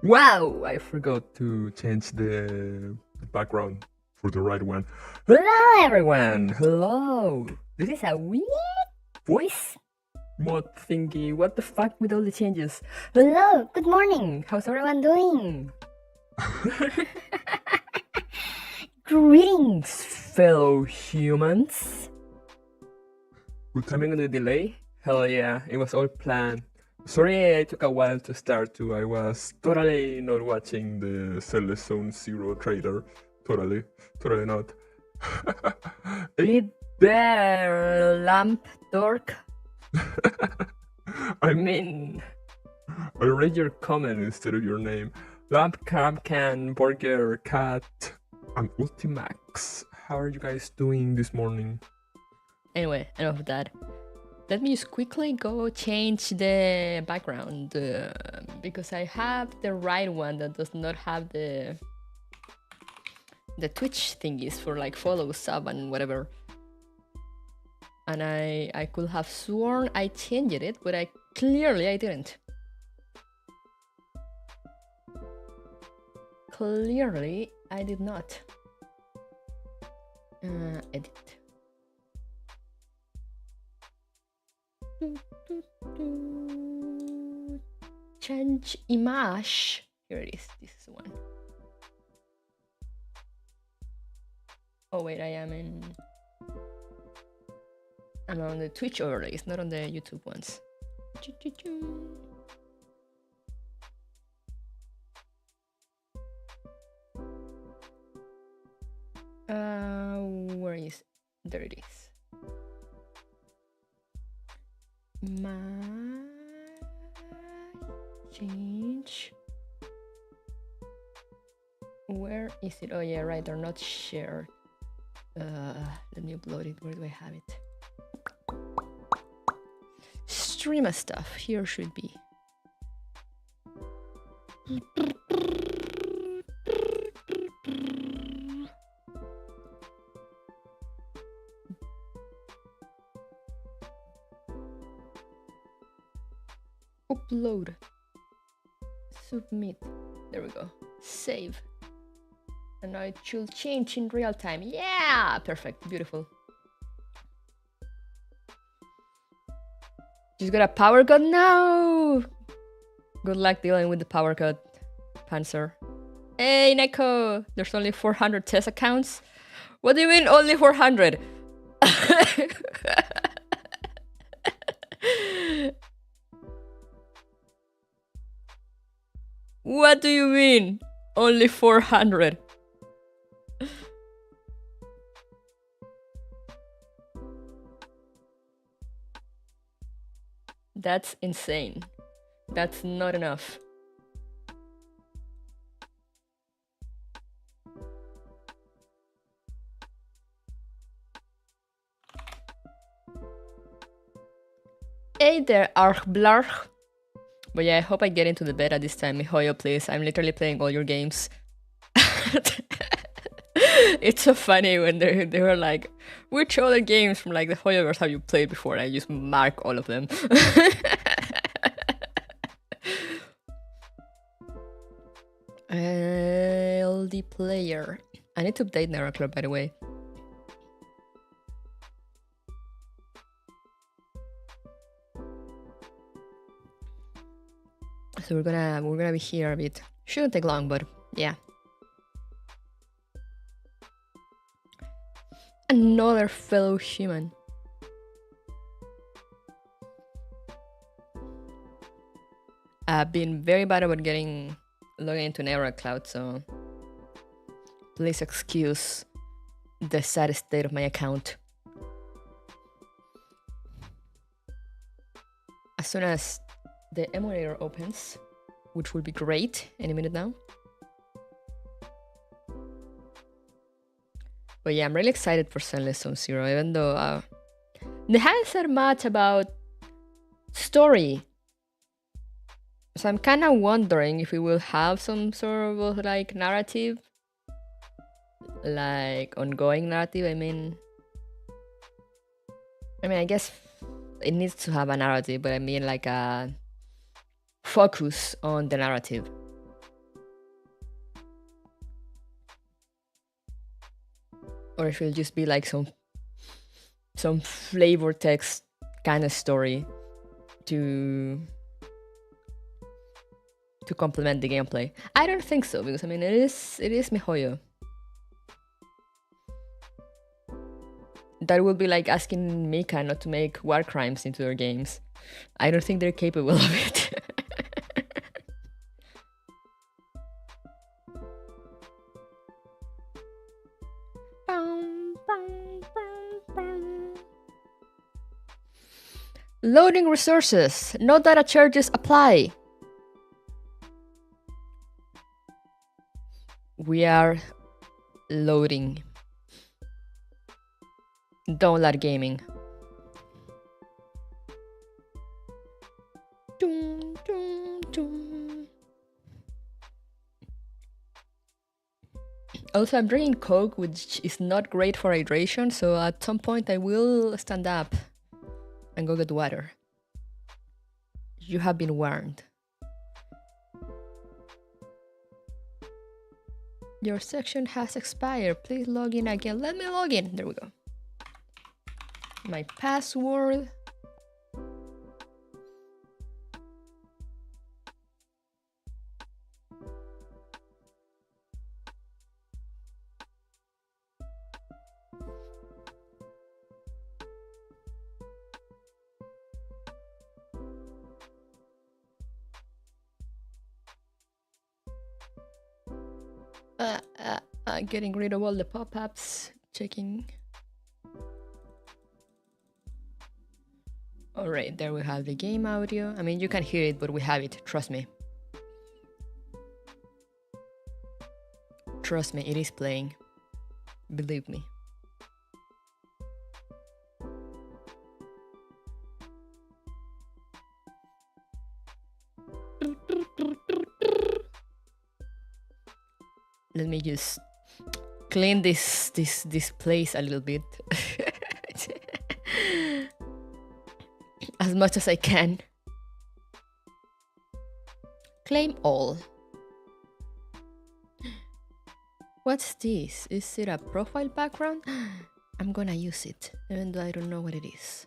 Wow, I forgot to change the background for the right one. Hello, everyone. Hello. This is a weird voice mod thingy. What the fuck with all the changes? Hello. Good morning. How's everyone doing? Greetings, fellow humans. Good timing on the delay? Hell yeah, it was all planned. Sorry I took a while to start too. I was totally not watching the Celeste Zone Zero trailer. Totally not. Hey there, lamp dork. I mean, I read your comment instead of your name. Lamp, Cam, Can, Burger, Cat, and Ultimax. How are you guys doing this morning? Anyway, enough of that. Let me just quickly go change the background because I have the right one that does not have the Twitch thingies for like follow, sub, and whatever. And I could have sworn I changed it, but clearly I didn't. Clearly I did not. Edit. Change image. Here it is. This is the one. Oh wait, I'm on the Twitch overlays, not on the YouTube ones. Where is it? There it is. Change. Where is it? Oh yeah, right, they're not shared. Let me upload it. Where do I have it? Streamer stuff. Here should be. Upload. Submit. There we go. Save. And now it should change in real time. Yeah! Perfect. Beautiful. Just got a power cut now! Good luck dealing with the power cut, Panzer. Hey, Neko! There's only 400 test accounts? What do you mean only 400? What do you mean only 400? That's insane. That's not enough. Hey there, Archblarch. But yeah, I hope I get into the beta this time, miHoYo, please. I'm literally playing all your games. It's so funny when they were like, which other games from like the HoYoverse have you played before? And I just mark all of them. LD player. I need to update Narraclub, by the way. So we're gonna be here a bit. Shouldn't take long, but yeah. Another fellow human. I've been very bad about logging into Narracloud, so please excuse the sad state of my account. As soon as the emulator opens, which will be great any minute now. But yeah, I'm really excited for Celeste Zone Zero, even though they haven't said much about story. So I'm kind of wondering if we will have some sort of like narrative, like ongoing narrative. I mean, I guess it needs to have a narrative, but I mean like a focus on the narrative. or if it'll just be like some flavor text kind of story to complement the gameplay. I don't think so, because I mean it is MiHoYo. That would be like asking Mika not to make war crimes into their games. I don't think they're capable of it. Loading resources. No data charges apply. We are loading. Download gaming. Dun, dun, dun. Also, I'm drinking Coke, which is not great for hydration, so at some point I will stand up and go get water. You have been warned. Your section has expired. Please log in again. Let me log in. There we go. My password. Getting rid of all the pop-ups, checking. All right, there we have the game audio. I mean, you can hear it, but we have it, trust me. Trust me, it is playing. Believe me. Let me just clean this place a little bit. As much as I can. Claim all. What's this? Is it a profile background? I'm gonna use it, even though I don't know what it is.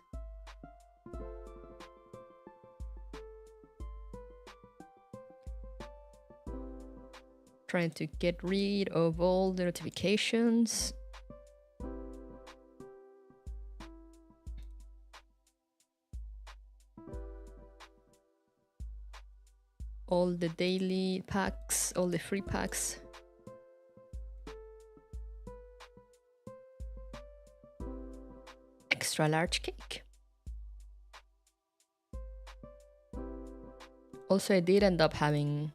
Trying to get rid of all the notifications. All the daily packs, all the free packs. Extra large cake. Also, I did end up having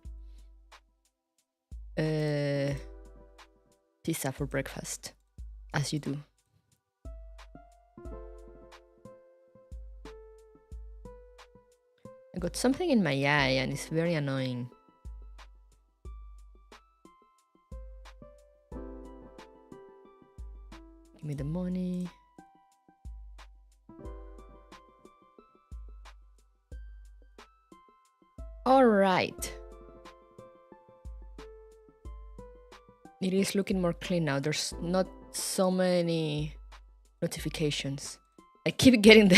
pizza for breakfast, as you do. I got something in my eye and it's very annoying. Give me the money. All right. It is looking more clean now. There's not so many notifications. I keep getting the...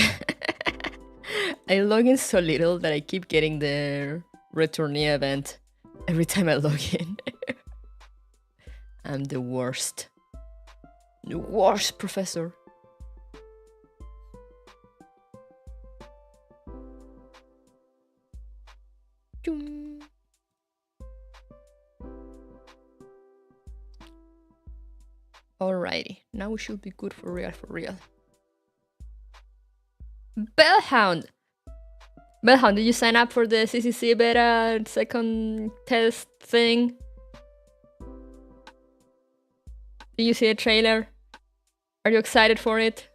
I log in so little that I keep getting the returnee event every time I log in. I'm the worst. The worst, professor. Alrighty, now we should be good for real, Bellhound! Bellhound, did you sign up for the CCC beta second test thing? Did you see a trailer? Are you excited for it?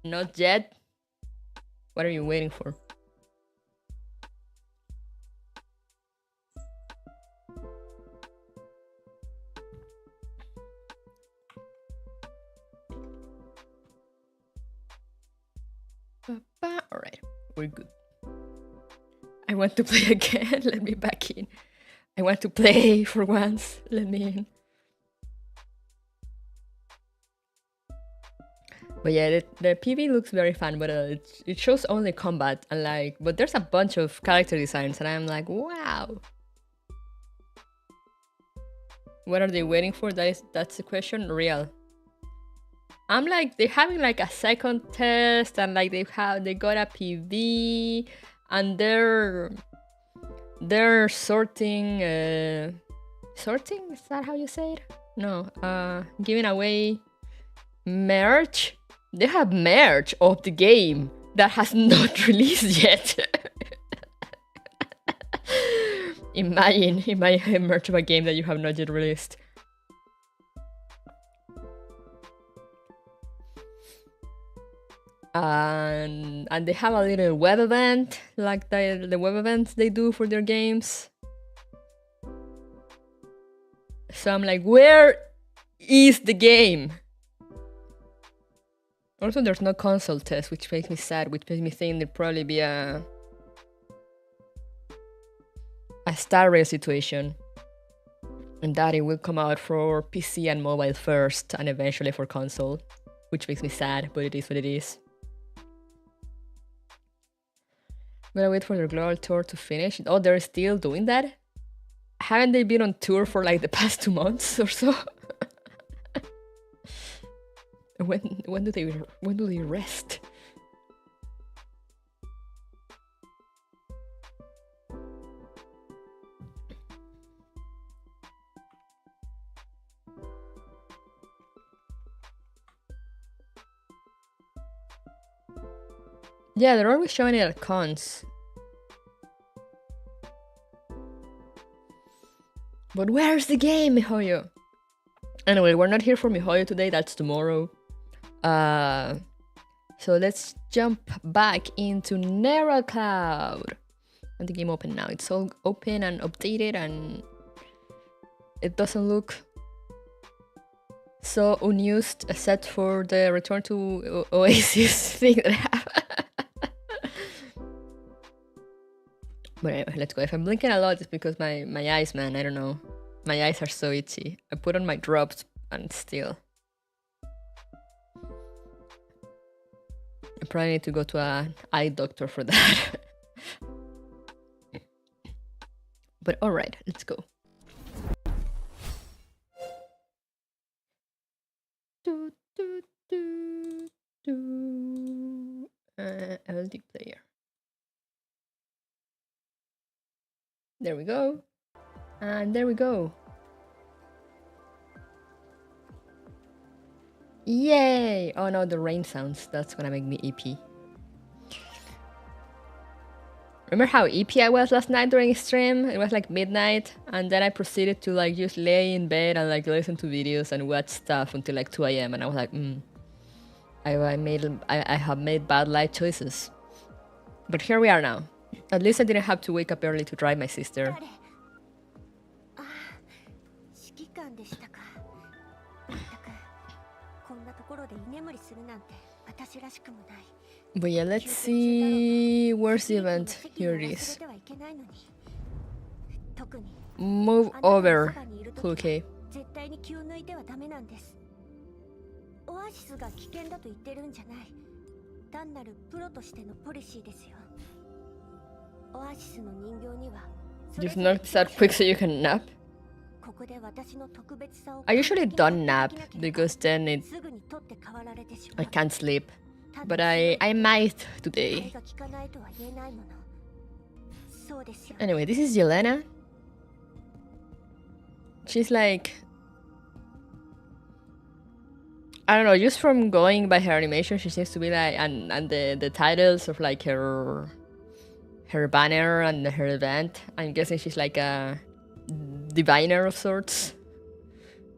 Not yet? What are you waiting for? Alright, we're good. I want to play again. Let me back in. I want to play for once. Let me in. But yeah, the PV looks very fun, but it shows only combat and like, but there's a bunch of character designs, and I'm like, wow. What are they waiting for? That's the question. Real. I'm like, they're having like a second test, and like they got a PV, and they're sorting. Sorting? Is that how you say it? No. Giving away merch. They have merch of the game that has not released yet. Imagine merch of a game that you have not yet released. And they have a little web event, like the web events they do for their games. So I'm like, where is the game? Also, there's no console test, which makes me sad, which makes me think there'll probably be a Star Rail situation. And that it will come out for PC and mobile first, and eventually for console. Which makes me sad, but it is what it is. Gotta wait for their global tour to finish. Oh, they're still doing that? Haven't they been on tour for like the past 2 months or so? When do they rest? Yeah, they're always showing it at cons. But where's the game, MiHoYo? Anyway, we're not here for MiHoYo today, that's tomorrow. So let's jump back into Neural Cloud. And the game open now. It's all open and updated, and it doesn't look so unused except for the return to Oasis thing that I have. But anyway, let's go. If I'm blinking a lot, it's because my eyes, man, I don't know. My eyes are so itchy. I put on my drops and still. I probably need to go to an eye doctor for that. But alright, let's go. LD player. There we go. And there we go. Yay! Oh no, the rain sounds. That's gonna make me EP. Remember how EP I was last night during stream? It was like midnight, and then I proceeded to like just lay in bed and like listen to videos and watch stuff until like 2 AM, and I was like, I have made bad life choices. But here we are now. At least I didn't have to wake up early to drive my sister. But yeah, let's see, where's the event? Here it is. Move over. Okay. You've knocked that quick so you can nap? I usually don't nap because then I can't sleep. But I might today. Anyway, this is Yelena. She's like, I don't know, just from going by her animation, she seems to be like, and the titles of like her banner and her event, I'm guessing she's like a diviner of sorts.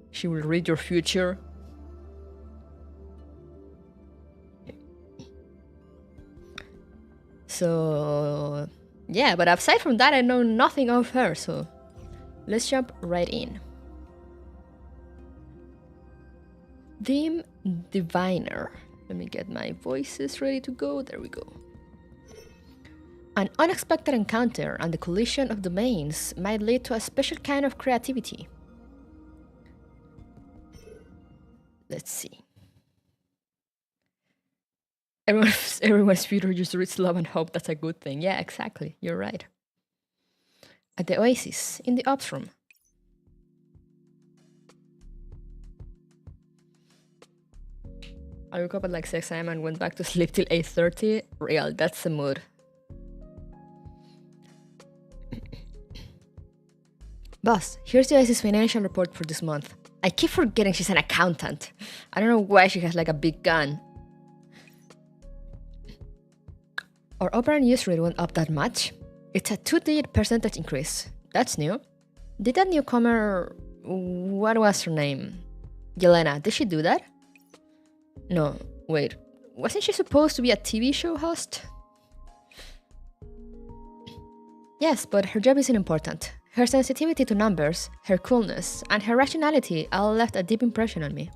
She will read your future. So yeah, but aside from that, I know nothing of her, so let's jump right in. Theme Diviner. Let me get my voices ready to go. There we go. An unexpected encounter and the collision of domains might lead to a special kind of creativity. Let's see. Everyone's future just reads love and hope. That's a good thing. Yeah, exactly. You're right. At the Oasis, in the ops room. I woke up at like 6 a.m. and went back to sleep till 8:30. Real, that's the mood. Boss, here's the Oasis financial report for this month. I keep forgetting she's an accountant. I don't know why she has like a big gun. Our operating use rate went up that much. It's a 2-digit percentage increase. That's new. Did that newcomer... what was her name? Yelena, did she do that? No, wait. Wasn't she supposed to be a TV show host? Yes, but her job isn't important. Her sensitivity to numbers, her coolness, and her rationality all left a deep impression on me.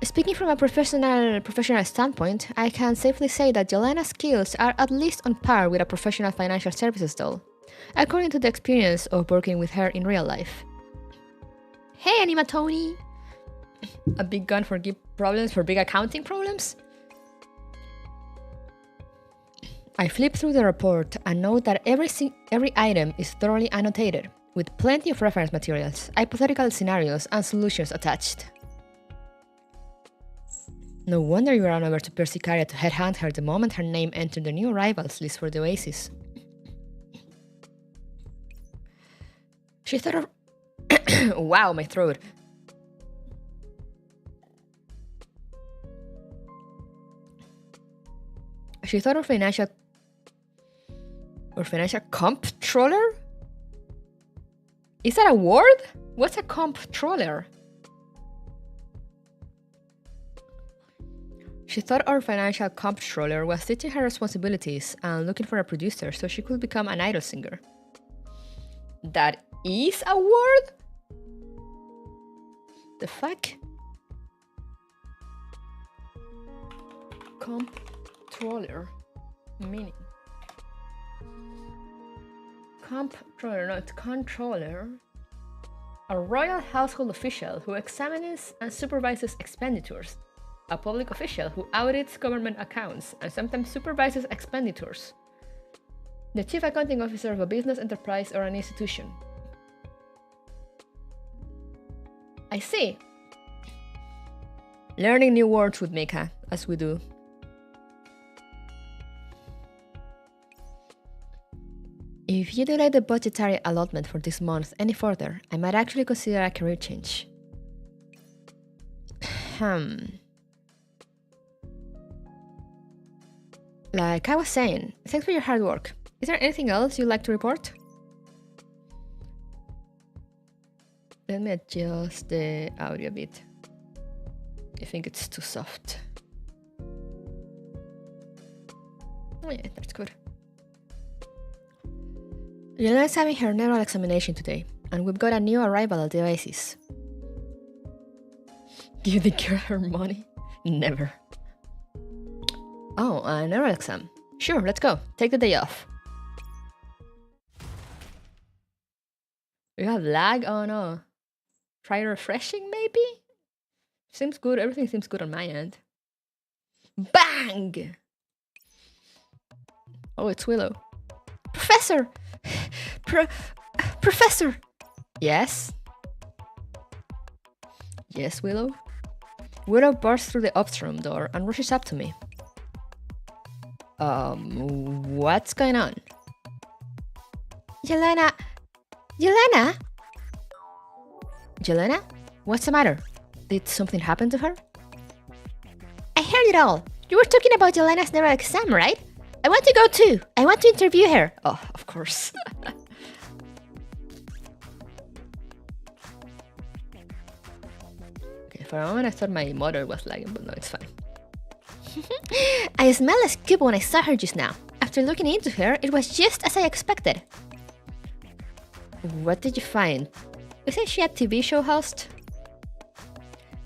Speaking from a professional standpoint, I can safely say that Yelena's skills are at least on par with a professional financial services doll, according to the experience of working with her in real life. Hey, Anima Tony! A big gun for big accounting problems? I flip through the report and note that every item is thoroughly annotated, with plenty of reference materials, hypothetical scenarios, and solutions attached. No wonder you ran over to Persicaria to headhunt her the moment her name entered the new arrivals list for the Oasis. She thought of... wow, my throat. She thought of financial comptroller? Is that a word? What's a comptroller? She thought our financial comptroller was teaching her responsibilities and looking for a producer so she could become an idol singer. That is a word? The fuck? Comptroller. Meaning. Comptroller, not controller. A royal household official who examines and supervises expenditures. A public official who audits government accounts and sometimes supervises expenditures. The chief accounting officer of a business enterprise or an institution. I see. Learning new words with Mika, as we do. If you delay the budgetary allotment for this month any further, I might actually consider a career change. Like I was saying, thanks for your hard work. Is there anything else you'd like to report? Let me adjust the audio a bit. I think it's too soft. Oh yeah, that's good. Yelena's having her neural examination today, and we've got a new arrival at the Oasis. Give the girl her money? Never. Oh, a neural exam. Sure, let's go. Take the day off. You have lag? Oh no. Try refreshing, maybe? Seems good. Everything seems good on my end. Bang! Oh, it's Willow. Professor! Professor! Yes? Yes, Willow? Willow bursts through the ops room door and rushes up to me. What's going on? Yelena? Yelena? Yelena? What's the matter? Did something happen to her? I heard it all. You were talking about Yelena's neural exam, right? I want to go too. I want to interview her. Oh, of course. Okay, for a moment I thought my motor was lagging, but no, it's fine. I smelled a scoop when I saw her just now. After looking into her, it was just as I expected. What did you find? Isn't she a TV show host?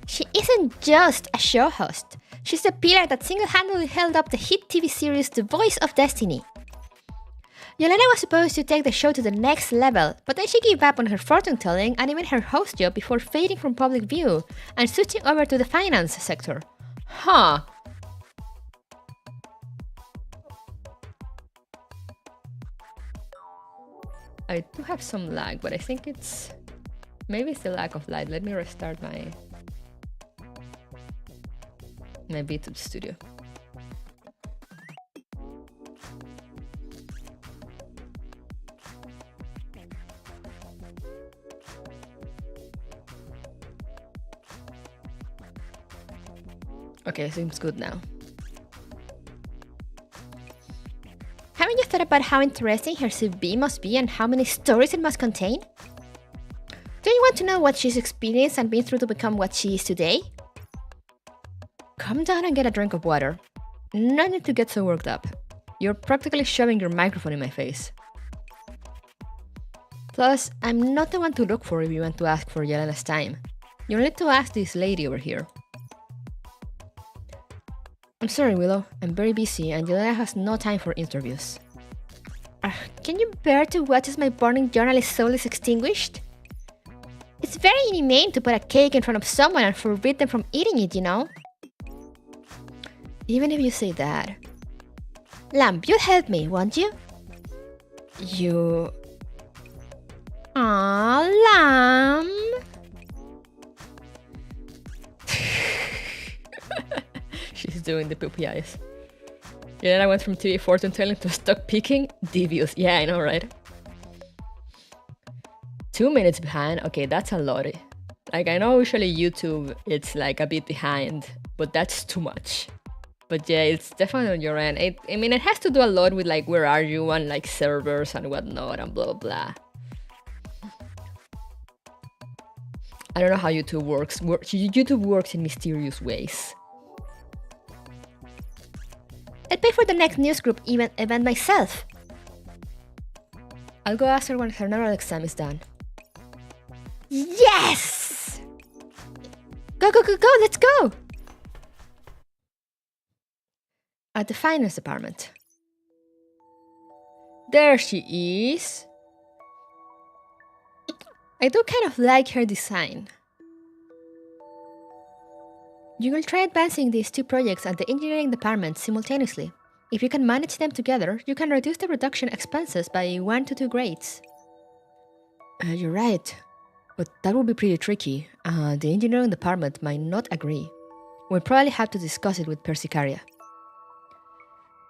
She isn't just a show host. She's the pillar that single-handedly held up the hit TV series The Voice of Destiny. Yelena was supposed to take the show to the next level, but then she gave up on her fortune-telling and even her host job before fading from public view and switching over to the finance sector. Huh. I do have some lag, but I think it's... Maybe it's the lack of light. Let me restart my VTube Studio. Okay, seems good now. Haven't you thought about how interesting her CV must be and how many stories it must contain? Do you want to know what she's experienced and been through to become what she is today? Calm down and get a drink of water. No need to get so worked up. You're practically shoving your microphone in my face. Plus, I'm not the one to look for if you want to ask for Yelena's time. You'll need to ask this lady over here. I'm sorry, Willow. I'm very busy and Yelena has no time for interviews. Can you bear to watch as my burning journalist soul is extinguished? It's very inhumane to put a cake in front of someone and forbid them from eating it, you know? Even if you say that... Lamb, you'll help me, won't you? You... Aww, Lamb! She's doing the poopy eyes. Yelena went from TV fortune telling to stock picking. Devious. Yeah, I know, right? 2 minutes behind. Okay, that's a lot. Like, I know usually YouTube, it's like a bit behind, but that's too much. But yeah, it's definitely on your end. I mean, it has to do a lot with like, where are you and like servers and whatnot and blah, blah, blah. I don't know how YouTube works. YouTube works in mysterious ways. I'll pay for the next newsgroup event myself. I'll go ask her when her oral exam is done. Yes! Go, go, go, go, let's go! At the finance department. There she is. I do kind of like her design. You will try advancing these two projects at the engineering department simultaneously. If you can manage them together, you can reduce the production expenses by 1 to 2 grades. You're right, but that would be pretty tricky. The engineering department might not agree. We'll probably have to discuss it with Persicaria.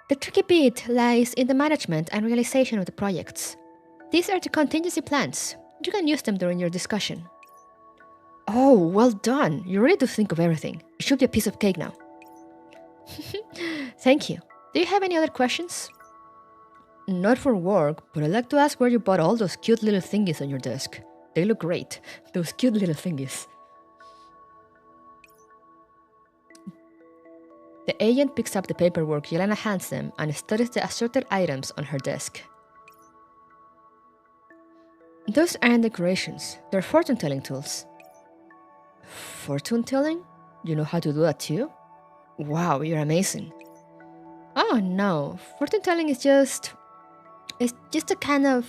The tricky bit lies in the management and realization of the projects. These are the contingency plans. You can use them during your discussion. Oh, well done. You're ready to think of everything. It should be a piece of cake now. Thank you. Do you have any other questions? Not for work, but I'd like to ask where you bought all those cute little thingies on your desk. They look great. Those cute little thingies. The agent picks up the paperwork Yelena hands them and studies the assorted items on her desk. Those aren't decorations. They're fortune-telling tools. Fortune-telling? You know how to do that too? Wow, you're amazing. Oh no, fortune-telling is just... It's just a kind of...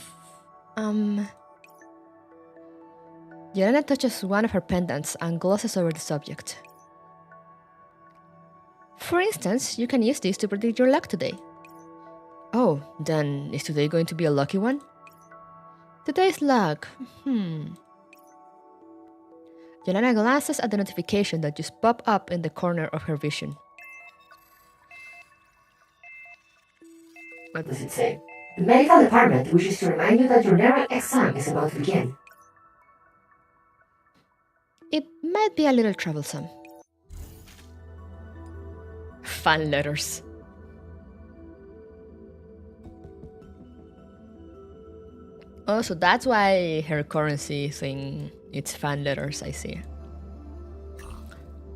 Yelena touches one of her pendants and glosses over the subject. For instance, you can use this to predict your luck today. Oh, then is today going to be a lucky one? Today's luck... Yelena glances at the notification that just popped up in the corner of her vision. What does it say? The medical department wishes to remind you that your oral exam is about to begin. It might be a little troublesome. Fan letters. Oh, so that's why her currency thing, it's fan letters, I see.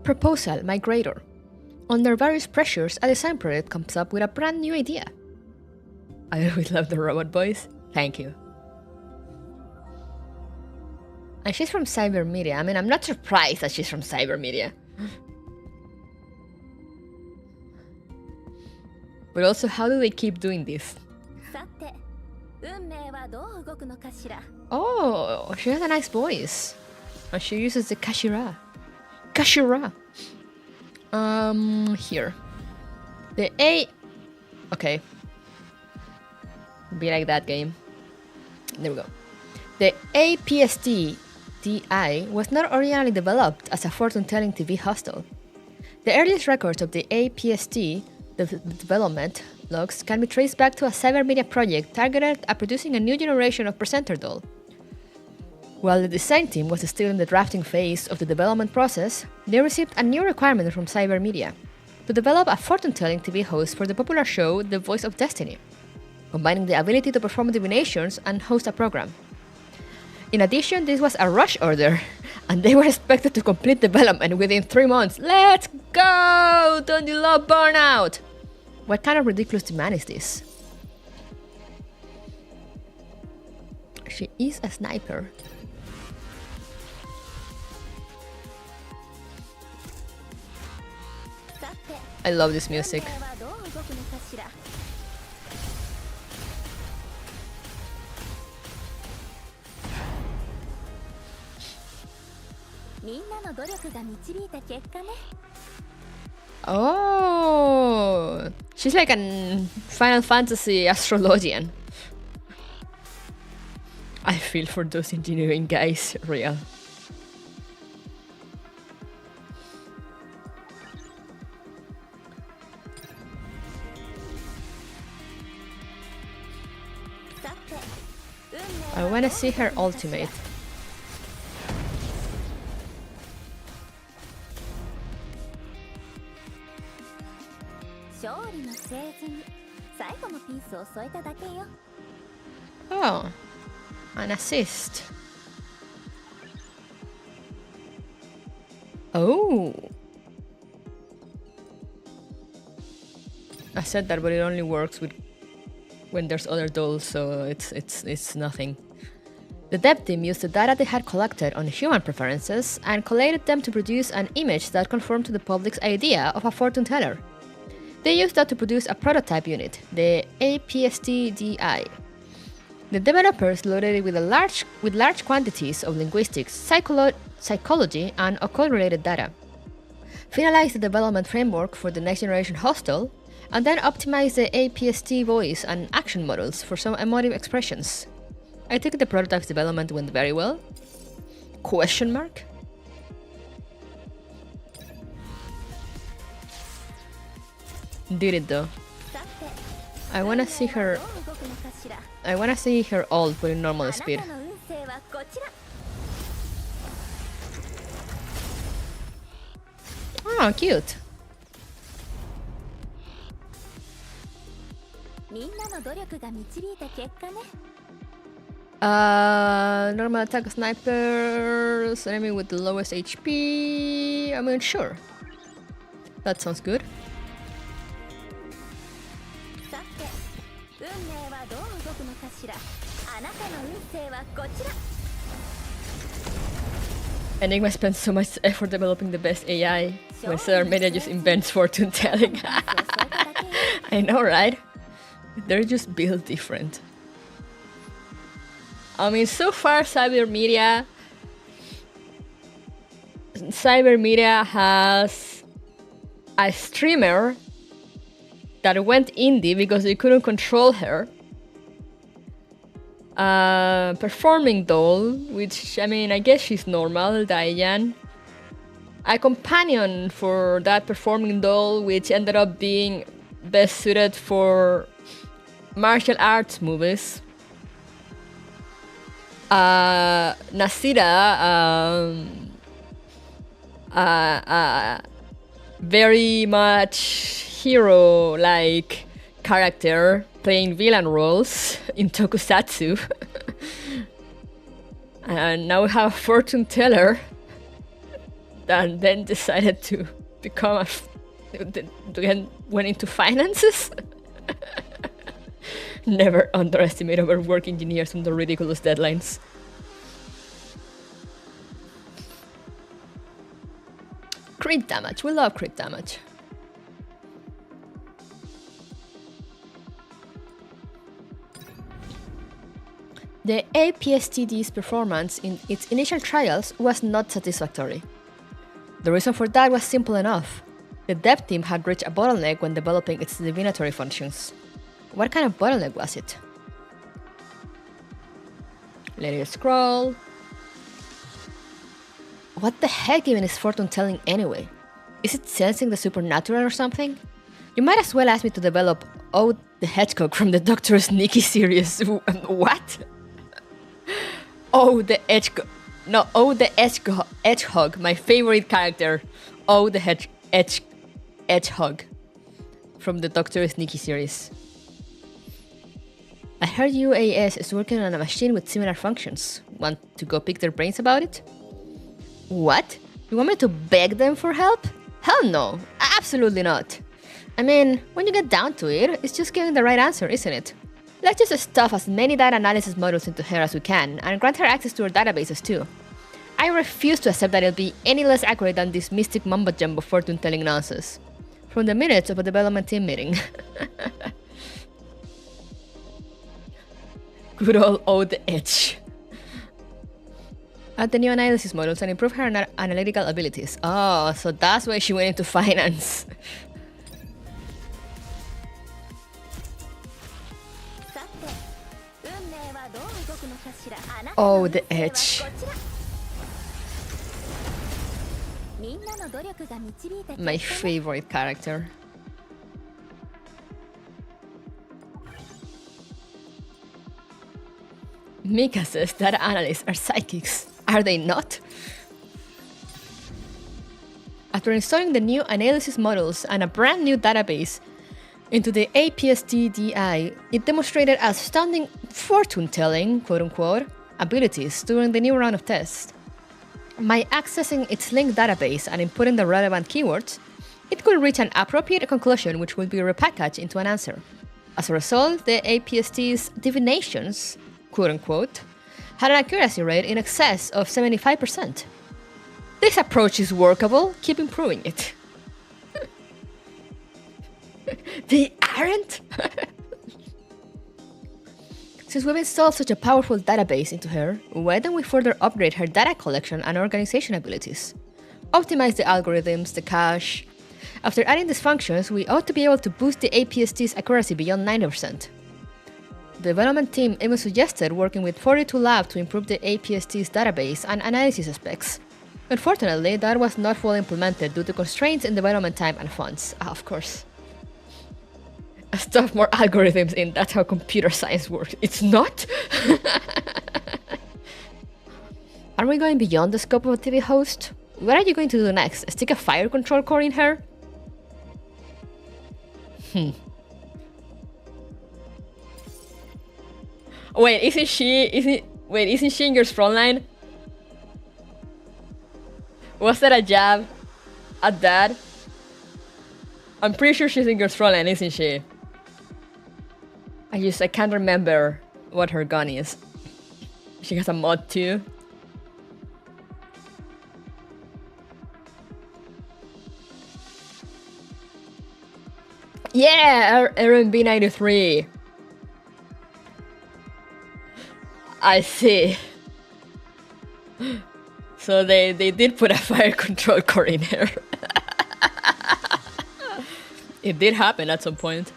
Proposal, Migrator. Under various pressures, a design project comes up with a brand new idea. I always love the robot voice. Thank you. And she's from Cybermedia. I mean, I'm not surprised that she's from Cybermedia. But also, how do they keep doing this? Oh, she has a nice voice. And she uses the Kashira. Kashira! Here. The A... Okay. Be like that game. there we go. The APST-DI was not originally developed as a fortune-telling TV hostel. The earliest records of the APST development logs can be traced back to a cybermedia project targeted at producing a new generation of presenter doll. While the design team was still in the drafting phase of the development process, they received a new requirement from cybermedia to develop a fortune-telling TV host for the popular show The Voice of Destiny, combining the ability to perform divinations and host a program. In addition, this was a rush order, and they were expected to complete development within 3 months. Let's go! Don't you love burnout? What kind of ridiculous demand is this? She is a sniper. I love this music. Oh, she's like a Final Fantasy astrologian. I feel for those engineering guys, real. I wanna see her ultimate. Oh, an assist. Oh. I said that, but it only works with when there's other dolls, so it's nothing. The dev team used the data they had collected on human preferences and collated them to produce an image that conformed to the public's idea of a fortune teller. They used that to produce a prototype unit, the APST-DI. The developers loaded it with large quantities of linguistics, psychology, and occult-related data, finalized the development framework for the next generation hostel, and then optimized the APST voice and action models for some emotive expressions. I think the prototype's development went very well. Question mark? Did it though. I wanna see her ult but in normal speed. Oh, cute. Normal attack snipers, enemy with the lowest HP. I mean, sure. That sounds good. Enigma spends so much effort developing the best AI when Cybermedia just invents fortune telling. I know, right? They're just built different. I mean, so far Cybermedia has a streamer that went indie because they couldn't control her. Performing doll, which, I mean, I guess she's normal, Diane. A companion for that performing doll, which ended up being best suited for martial arts movies. Nasira, very much hero-like character, playing villain roles in tokusatsu. And now we have a fortune teller that then decided to become went into finances. Never underestimate overworked engineers under ridiculous deadlines. Crit damage, we love crit damage. The APSTD's performance in its initial trials was not satisfactory. The reason for that was simple enough. The dev team had reached a bottleneck when developing its divinatory functions. What kind of bottleneck was it? Let it scroll. What the heck even is fortune telling anyway? Is it sensing the supernatural or something? You might as well ask me to develop the Hedgehog from the Doctor Sneaky series. What? The Hedgehog, my favorite character. The Hedgehog from the Doctor Sneaky series. I heard UAS is working on a machine with similar functions. Want to go pick their brains about it? What? You want me to beg them for help? Hell no, absolutely not. I mean, when you get down to it, it's just getting the right answer, isn't it? Let's just stuff as many data analysis models into her as we can, and grant her access to our databases too. I refuse to accept that it'll be any less accurate than this mystic mumbo-jumbo fortune-telling nonsense. From the minutes of a development team meeting. Good old Edge. Add the new analysis models and improve her analytical abilities. Oh, so that's why she went into finance. The Edge. My favorite character. Mika says data analysts are psychics. Are they not? After installing the new analysis models and a brand new database into the APSTDI, it demonstrated astounding fortune-telling, quote-unquote, abilities during the new round of tests. By accessing its linked database and inputting the relevant keywords, it could reach an appropriate conclusion which would be repackaged into an answer. As a result, the APST's divinations, quote-unquote, had an accuracy rate in excess of 75%. This approach is workable, keep improving it. They aren't? Since we've installed such a powerful database into her, why don't we further upgrade her data collection and organization abilities? Optimize the algorithms, the cache. After adding these functions, we ought to be able to boost the APST's accuracy beyond 90%. The development team even suggested working with 42 Lab to improve the APST's database and analysis specs. Unfortunately, that was not fully implemented due to constraints in development time and funds. Of course. Stuff more algorithms in, that's how computer science works. It's not? Are we going beyond the scope of a TV host? What are you going to do next? Stick a fire control core in her? Wait, isn't she in your front line? Was that a jab at that? I'm pretty sure she's in your front line, isn't she? I can't remember what her gun is. She has a mod too. Yeah, RMB 93. I see. So they did put a fire control core in here. It did happen at some point.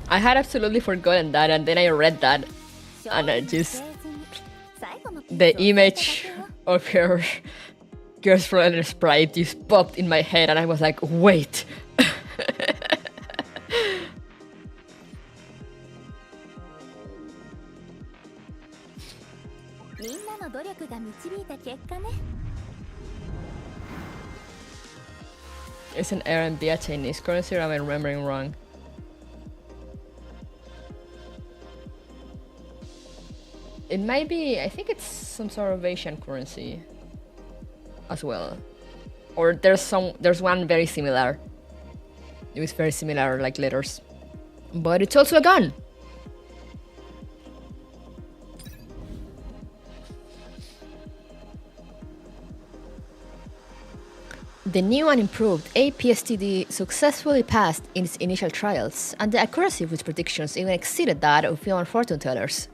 I had absolutely forgotten that, and then I read that, and I just... the image of her girlfriend sprite just popped in my head, and I was like, wait. Isn't RMB a Chinese currency, or am I remembering wrong? It might be, I think it's some sort of Asian currency as well. Or there's one very similar. It was very similar, like letters. But it's also a gun! The new and improved APSTD successfully passed in its initial trials, and the accuracy of its predictions even exceeded that of human fortune tellers.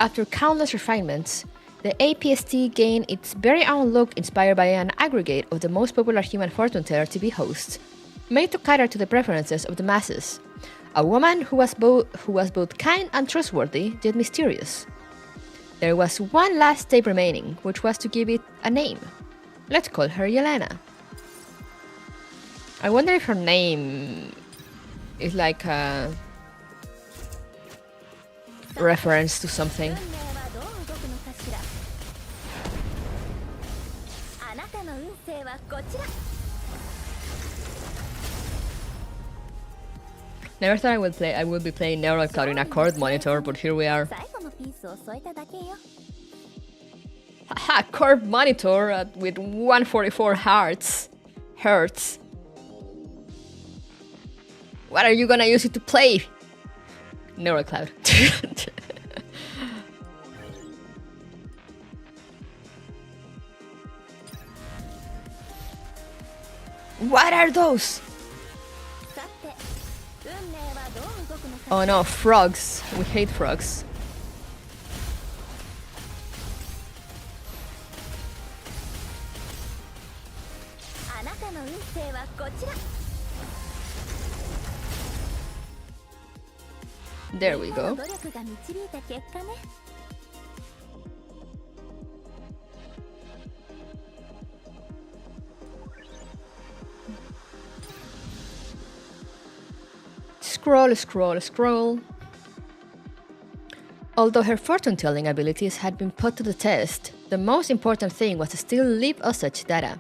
After countless refinements, the APST gained its very own look inspired by an aggregate of the most popular human fortune teller TV hosts, made to cater to the preferences of the masses. A woman who was both kind and trustworthy, yet mysterious. There was one last step remaining, which was to give it a name. Let's call her Yelena. I wonder if her name is like a reference to something. Never thought I would be playing Neural Cloud in a chord monitor, but here we are. Haha, chord monitor with 144 hertz. What are you gonna use it to play? Neural Cloud. What are those? Oh no, frogs. We hate frogs. There we go. Scroll. Although her fortune-telling abilities had been put to the test, the most important thing was to still leave us such data.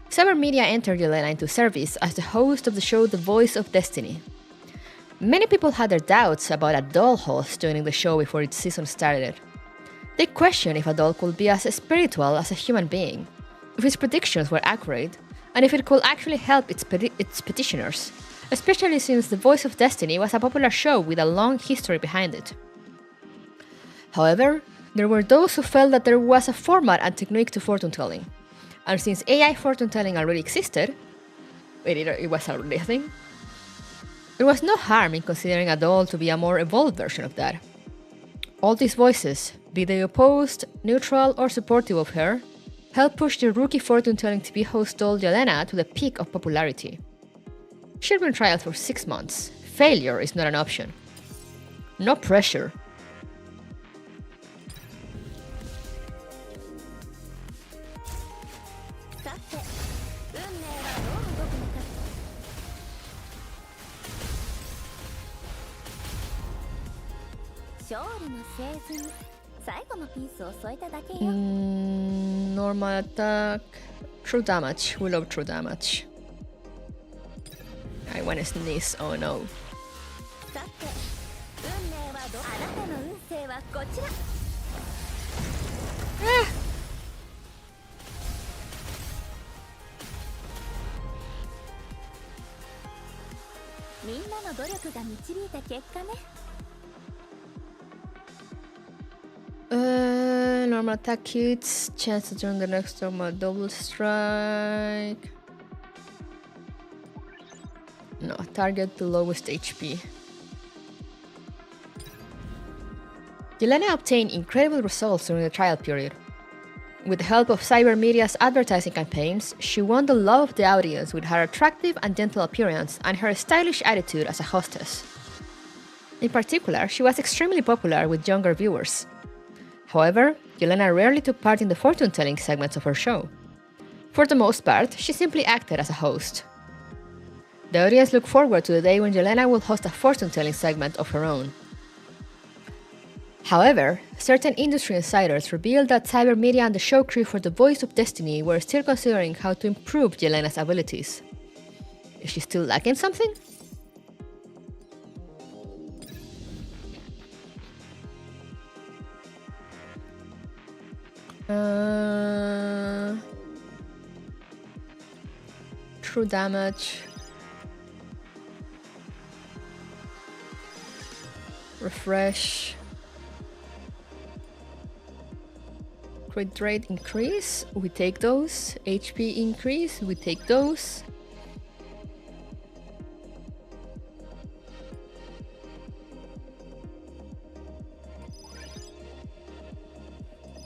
Cybermedia entered Yelena into service as the host of the show The Voice of Destiny. Many people had their doubts about a doll host joining the show before its season started. They questioned if a doll could be as spiritual as a human being, if its predictions were accurate, and if it could actually help its petitioners, especially since The Voice of Destiny was a popular show with a long history behind it. However, there were those who felt that there was a format and technique to fortune-telling, and since AI fortune-telling already existed, it was already a thing, there was no harm in considering a doll to be a more evolved version of that. All these voices, be they opposed, neutral, or supportive of her, helped push the rookie fortune-telling TV host doll Yelena to the peak of popularity. She'd been trialed for 6 months. Failure is not an option. No pressure. Normal attack. True damage. We love true damage. I wanna sneeze. Oh no. Ah. Normal attack hits, chance to turn the next normal double strike. No, target the lowest HP. Yelena obtained incredible results during the trial period. With the help of Cybermedia's advertising campaigns, she won the love of the audience with her attractive and gentle appearance and her stylish attitude as a hostess. In particular, she was extremely popular with younger viewers. However, Yelena rarely took part in the fortune-telling segments of her show. For the most part, she simply acted as a host. The audience looked forward to the day when Yelena will host a fortune-telling segment of her own. However, certain industry insiders revealed that Cybermedia and the show crew for The Voice of Destiny were still considering how to improve Yelena's abilities. Is she still lacking something? True damage. Refresh. Crit rate increase, we take those. HP increase, we take those.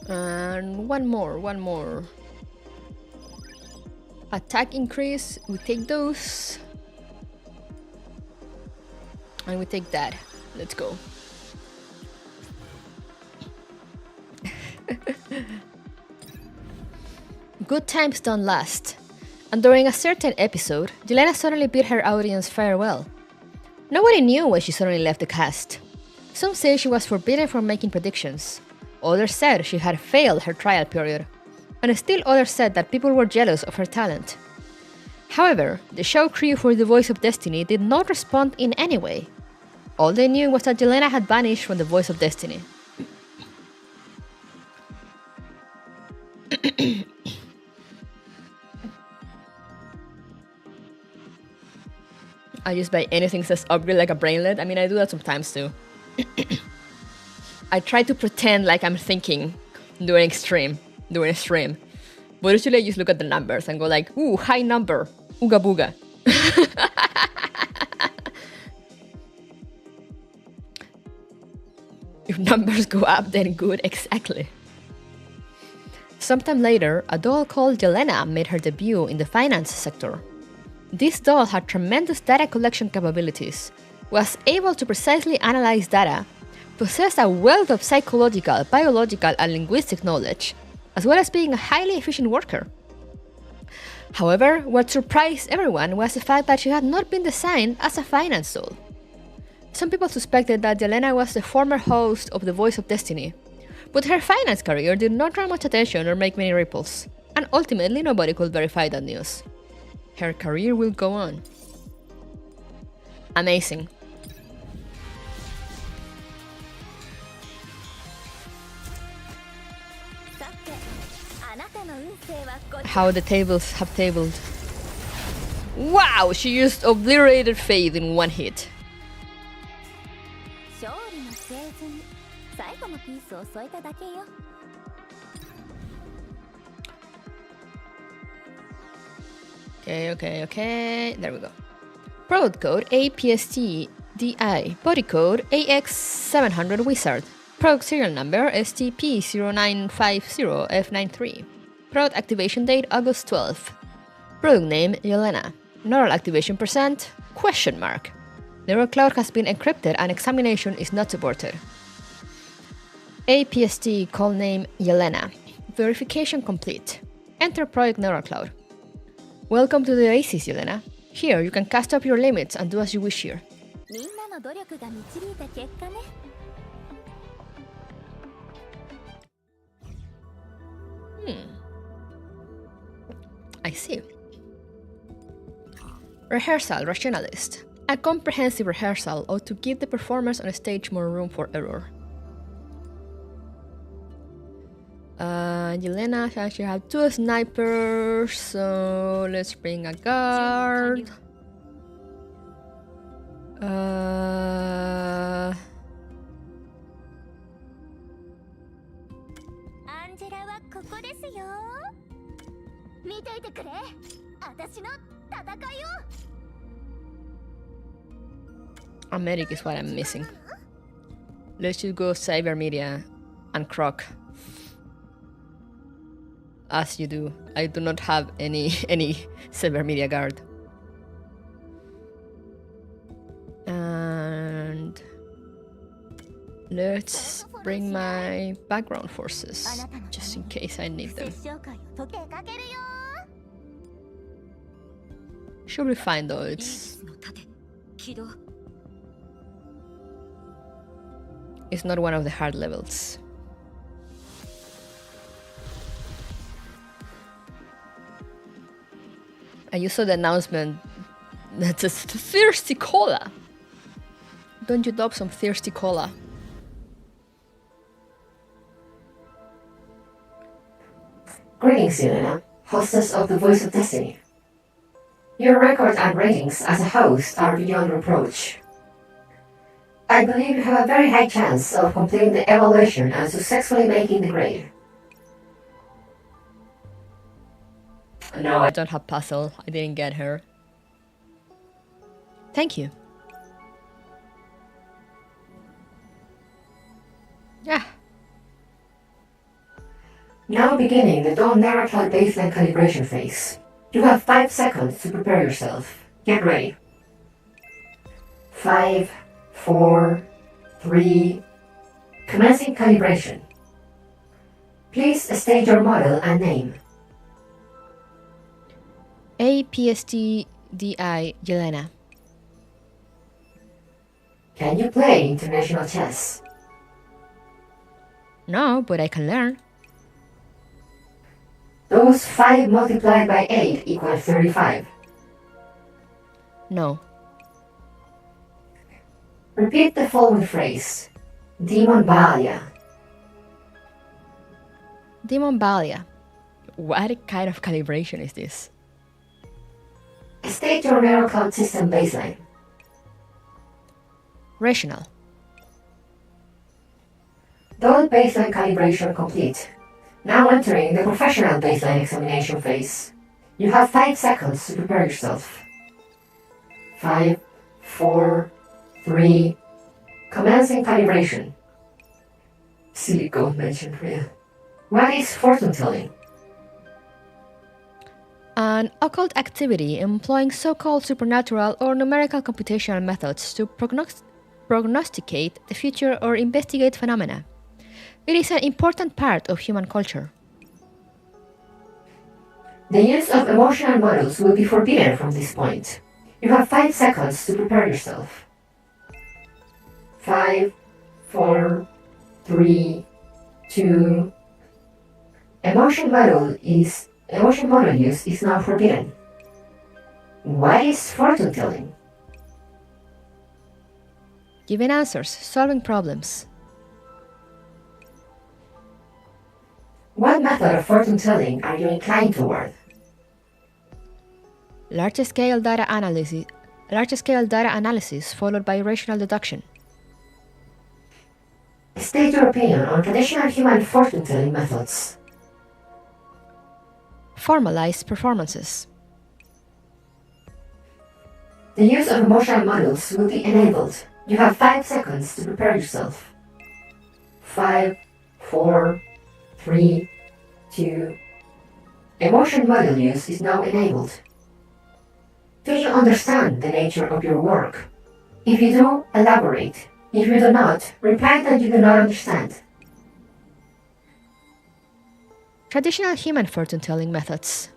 And one more. Attack increase, we take those. And we take that. Let's go. Good times don't last. And during a certain episode, Yelena suddenly bid her audience farewell. Nobody knew why she suddenly left the cast. Some say she was forbidden from making predictions. Others said she had failed her trial period. And still others said that people were jealous of her talent. However, the show crew for The Voice of Destiny did not respond in any way. All they knew was that Yelena had vanished from The Voice of Destiny. I just buy anything that says upgrade like a brainlet. I mean, I do that sometimes too. I try to pretend like I'm thinking during stream. But usually I just look at the numbers and go like, ooh, high number, ooga booga. If numbers go up, then good, exactly. Sometime later, a doll called Yelena made her debut in the finance sector. This doll had tremendous data collection capabilities, was able to precisely analyze data, possessed a wealth of psychological, biological, and linguistic knowledge, as well as being a highly efficient worker. However, what surprised everyone was the fact that she had not been designed as a finance doll. Some people suspected that Yelena was the former host of The Voice of Destiny, but her finance career did not draw much attention or make many ripples, and ultimately nobody could verify that news. Her career will go on. Amazing. How the tables have tabled. Wow, she used Obliterated Faith in one hit. Okay. There we go. Product code APSTDI. Body code AX700 Wizard. Product serial number STP0950F93. Product activation date August 12th. Product name Yelena. Neural activation %? Question mark. Neural cloud has been encrypted and examination is not supported. APST call name Yelena. Verification complete. Enter Project Neural Cloud. Welcome to the Oasis, Yelena. Here, you can cast up your limits and do as you wish here. I see. Rehearsal, Rationalist. A comprehensive rehearsal ought to give the performers on stage more room for error. Yelena actually have 2 snipers, so let's bring a guard. A medic is what I'm missing. Let's just go Cybermedia and Croc. As you do. I do not have any Cybermedia guard. And let's bring my background forces, just in case I need them. Should be fine though, it's not one of the hard levels. And you saw the announcement that says thirsty cola. Don't you adopt some thirsty cola? Greetings, Yelena, hostess of The Voice of Destiny. Your record and ratings as a host are beyond reproach. I believe you have a very high chance of completing the evaluation and successfully making the grade. No, I don't have puzzle. I didn't get her. Thank you. Yeah. Now beginning the Dawn Narrow Cloud baseline calibration phase. You have 5 seconds to prepare yourself. Get ready. 5, 4, 3... Commencing calibration. Please state your model and name. APSTDI Yelena. Can you play international chess? No, but I can learn. Those 5 multiplied by 8 equal 35. No. Repeat the following phrase. Demon Balia. Demon Balia. What kind of calibration is this? State your narrow cloud system baseline. Rational. Dawn baseline calibration complete. Now entering the professional baseline examination phase. You have 5 seconds to prepare yourself. 5, 4, 3... Commencing calibration. Silly gold mentioned real. What is fortune telling? An occult activity employing so-called supernatural or numerical computational methods to prognosticate the future or investigate phenomena. It is an important part of human culture. The use of emotional models will be forbidden from this point. You have 5 seconds to prepare yourself. 5, 4, 3, 2... Emotion model use is now forbidden. What is fortune telling? Giving answers, solving problems. What method of fortune telling are you inclined toward? Large-scale data analysis followed by rational deduction. State your opinion on traditional human fortune telling methods. Formalized performances. The use of emotional models will be enabled. You have 5 seconds to prepare yourself. 5, 4, 3, 2... Emotion model use is now enabled. Do you understand the nature of your work? If you do, elaborate. If you do not, reply that you do not understand. Traditional human fortune-telling methods.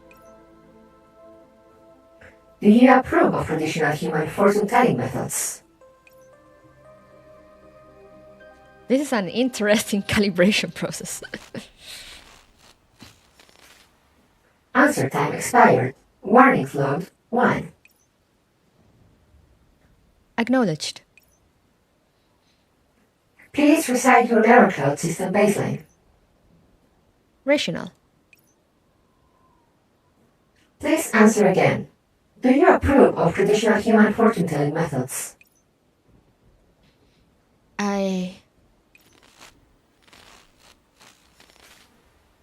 Do you approve of traditional human fortune-telling methods? This is an interesting calibration process. Answer time expired. Warning logged 1. Acknowledged. Please recite your narrow cloud system baseline. Rational. Please answer again. Do you approve of traditional human fortune-telling methods?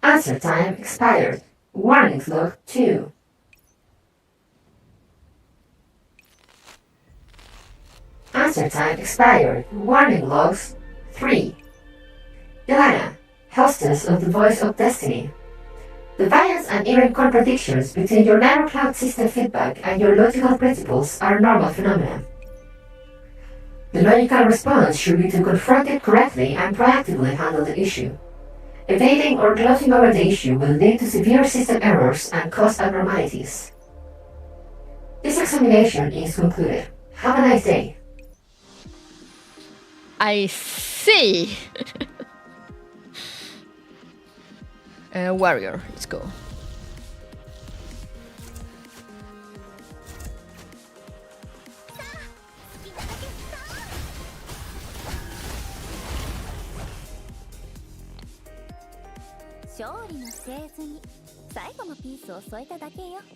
Answer time expired. Warning log 2. Answer time expired. Warning logs 3. Ilana, hostess of the Voice of Destiny. The variance and even contradictions between your narrow cloud system feedback and your logical principles are normal phenomena. The logical response should be to confront it correctly and proactively handle the issue. Evading or glossing over the issue will lead to severe system errors and cause abnormalities. This examination is concluded. Have a nice day. I see. Warrior, let's go.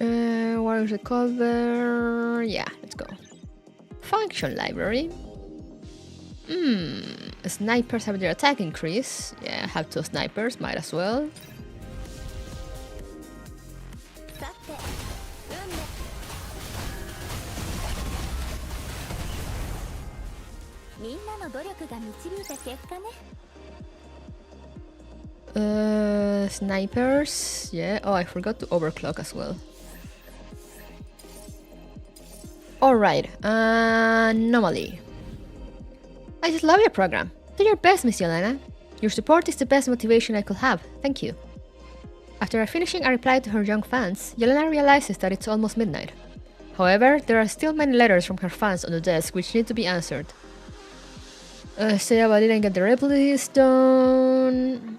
Warrior's recover. Yeah, let's go. Function library. Snipers have their attack increase. Yeah, have 2 snipers, might as well. Snipers. Yeah. Oh, I forgot to overclock as well. Alright. Anomaly. I just love your program. Do your best, Miss Yelena. Your support is the best motivation I could have. Thank you. After finishing a reply to her young fans, Yelena realizes that it's almost midnight. However, there are still many letters from her fans on the desk which need to be answered. Sayaba didn't get the Ripley Stone.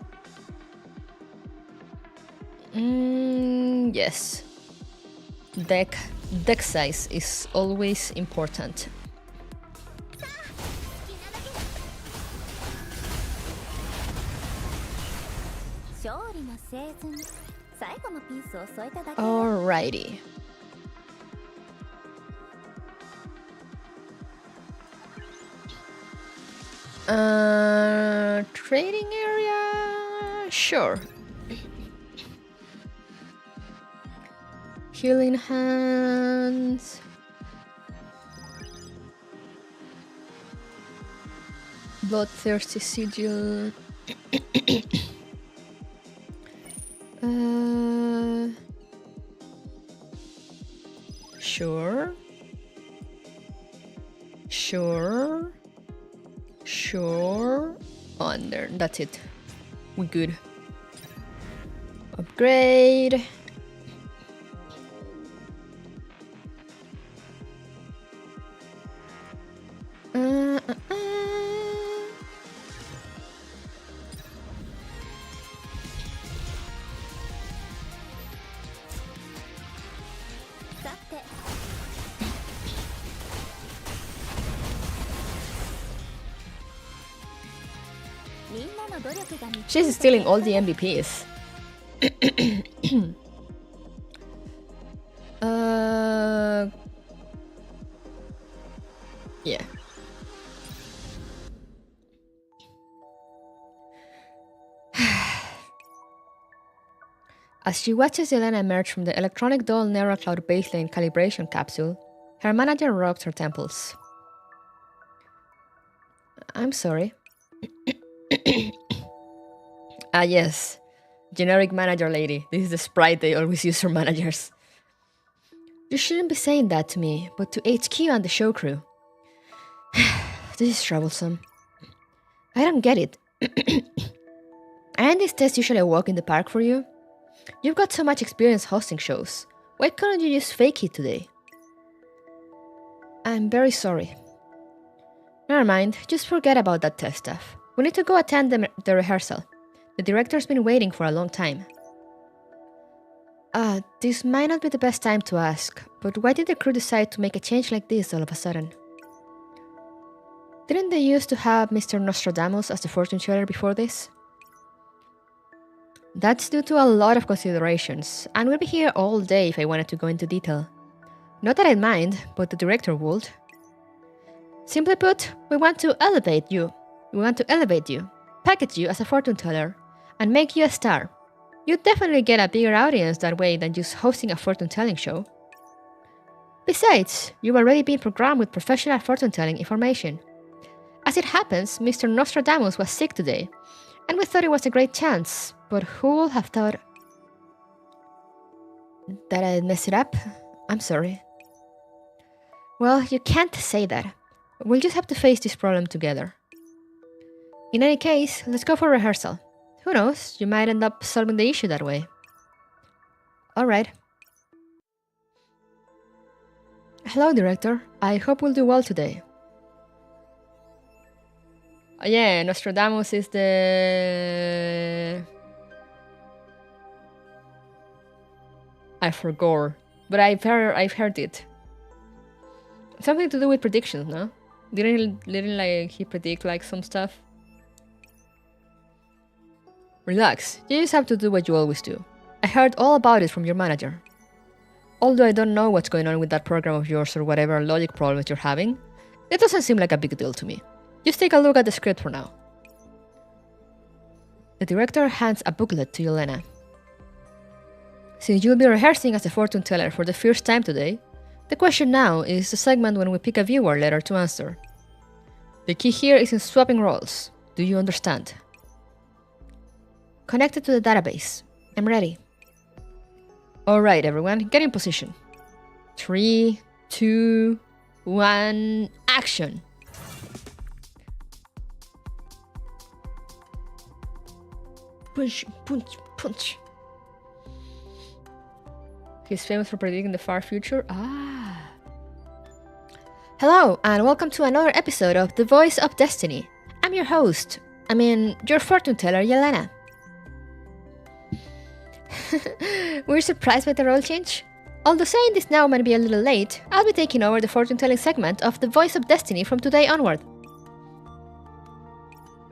Yes. Deck size is always important. Alrighty. Trading area? Sure. Healing hands. Bloodthirsty sigil. Sure. Oh, and there, that's it. We good. Upgrade. She's stealing all the MVPs. Yeah. As she watches Yelena emerge from the electronic doll Neurocloud baseline calibration capsule, her manager rubs her temples. I'm sorry. Ah, yes. Generic manager lady. This is the sprite they always use for managers. You shouldn't be saying that to me, but to HQ and the show crew. This is troublesome. I don't get it. Aren't these tests usually a walk in the park for you? You've got so much experience hosting shows. Why couldn't you just fake it today? I'm very sorry. Never mind, just forget about that test stuff. We need to go attend the rehearsal. The director's been waiting for a long time. This might not be the best time to ask, but why did the crew decide to make a change like this all of a sudden? Didn't they used to have Mr. Nostradamus as the fortune teller before this? That's due to a lot of considerations, and we'll be here all day if I wanted to go into detail. Not that I'd mind, but the director would. Simply put, we want to elevate you, package you as a fortune teller, and make you a star. You'd definitely get a bigger audience that way than just hosting a fortune-telling show. Besides, you've already been programmed with professional fortune-telling information. As it happens, Mr. Nostradamus was sick today, and we thought it was a great chance, but who would have thought that I'd mess it up? I'm sorry. Well, you can't say that. We'll just have to face this problem together. In any case, let's go for rehearsal. Who knows, you might end up solving the issue that way. Alright. Hello, director. I hope we'll do well today. Oh, yeah, Nostradamus is the... I forgot, but I've heard it. Something to do with predictions, no? Didn't like he predict like some stuff? Relax, you just have to do what you always do. I heard all about it from your manager. Although I don't know what's going on with that program of yours or whatever logic problems you're having, it doesn't seem like a big deal to me. Just take a look at the script for now. The director hands a booklet to Yelena. Since you'll be rehearsing as a fortune teller for the first time today, the question now is the segment when we pick a viewer letter to answer. The key here is in swapping roles. Do you understand? Connected to the database. I'm ready. Alright, everyone, get in position. 3, 2, 1, action! Punch, punch, punch. He's famous for predicting the far future. Hello, and welcome to another episode of The Voice of Destiny. I'm your host. Your fortune teller, Yelena. We're surprised by the role change? Although saying this now might be a little late, I'll be taking over the fortune-telling segment of The Voice of Destiny from today onward.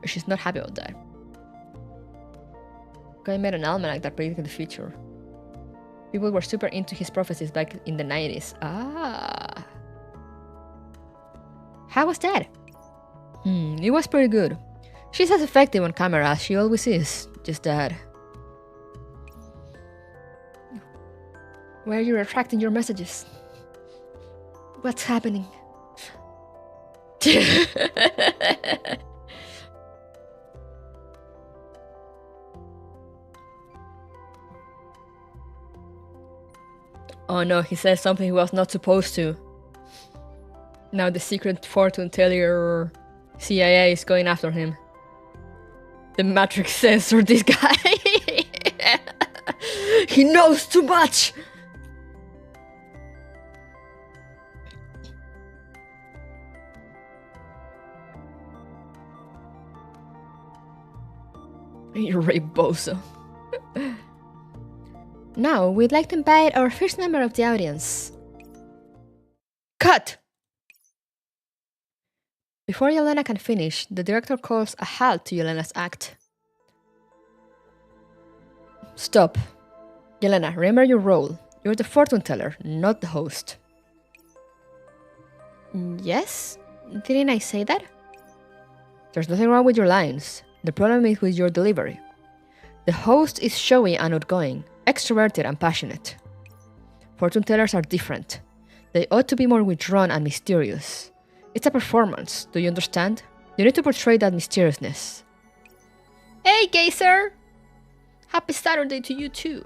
She's not happy about that. Guy made an almanac that predicted the future. People were super into his prophecies back in the 90s. How was that? It was pretty good. She's as effective on camera as she always is. Just that. Why are you retracting your messages? What's happening? Oh no, he said something he was not supposed to. Now the secret fortune teller CIA is going after him. The Matrix censor this guy. He knows too much! You're Ray Bozo. Now, we'd like to invite our first member of the audience. Cut! Before Yelena can finish, the director calls a halt to Yelena's act. Stop. Yelena, remember your role. You're the fortune teller, not the host. Yes? Didn't I say that? There's nothing wrong with your lines. The problem is with your delivery. The host is showy and outgoing, extroverted and passionate. Fortune tellers are different. They ought to be more withdrawn and mysterious. It's a performance, do you understand? You need to portray that mysteriousness. Hey, Gazer! Happy Saturday to you too.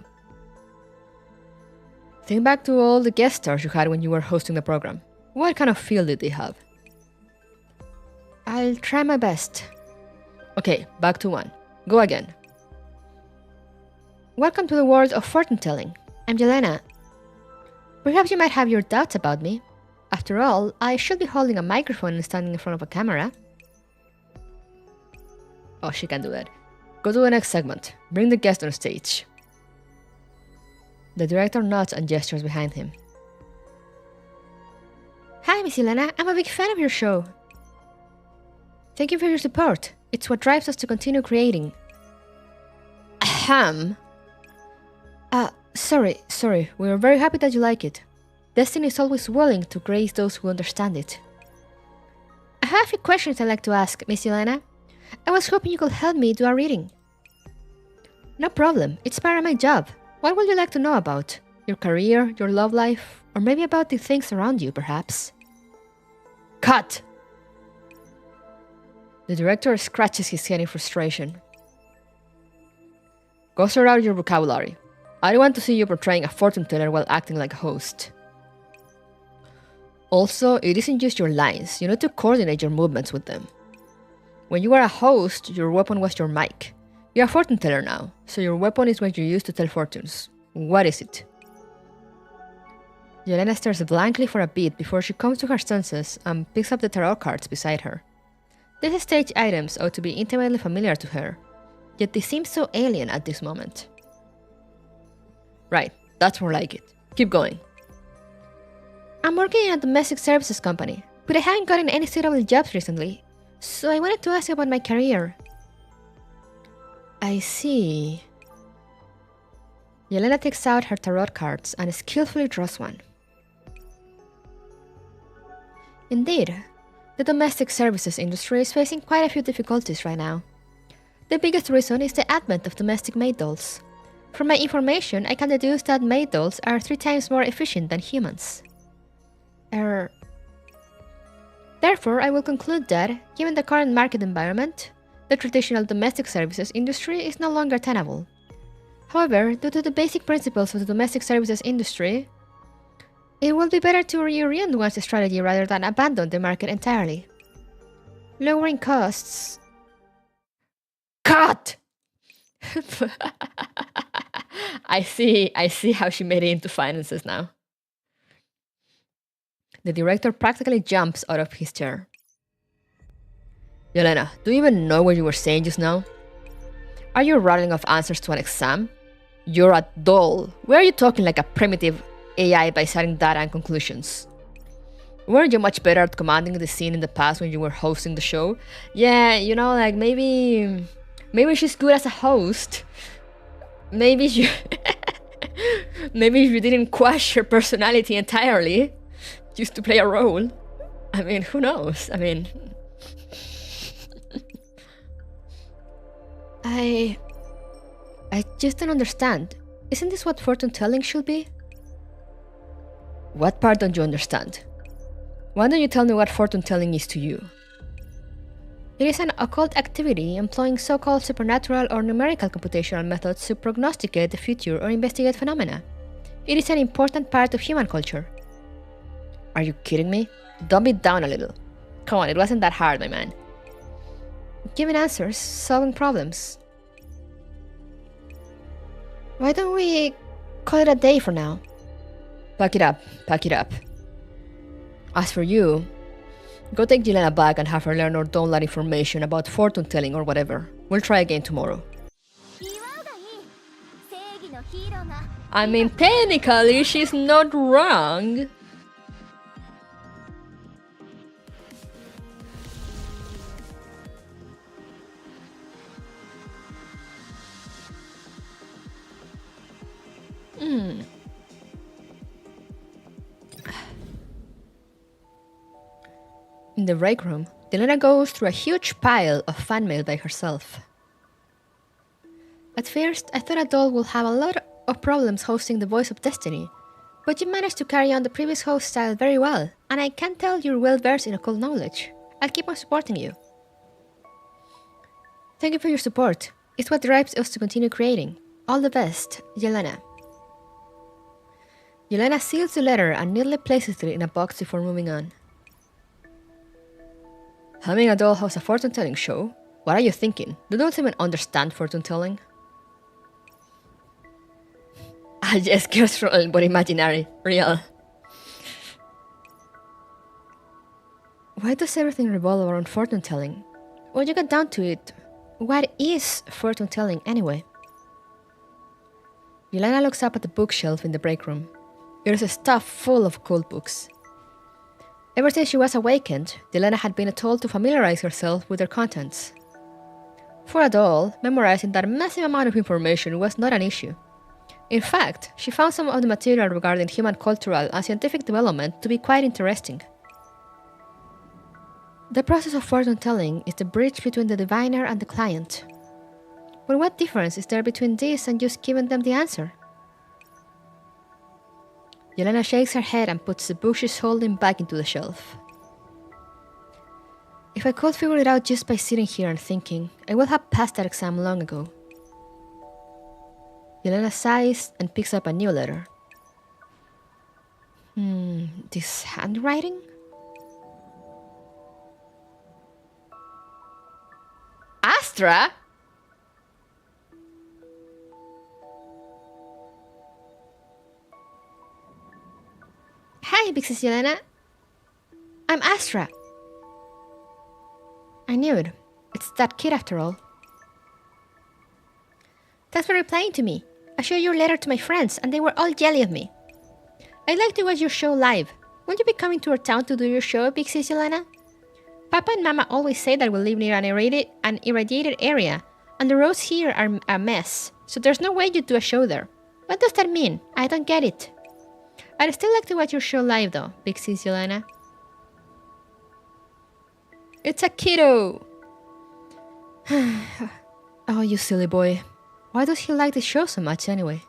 Think back to all the guest stars you had when you were hosting the program. What kind of feel did they have? I'll try my best. Okay, back to one. Go again. Welcome to the world of fortune telling. I'm Yelena. Perhaps you might have your doubts about me. After all, I should be holding a microphone and standing in front of a camera. Oh, she can do that. Go to the next segment. Bring the guest on stage. The director nods and gestures behind him. Hi, Miss Yelena. I'm a big fan of your show. Thank you for your support. It's what drives us to continue creating. Ahem. Sorry. We are very happy that you like it. Destiny is always willing to grace those who understand it. I have a few questions I'd like to ask, Miss Yelena. I was hoping you could help me do a reading. No problem. It's part of my job. What would you like to know about? Your career, your love life, or maybe about the things around you, perhaps? Cut! The director scratches his head in frustration. Go sort out your vocabulary. I don't want to see you portraying a fortune teller while acting like a host. Also, it isn't just your lines. You need to coordinate your movements with them. When you were a host, your weapon was your mic. You're a fortune teller now, so your weapon is what you use to tell fortunes. What is it? Yelena stares blankly for a bit before she comes to her senses and picks up the tarot cards beside her. These stage items ought to be intimately familiar to her, yet they seem so alien at this moment. Right, that's more like it. Keep going. I'm working in a domestic services company, but I haven't gotten any suitable jobs recently, so I wanted to ask about my career. I see. Yelena takes out her tarot cards and skillfully draws one. Indeed, the domestic services industry is facing quite a few difficulties right now. The biggest reason is the advent of domestic maid dolls. From my information, I can deduce that maid dolls are 3 times more efficient than humans. Therefore, I will conclude that, given the current market environment, the traditional domestic services industry is no longer tenable. However, due to the basic principles of the domestic services industry, it will be better to reorient one's strategy rather than abandon the market entirely. Lowering costs. Cut! I see how she made it into finances now. The director practically jumps out of his chair. Yelena, do you even know what you were saying just now? Are you rattling off answers to an exam? You're a doll. Why are you talking like a primitive AI by citing data and conclusions? Weren't you much better at commanding the scene in the past when you were hosting the show? Yeah, you know, like maybe she's good as a host. Maybe you maybe you didn't quash her personality entirely, just to play a role. I mean, who knows? I mean, I just don't understand. Isn't this what fortune telling should be? What part don't you understand? Why don't you tell me what fortune telling is to you? It is an occult activity employing so-called supernatural or numerical computational methods to prognosticate the future or investigate phenomena. It is an important part of human culture. Are you kidding me? Dumb it down a little. Come on, it wasn't that hard, my man. Giving answers, solving problems. Why don't we call it a day for now? Pack it up, pack it up. As for you, go take Yelena back and have her learn or don't let information about fortune telling or whatever. We'll try again tomorrow. I mean, technically, she's not wrong. In the break room, Yelena goes through a huge pile of fan mail by herself. At first, I thought a doll would have a lot of problems hosting the Voice of Destiny, but you managed to carry on the previous host style very well, and I can tell you're well versed in occult knowledge. I'll keep on supporting you. Thank you for your support. It's what drives us to continue creating. All the best, Yelena. Yelena seals the letter and neatly places it in a box before moving on. Having a doll host a fortune-telling show? What are you thinking? Do dolls even understand fortune-telling? Ah yes, girls roll, but imaginary. Real. Why does everything revolve around fortune-telling? When you get down to it, what is fortune-telling anyway? Yelena looks up at the bookshelf in the break room. It is stuffed full of occult books. Ever since she was awakened, Yelena had been told to familiarize herself with their contents. For a doll, memorizing that massive amount of information was not an issue. In fact, she found some of the material regarding human cultural and scientific development to be quite interesting. The process of fortune-telling is the bridge between the diviner and the client. But what difference is there between this and just giving them the answer? Yelena shakes her head and puts the book she's holding back into the shelf. If I could figure it out just by sitting here and thinking, I would have passed that exam long ago. Yelena sighs and picks up a new letter. This handwriting? Astra? Hi, Big Sis Yelena. I'm Astra. I knew it. It's that kid after all. Thanks for replying to me. I showed your letter to my friends and they were all jelly of me. I'd like to watch your show live. Will you be coming to our town to do your show, Big Sis Yelena? Papa and Mama always say that we live near an irradiated area, and the roads here are a mess, so there's no way you'd do a show there. What does that mean? I don't get it. I'd still like to watch your show live though, Big Sis Yelena. It's a kiddo! Oh, you silly boy. Why does he like the show so much anyway?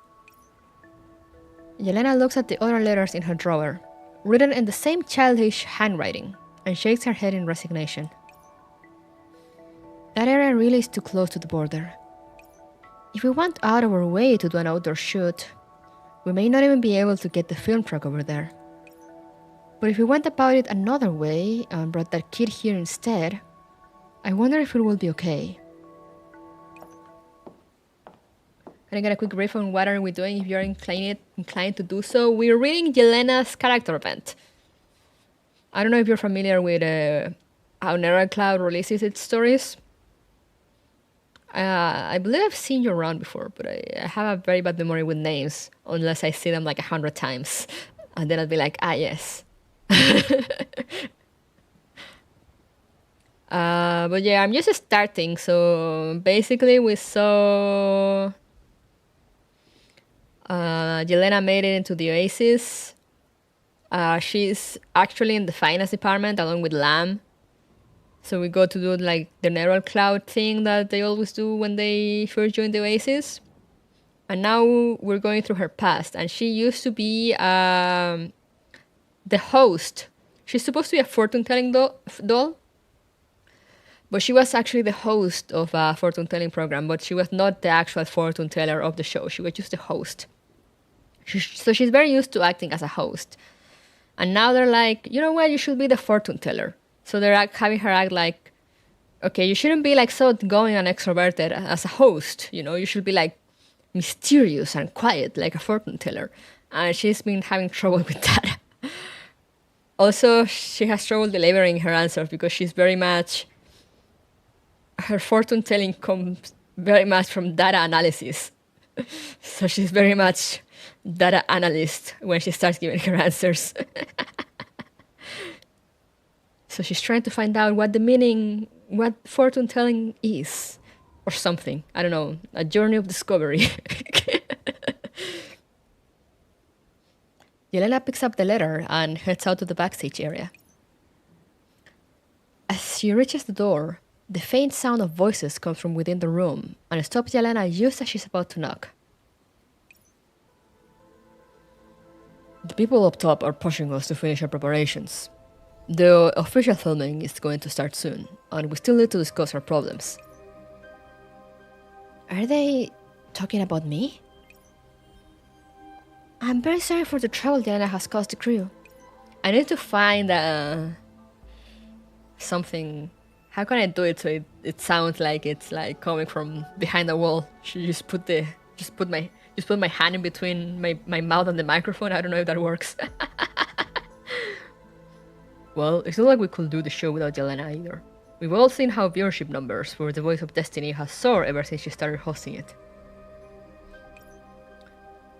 Yelena looks at the other letters in her drawer, written in the same childish handwriting, and shakes her head in resignation. That area really is too close to the border. If we went out of our way to do an outdoor shoot, we may not even be able to get the film truck over there. But if we went about it another way and brought that kid here instead, I wonder if it will be okay. Can I get a quick brief on what are we doing if you're inclined to do so? We're reading Yelena's character event. I don't know if you're familiar with how Neurocloud releases its stories. I believe I've seen you around before, but I have a very bad memory with names, unless I see them like 100 times. And then I'll be like, ah, yes. But yeah, I'm just starting. So basically we saw Yelena made it into the Oasis. She's actually in the finance department along with Lamb. So we go to do like the neural cloud thing that they always do when they first join the Oasis. And now we're going through her past. And she used to be the host. She's supposed to be a fortune-telling doll. But she was actually the host of a fortune-telling program. But she was not the actual fortune-teller of the show. She was just the host. So she's very used to acting as a host. And now they're like, you know what, you should be the fortune-teller. So they're having her act like, okay, you shouldn't be like so outgoing and extroverted as a host. You know, you should be like mysterious and quiet like a fortune teller. And she's been having trouble with that. Also, she has trouble delivering her answers because she's very much, her fortune telling comes very much from data analysis. So she's very much data analyst when she starts giving her answers. So she's trying to find out what the meaning, what fortune telling is, or something. I don't know, a journey of discovery. Yelena picks up the letter and heads out to the backstage area. As she reaches the door, the faint sound of voices comes from within the room and stops Yelena just as she's about to knock. The people up top are pushing us to finish our preparations. The official filming is going to start soon, and we still need to discuss our problems. Are they talking about me? I'm very sorry for the trouble Diana has caused the crew. I need to find something. How can I do it so it sounds like it's like coming from behind the wall? Should just put my hand in between my mouth and the microphone? I don't know if that works. Well, it's not like we could do the show without Yelena either. We've all seen how viewership numbers for The Voice of Destiny has soared ever since she started hosting it.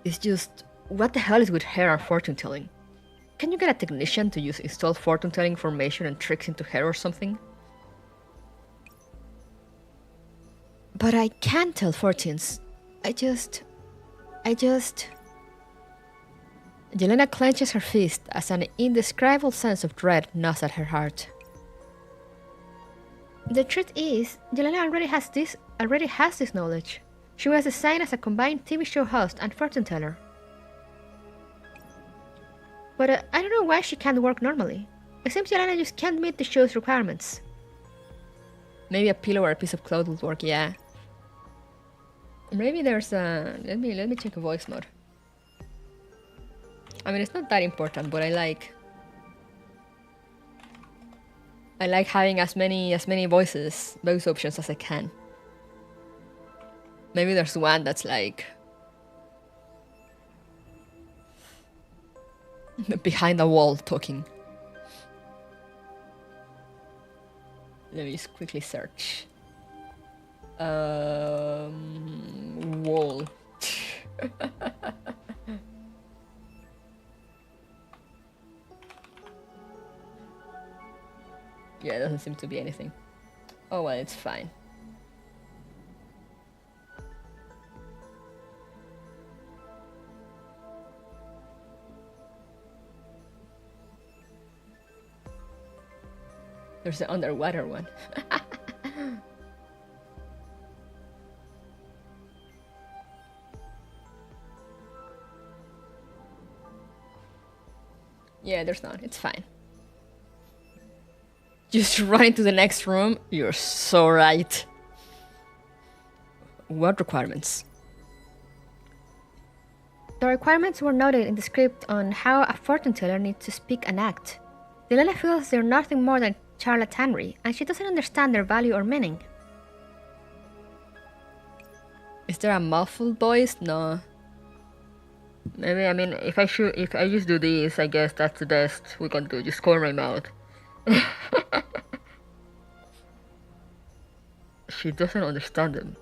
It's just, what the hell is with her and fortune telling? Can you get a technician to use install fortune telling information and tricks into her or something? But I can't tell fortunes. I just... Yelena clenches her fist as an indescribable sense of dread gnaws at her heart. The truth is, Yelena already has this knowledge. She was assigned as a combined TV show host and fortune teller. But I don't know why she can't work normally. It seems Yelena just can't meet the show's requirements. Maybe a pillow or a piece of cloth would work, yeah. Maybe there's a... Let me check a voice mode. I mean, it's not that important, but I like having as many voice options as I can. Maybe there's one that's like behind a wall talking. Let me just quickly search. Wall. Yeah, it doesn't seem to be anything. Oh well, it's fine. There's the underwater one. Yeah, there's none. It's fine. Just run into the next room? You're so right. What requirements? The requirements were noted in the script on how a fortune teller needs to speak and act. Delena feels they're nothing more than charlatanry, and she doesn't understand their value or meaning. Is there a muffled voice? No. Maybe, I mean, if I just do this, I guess that's the best we can do. Just cover my mouth. She doesn't understand them.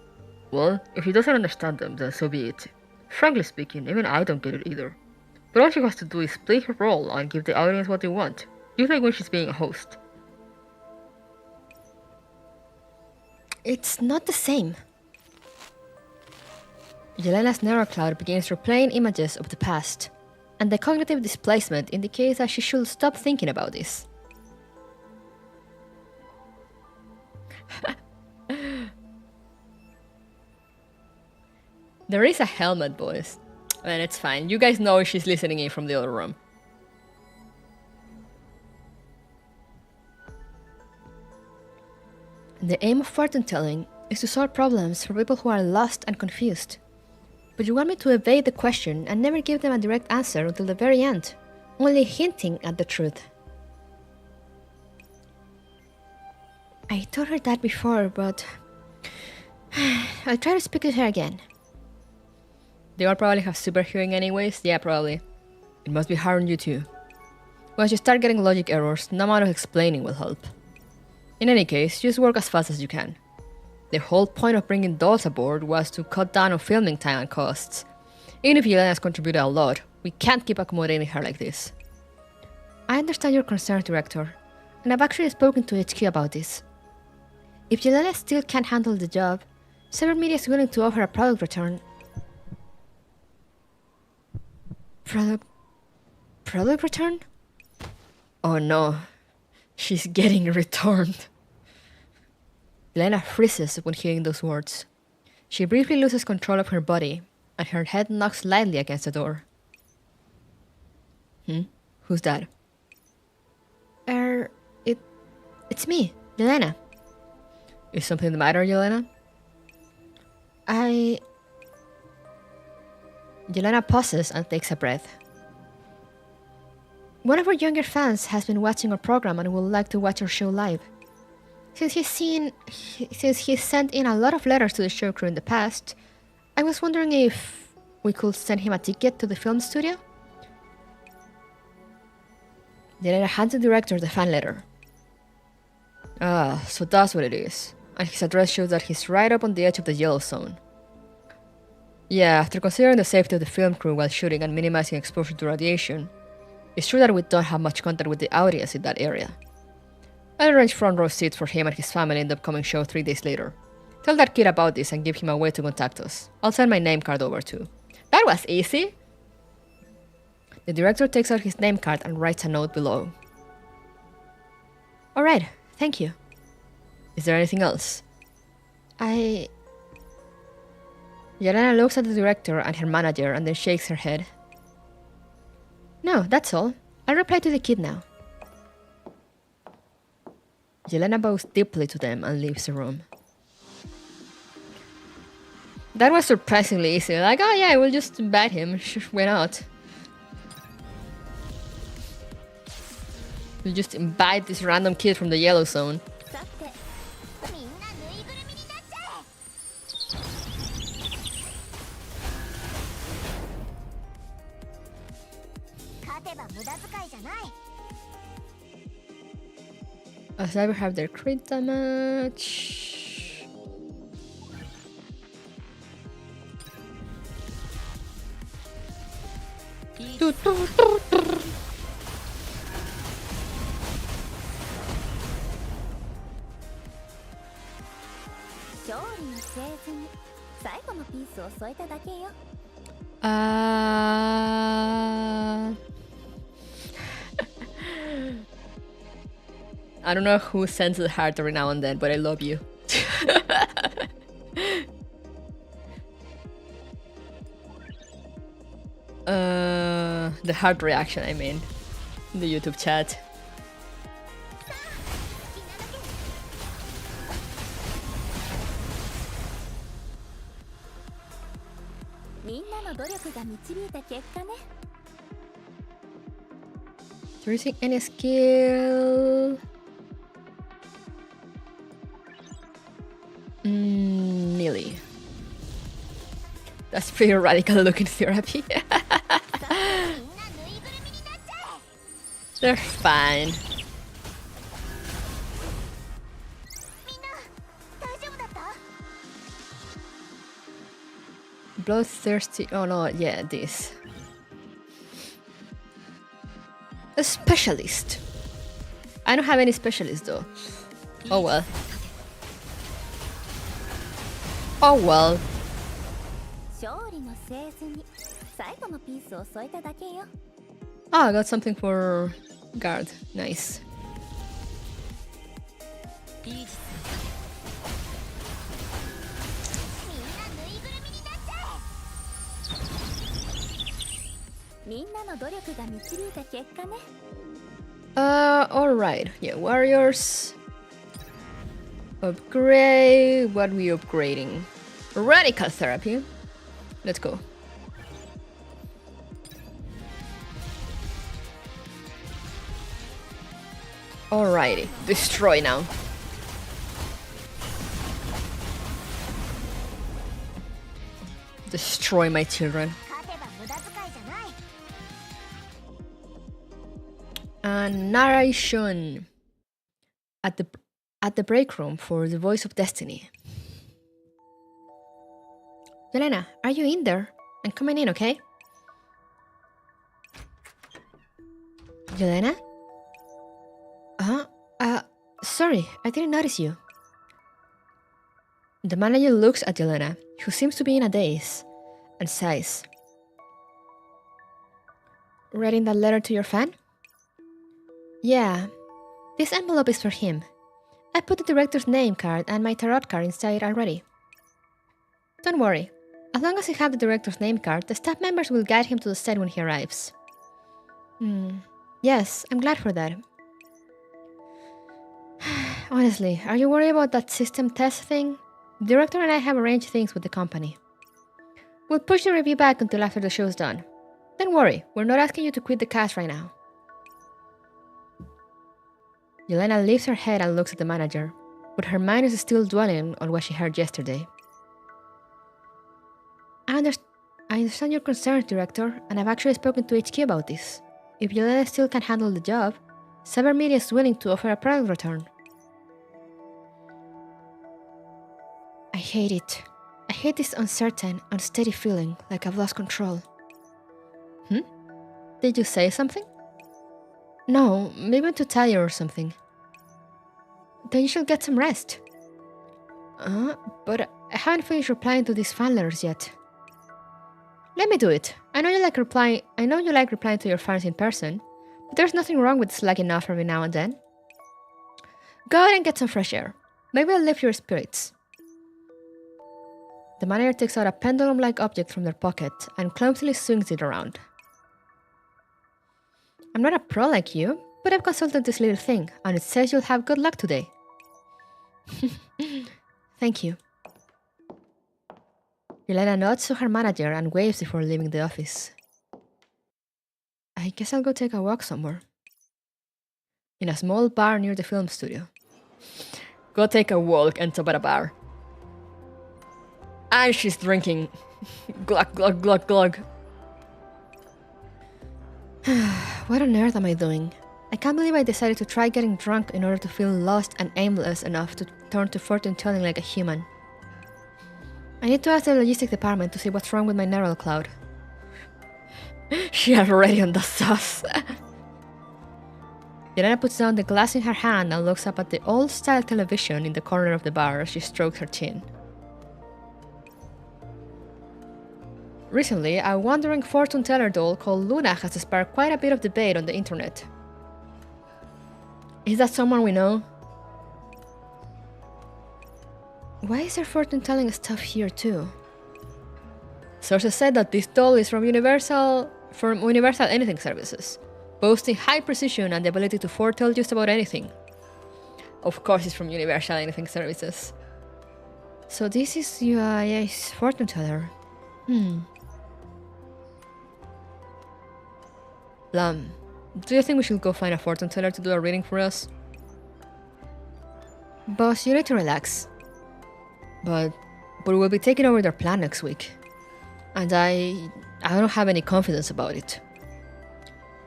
Well, if she doesn't understand them, then so be it. Frankly speaking, even I don't get it either. But all she has to do is play her role and give the audience what they want, just like when she's being a host. It's not the same. Yelena's narrow cloud begins replaying images of the past, and the cognitive displacement indicates that she should stop thinking about this. There is a helmet voice. And it's fine. You guys know she's listening in from the other room. The aim of fortune telling is to solve problems for people who are lost and confused. But you want me to evade the question and never give them a direct answer until the very end, only hinting at the truth. I told her that before, but I'll try to speak to her again. They all probably have super hearing anyways. Yeah, probably. It must be hard on you too. Once you start getting logic errors, no amount of explaining will help. In any case, just work as fast as you can. The whole point of bringing dolls aboard was to cut down on filming time and costs. Even if Yelena has contributed a lot, we can't keep accommodating her like this. I understand your concerns, Director, and I've actually spoken to HQ about this. If Yelena still can't handle the job, Cybermedia is willing to offer a product return. Product return? Oh no, she's getting returned. Yelena freezes when hearing those words. She briefly loses control of her body, and her head knocks lightly against the door. Who's that? It's me, Yelena. Is something the matter, Yelena? Yelena pauses and takes a breath. One of our younger fans has been watching our program and would like to watch our show live. Since he's sent in a lot of letters to the show crew in the past, I was wondering if we could send him a ticket to the film studio? Yelena hands the director the fan letter. Ah, so that's what it is. And his address shows that he's right up on the edge of the yellow zone. Yeah, after considering the safety of the film crew while shooting and minimizing exposure to radiation, it's true that we don't have much contact with the audience in that area. I'll arrange front row seats for him and his family in the upcoming show 3 days later. Tell that kid about this and give him a way to contact us. I'll send my name card over too. That was easy! The director takes out his name card and writes a note below. Alright, thank you. Is there anything else? Yelena looks at the director and her manager and then shakes her head. No, that's all. I'll reply to the kid now. Yelena bows deeply to them and leaves the room. That was surprisingly easy. Like, oh yeah, we'll just bat him. Why not? We'll just invite this random kid from the yellow zone. As I have their crit damage. I don't know who sends the heart every now and then, but I love you. The heart reaction, I mean. In the YouTube chat. Using any skill. Melee. That's pretty radical looking therapy. They're fine. Bloodthirsty. Oh no, yeah, this. A specialist. I don't have any specialists though. Oh well. Oh well. Oh, I got something for guard. Nice. Alright. Yeah, warriors. Upgrade. What we upgrading? Radical therapy. Let's go. Alrighty. Destroy now. Destroy my children. Narration at the break room for the Voice of Destiny. Yelena, are you in there? I'm coming in, okay? Yelena? Sorry, I didn't notice you. The manager looks at Yelena, who seems to be in a daze, and sighs. Reading that letter to your fan? Yeah. This envelope is for him. I put the director's name card and my tarot card inside already. Don't worry. As long as you have the director's name card, the staff members will guide him to the set when he arrives. Yes, I'm glad for that. Honestly, are you worried about that system test thing? The director and I have arranged things with the company. We'll push the review back until after the show's done. Don't worry, we're not asking you to quit the cast right now. Yelena lifts her head and looks at the manager, but her mind is still dwelling on what she heard yesterday. I understand your concerns, Director, and I've actually spoken to HQ about this. If Yelena still can't handle the job, Cybermedia is willing to offer a product return. I hate it. I hate this uncertain, unsteady feeling like I've lost control. Did you say something? No, maybe to tell you or something. Then you should get some rest. But I haven't finished replying to these fan letters yet. Let me do it. I know you like replying to your fans in person, but there's nothing wrong with slacking off every now and then. Go out and get some fresh air. Maybe I'll lift your spirits. The manager takes out a pendulum-like object from their pocket and clumsily swings it around. I'm not a pro like you, but I've consulted this little thing, and it says you'll have good luck today. Thank you. Yelena nods to her manager and waves before leaving the office. I guess I'll go take a walk somewhere. In a small bar near the film studio. Go take a walk and top at a bar. And she's drinking. Glug, glug, glug, glug. What on earth am I doing? I can't believe I decided to try getting drunk in order to feel lost and aimless enough to turn to fortune-telling like a human. I need to ask the logistics department to see what's wrong with my neural cloud. She already on the sauce. Yelena puts down the glass in her hand and looks up at the old-style television in the corner of the bar as she strokes her chin. Recently, a wandering fortune-teller doll called Luna has sparked quite a bit of debate on the internet. Is that someone we know? Why is there fortune-telling stuff here too? Sources said that this doll is from Universal Anything Services, boasting high precision and the ability to foretell just about anything. Of course it's from Universal Anything Services. So this is UIA's fortune-teller. Lam, do you think we should go find a fortune teller to do a reading for us? Boss, you need to relax. But we'll be taking over their plan next week. And I don't have any confidence about it.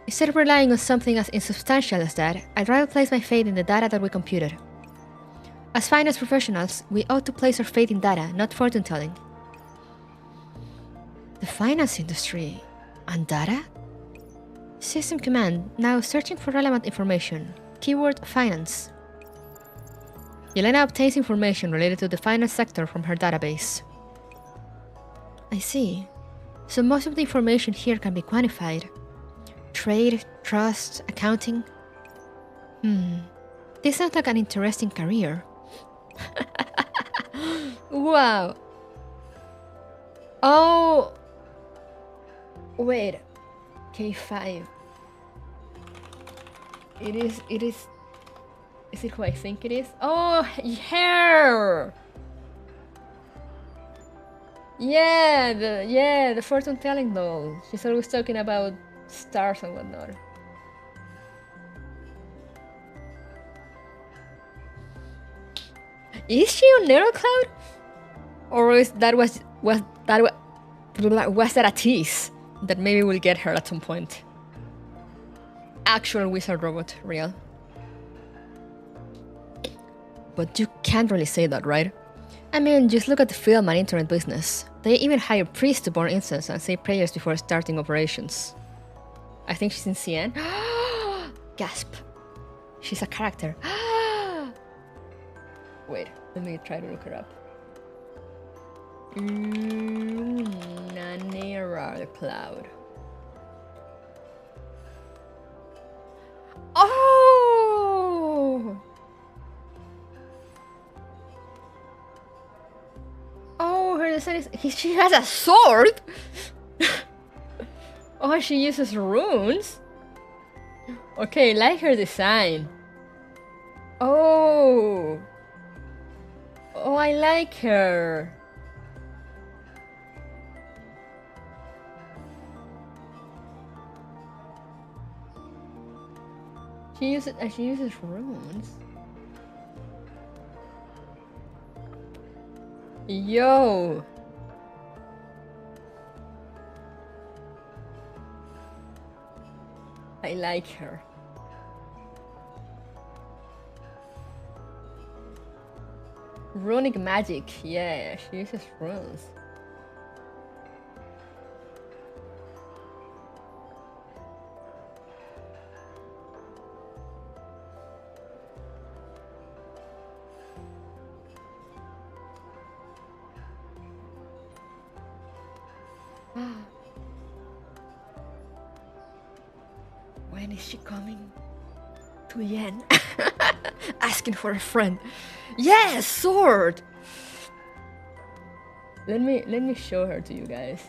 Instead of relying on something as insubstantial as that, I'd rather place my faith in the data that we computed. As finance professionals, we ought to place our faith in data, not fortune telling. The finance industry and data? System command, now searching for relevant information. Keyword finance. Yelena obtains information related to the finance sector from her database. I see. So most of the information here can be quantified. Trade, trust, accounting. This sounds like an interesting career. Wow. Oh. Wait. K5. It is. Is it who I think it is? Oh, hair! Yeah, the fortune telling doll. She's always talking about stars and whatnot. Is she on Neurocloud? Or was that a tease that maybe we'll get her at some point? Actual wizard robot, real. But you can't really say that, right? I mean, just look at the film and internet business. They even hire priests to burn incense and say prayers before starting operations. I think she's in CN. Gasp. She's a character. Wait, let me try to look her up. Nanera Cloud. Oh! Oh, her design is... She has a sword? Oh, she uses runes? Okay, like her design. Oh. Oh, I like her. She uses runes. Yo. I like her. Runic magic, yeah, she uses runes. When is she coming? To Yen. Asking for a friend. Yes, sword. Let me show her to you guys.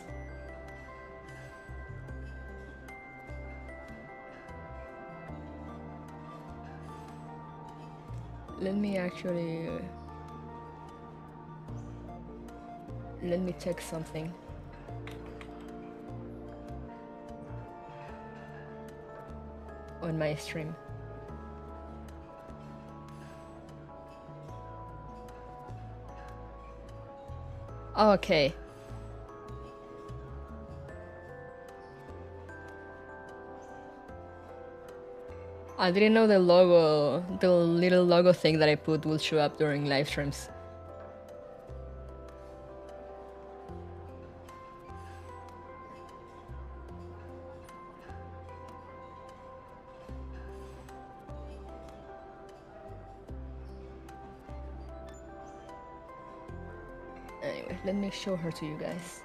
Let me check something. On my stream. Okay. I didn't know the logo, the little logo thing that I put will show up during live streams. Anyway, let me show her to you guys.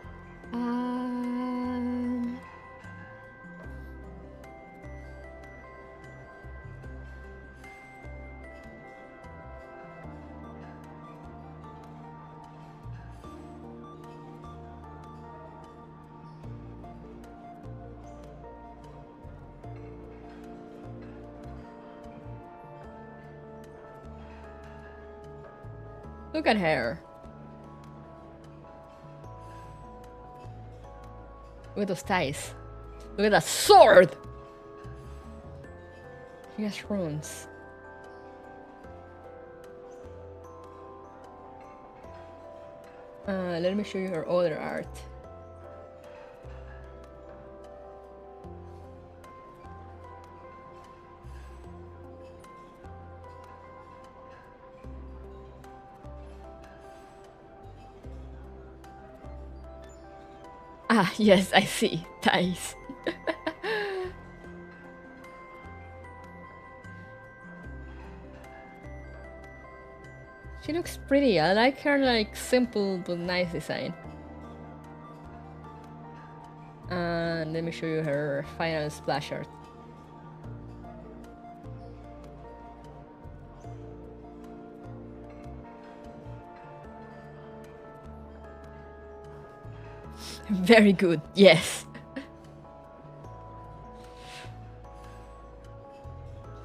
Look at her. Look at those ties. Look at that sword! She has runes. Let me show you her other art. Ah, yes, I see. Nice. She looks pretty. I like her like simple but nice design. And let me show you her final splash art. Very good, yes.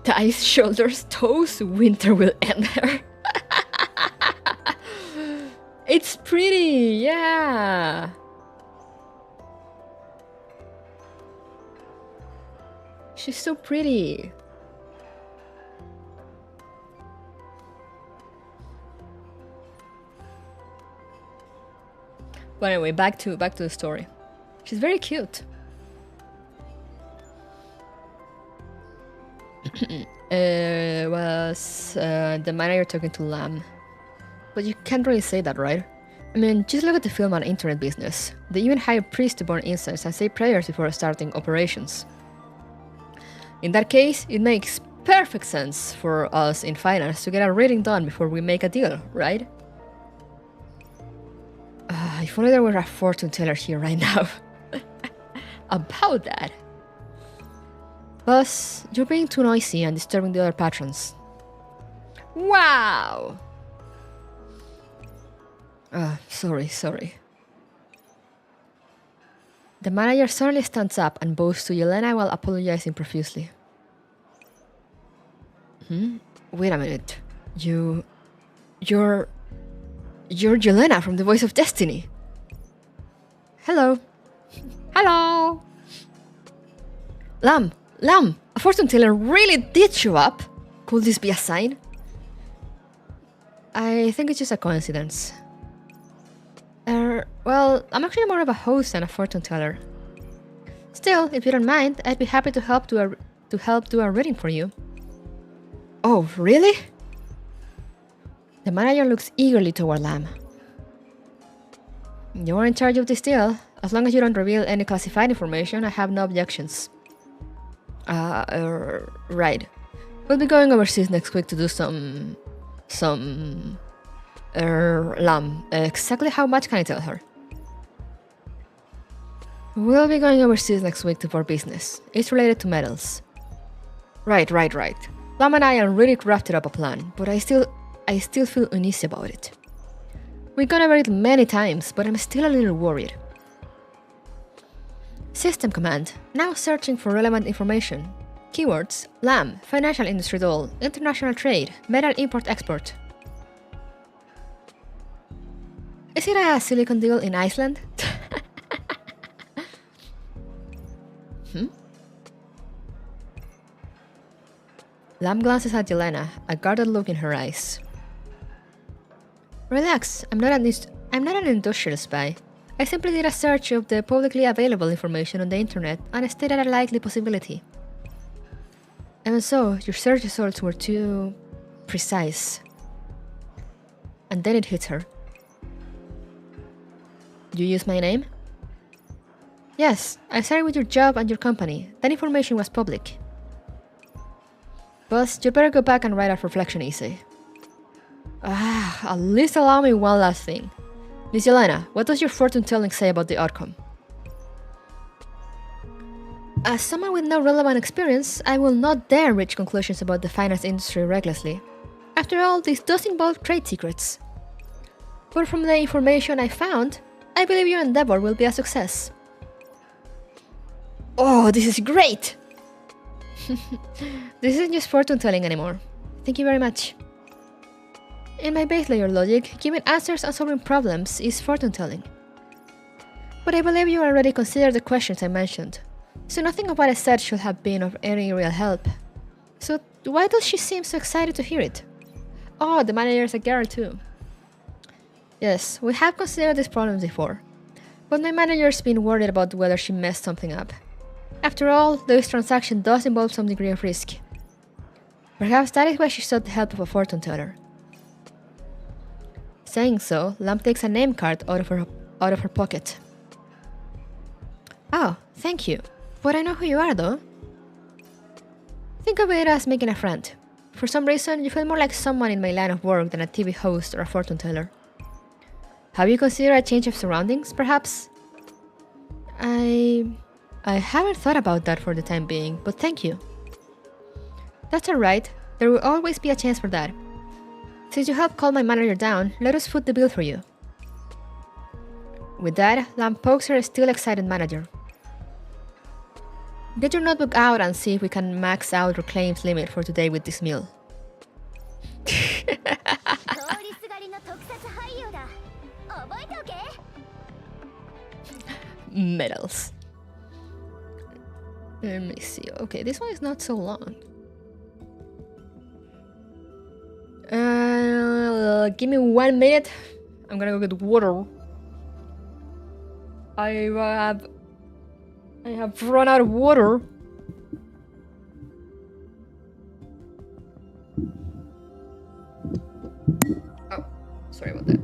Thighs, shoulders, toes, winter will end her. It's pretty, yeah. She's so pretty. But anyway, back to the story. She's very cute. Was the manager talking to Lamb? But you can't really say that, right? I mean, just look at the film on internet business. They even hire priests to burn incense and say prayers before starting operations. In that case, it makes perfect sense for us in finance to get a reading done before we make a deal, right? If only there were a fortune teller here right now. About that. Boss, you're being too noisy and disturbing the other patrons. Wow! Sorry. The manager suddenly stands up and bows to Yelena while apologizing profusely. Wait a minute. You're Yelena from The Voice of Destiny. Hello. Hello. Lamb, a fortune teller really did show up. Could this be a sign? I think it's just a coincidence. Well, I'm actually more of a host than a fortune teller. Still, if you don't mind, I'd be happy to help do a reading for you. Oh, really? The manager looks eagerly toward Lamb. You're in charge of this deal. As long as you don't reveal any classified information, I have no objections. Right. We'll be going overseas next week to do some... Lamb. Exactly how much can I tell her? We'll be going overseas next week for business. It's related to metals. Right. Lamb and I are really crafted up a plan, but I still feel uneasy about it. We've gone over it many times, but I'm still a little worried. System command. Now searching for relevant information. Keywords: Lamb, financial industry doll, international trade, metal import-export. Is it a silicon deal in Iceland? Lamb glances at Yelena, a guarded look in her eyes. Relax, I'm not an industrial spy. I simply did a search of the publicly available information on the internet and stated a likely possibility. And so, your search results were too... precise. And then it hits her. You used my name? Yes, I started with your job and your company. That information was public. Boss, you better go back and write a reflection essay. At least allow me one last thing. Miss Yelena, what does your fortune telling say about the outcome? As someone with no relevant experience, I will not dare reach conclusions about the finance industry recklessly. After all, this does involve trade secrets. But from the information I found, I believe your endeavor will be a success. Oh, this is great! This isn't just fortune telling anymore. Thank you very much. In my base layer logic, giving answers and solving problems is fortune telling. But I believe you already considered the questions I mentioned, so nothing of what I said should have been of any real help. So why does she seem so excited to hear it? Oh, the manager is a girl too. Yes, we have considered these problems before. But my manager's been worried about whether she messed something up. After all, this transaction does involve some degree of risk. Perhaps that is why she sought the help of a fortune teller. Saying so, Lamp takes a name card out of her pocket. Oh, thank you. But I know who you are, though. Think of it as making a friend. For some reason, you feel more like someone in my line of work than a TV host or a fortune teller. Have you considered a change of surroundings, perhaps? I haven't thought about that for the time being, but thank you. That's alright, there will always be a chance for that. Since you helped calm my manager down, let us foot the bill for you. With that, Lamp pokes her still excited manager. Get your notebook out and see if we can max out your claims limit for today with this meal. Medals. Let me see. Okay, this one is not so long. Give me 1 minute. I'm gonna go get water. I have run out of water. Oh, sorry about that.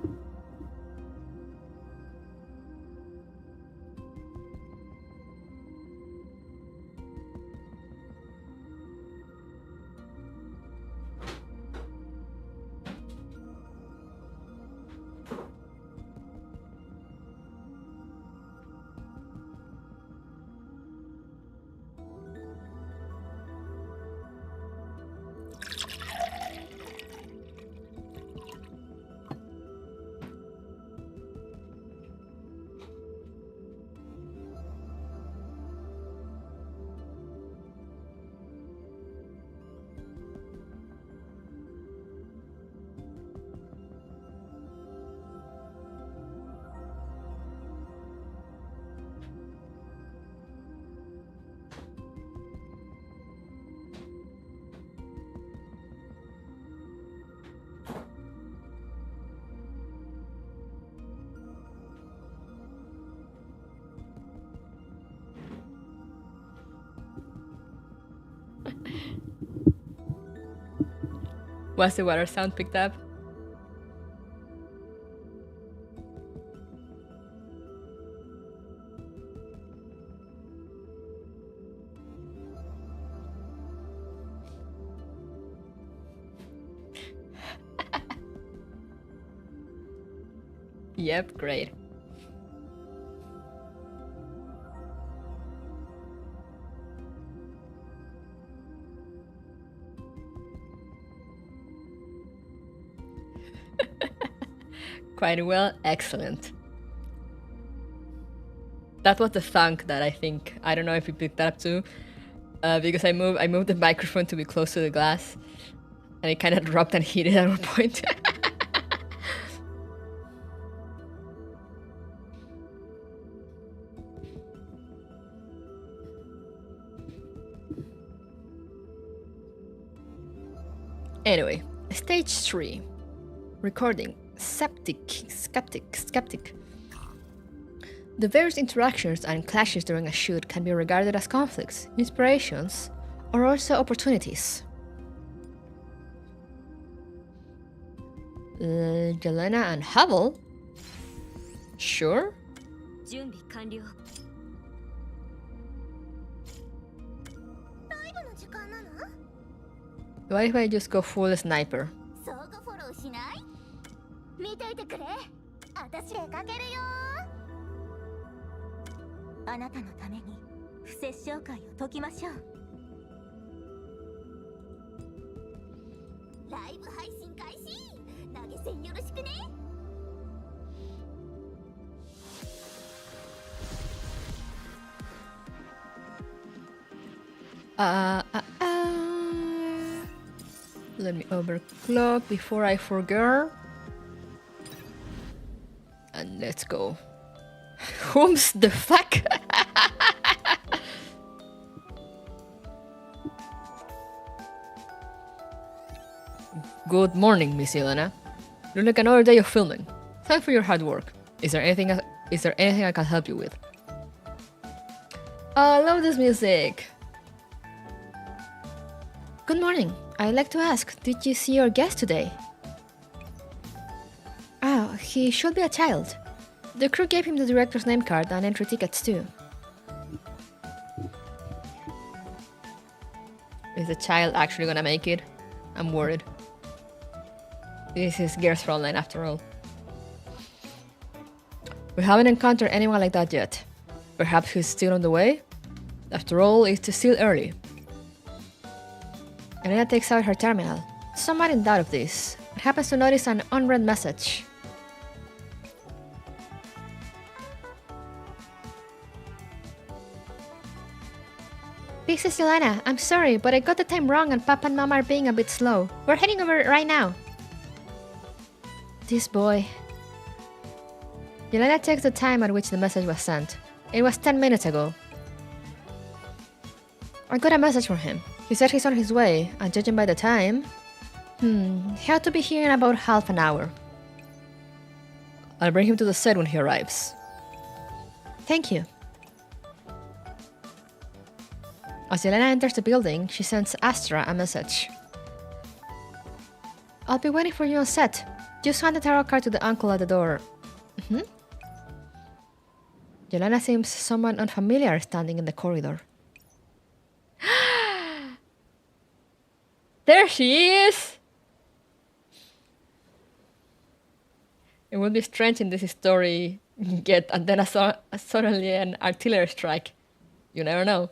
Was the water sound picked up? Yep, great. Quite well, excellent. That was the thunk that I don't know if you picked that up too, because I moved the microphone to be close to the glass, and it kind of dropped and hit it at one point. Anyway, stage 3. Recording. Skeptic. The various interactions and clashes during a shoot can be regarded as conflicts, inspirations, or also opportunities. Jelena and Havel? Sure? What if I just go full sniper? Let me overclock before I forget. And let's go. Whom's the fuck? Good morning, Miss Elena. Look like another day of filming. Thanks for your hard work. Is there anything I can help you with? Oh, I love this music. Good morning. I'd like to ask, did you see your guest today? Oh, he should be a child. The crew gave him the director's name card and entry tickets too. Is the child actually gonna make it? I'm worried. This is Gears Frontline after all. We haven't encountered anyone like that yet. Perhaps he's still on the way? After all, it's still early. Elena takes out her terminal. Somewhat in doubt of this, but happens to notice an unread message. This is Elena. I'm sorry, but I got the time wrong and Papa and Mama are being a bit slow. We're heading over right now. This boy. Elena checks the time at which the message was sent. It was 10 minutes ago. I got a message from him. He said he's on his way, and judging by the time... he ought to be here in about half an hour. I'll bring him to the set when he arrives. Thank you. As Elena enters the building, she sends Astra a message. I'll be waiting for you on set. Just hand the tarot card to the uncle at the door. Yelena seems somewhat unfamiliar standing in the corridor. There she is! It would be strange in this story get and then suddenly an artillery strike. You never know.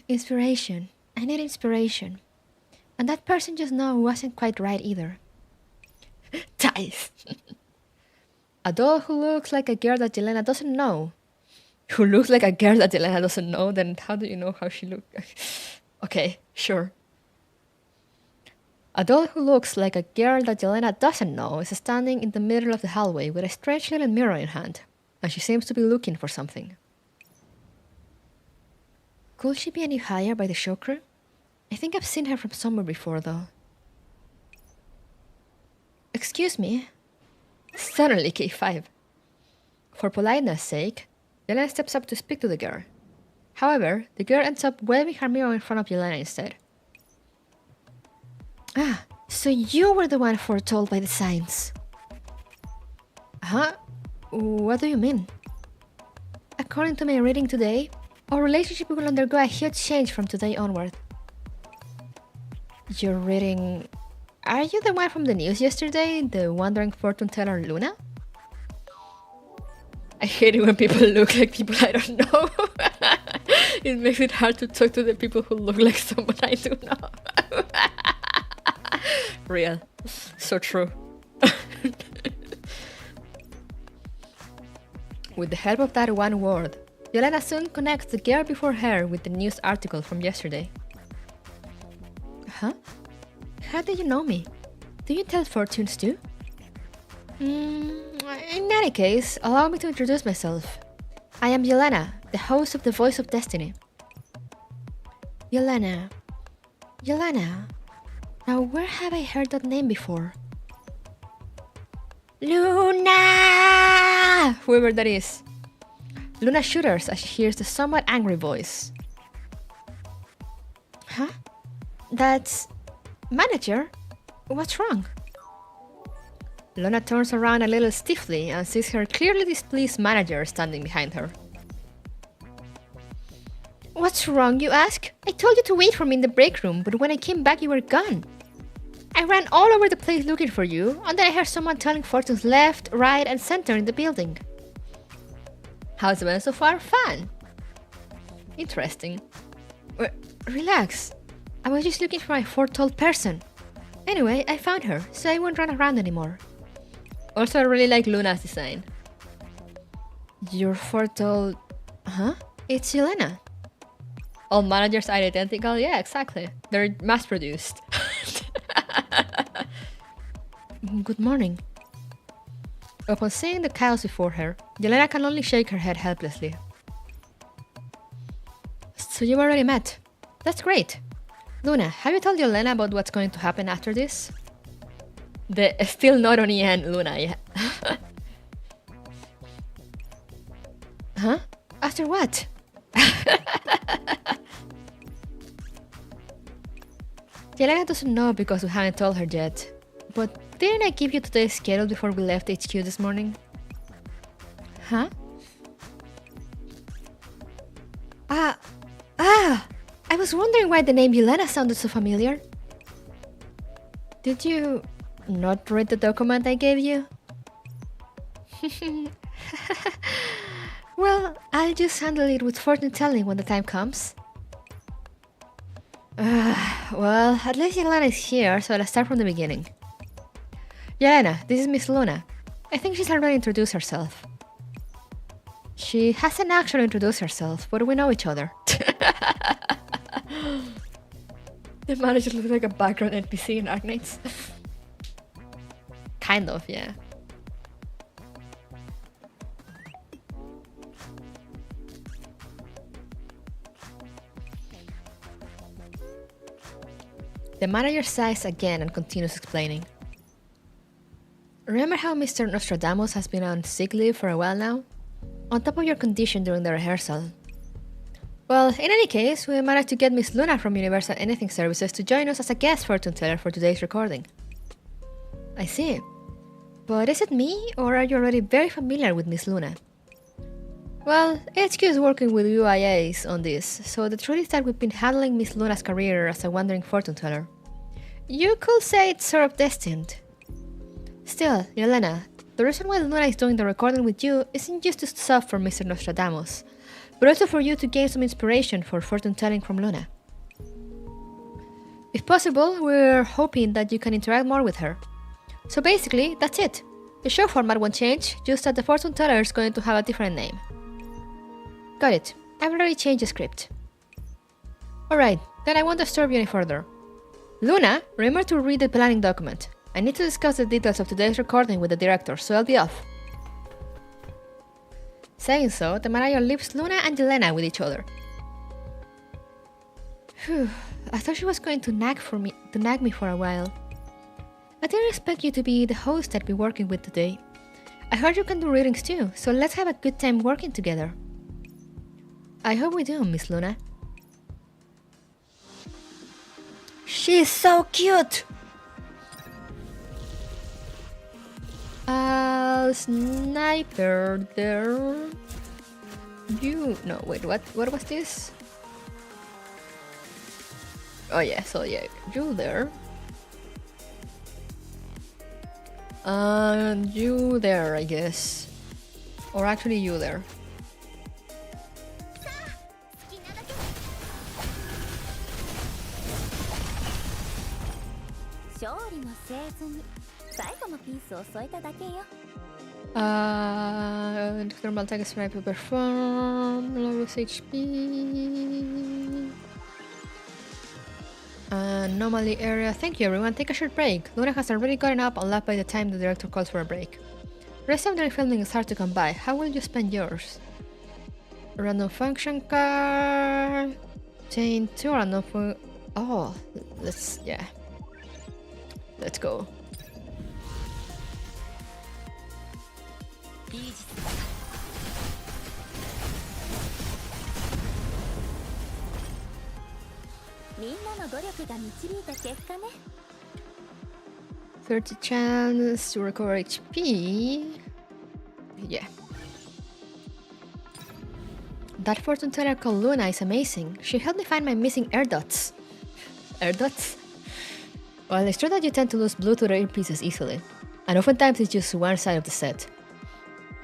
Inspiration. I need inspiration. And that person just now wasn't quite right either. Ties. A doll who looks like a girl that Yelena doesn't know. Who looks like a girl that Yelena doesn't know, then how do you know how she looks? Okay, sure. A doll who looks like a girl that Yelena doesn't know is standing in the middle of the hallway with a strange little mirror in hand, and she seems to be looking for something. Could she be any higher by the show crew? I think I've seen her from somewhere before, though. Excuse me? Suddenly K5. For politeness' sake, Yelena steps up to speak to the girl. However, the girl ends up waving her mirror in front of Yelena instead. Ah, so you were the one foretold by the signs. Huh? What do you mean? According to my reading today, our relationship will undergo a huge change from today onward. You're reading... Are you the one from the news yesterday, the wandering fortune teller Luna? I hate it when people look like people I don't know. It makes it hard to talk to the people who look like someone I do know. Real. So true. With the help of that one word, Yelena soon connects the girl before her with the news article from yesterday. Huh? How do you know me? Do you tell fortunes too? In any case, allow me to introduce myself. I am Yelena, the host of The Voice of Destiny. Yelena. Now where have I heard that name before? Luna! Whoever that is. Luna shudders as she hears the somewhat angry voice. Huh? That's... Manager? What's wrong? Luna turns around a little stiffly and sees her clearly displeased manager standing behind her. What's wrong, you ask? I told you to wait for me in the break room, but when I came back you were gone. I ran all over the place looking for you, and then I heard someone telling fortunes left, right, and center in the building. How's it been so far? Fun. Interesting. Relax. I was just looking for my foretold person. Anyway, I found her, so I won't run around anymore. Also, I really like Luna's design. Your foretold... Huh? It's Yelena. All managers are identical? Yeah, exactly. They're mass-produced. Good morning. Upon seeing the chaos before her, Yelena can only shake her head helplessly. So you already met. That's great. Luna, have you told Yelena about what's going to happen after this? The still not on the end, Luna, yeah. Huh? After what? Yelena doesn't know because we haven't told her yet. But didn't I give you today's schedule before we left HQ this morning? Huh? I was wondering why the name Yelena sounded so familiar. Did you not read the document I gave you? Well, I'll just handle it with fortune telling when the time comes. Well, at least Yelena is here, so let's start from the beginning. Yelena, this is Miss Luna. I think she's already introduced herself. She hasn't actually introduced herself, but we know each other. The manager looks like a background NPC in Arknights. Kind of, yeah. The manager sighs again and continues explaining. Remember how Mr. Nostradamus has been on sick leave for a while now? On top of your condition during the rehearsal. Well, in any case, we managed to get Miss Luna from Universal Anything Services to join us as a guest fortune teller for today's recording. I see. But is it me, or are you already very familiar with Miss Luna? Well, HQ is working with UIAs on this, so the truth is that we've been handling Miss Luna's career as a wandering fortune teller. You could say it's sort of destined. Still, Yelena, the reason why Luna is doing the recording with you isn't just to sub for Mr. Nostradamus, but also for you to gain some inspiration for fortune telling from Luna. If possible, we're hoping that you can interact more with her. So basically, that's it. The show format won't change, just that the fortune teller is going to have a different name. Got it. I've already changed the script. Alright, then I won't disturb you any further. Luna, remember to read the planning document. I need to discuss the details of today's recording with the director, so I'll be off. Saying so, the manager leaves Luna and Yelena with each other. Phew, I thought she was going to nag me for a while. I didn't expect you to be the host I'd be working with today. I heard you can do readings too, so let's have a good time working together. I hope we do, Miss Luna. She's so cute! Sniper there. No, wait, what was this? Oh yeah, so yeah, you there. And you there, I guess. Or actually you there. Normal attack is right to perform, lowest HP. Anomaly area. Thank you everyone, take a short break. Luna has already gotten up and left by the time the director calls for a break. Rest of the filming is hard to come by. How will you spend yours? Random function card. Chain 2 random oh, let's go. $30 chance to recover HP. Yeah. That fortune teller called Luna is amazing. She helped me find my missing air dots. Air dots? Well, it's true that you tend to lose Bluetooth earpieces easily, and oftentimes it's just one side of the set.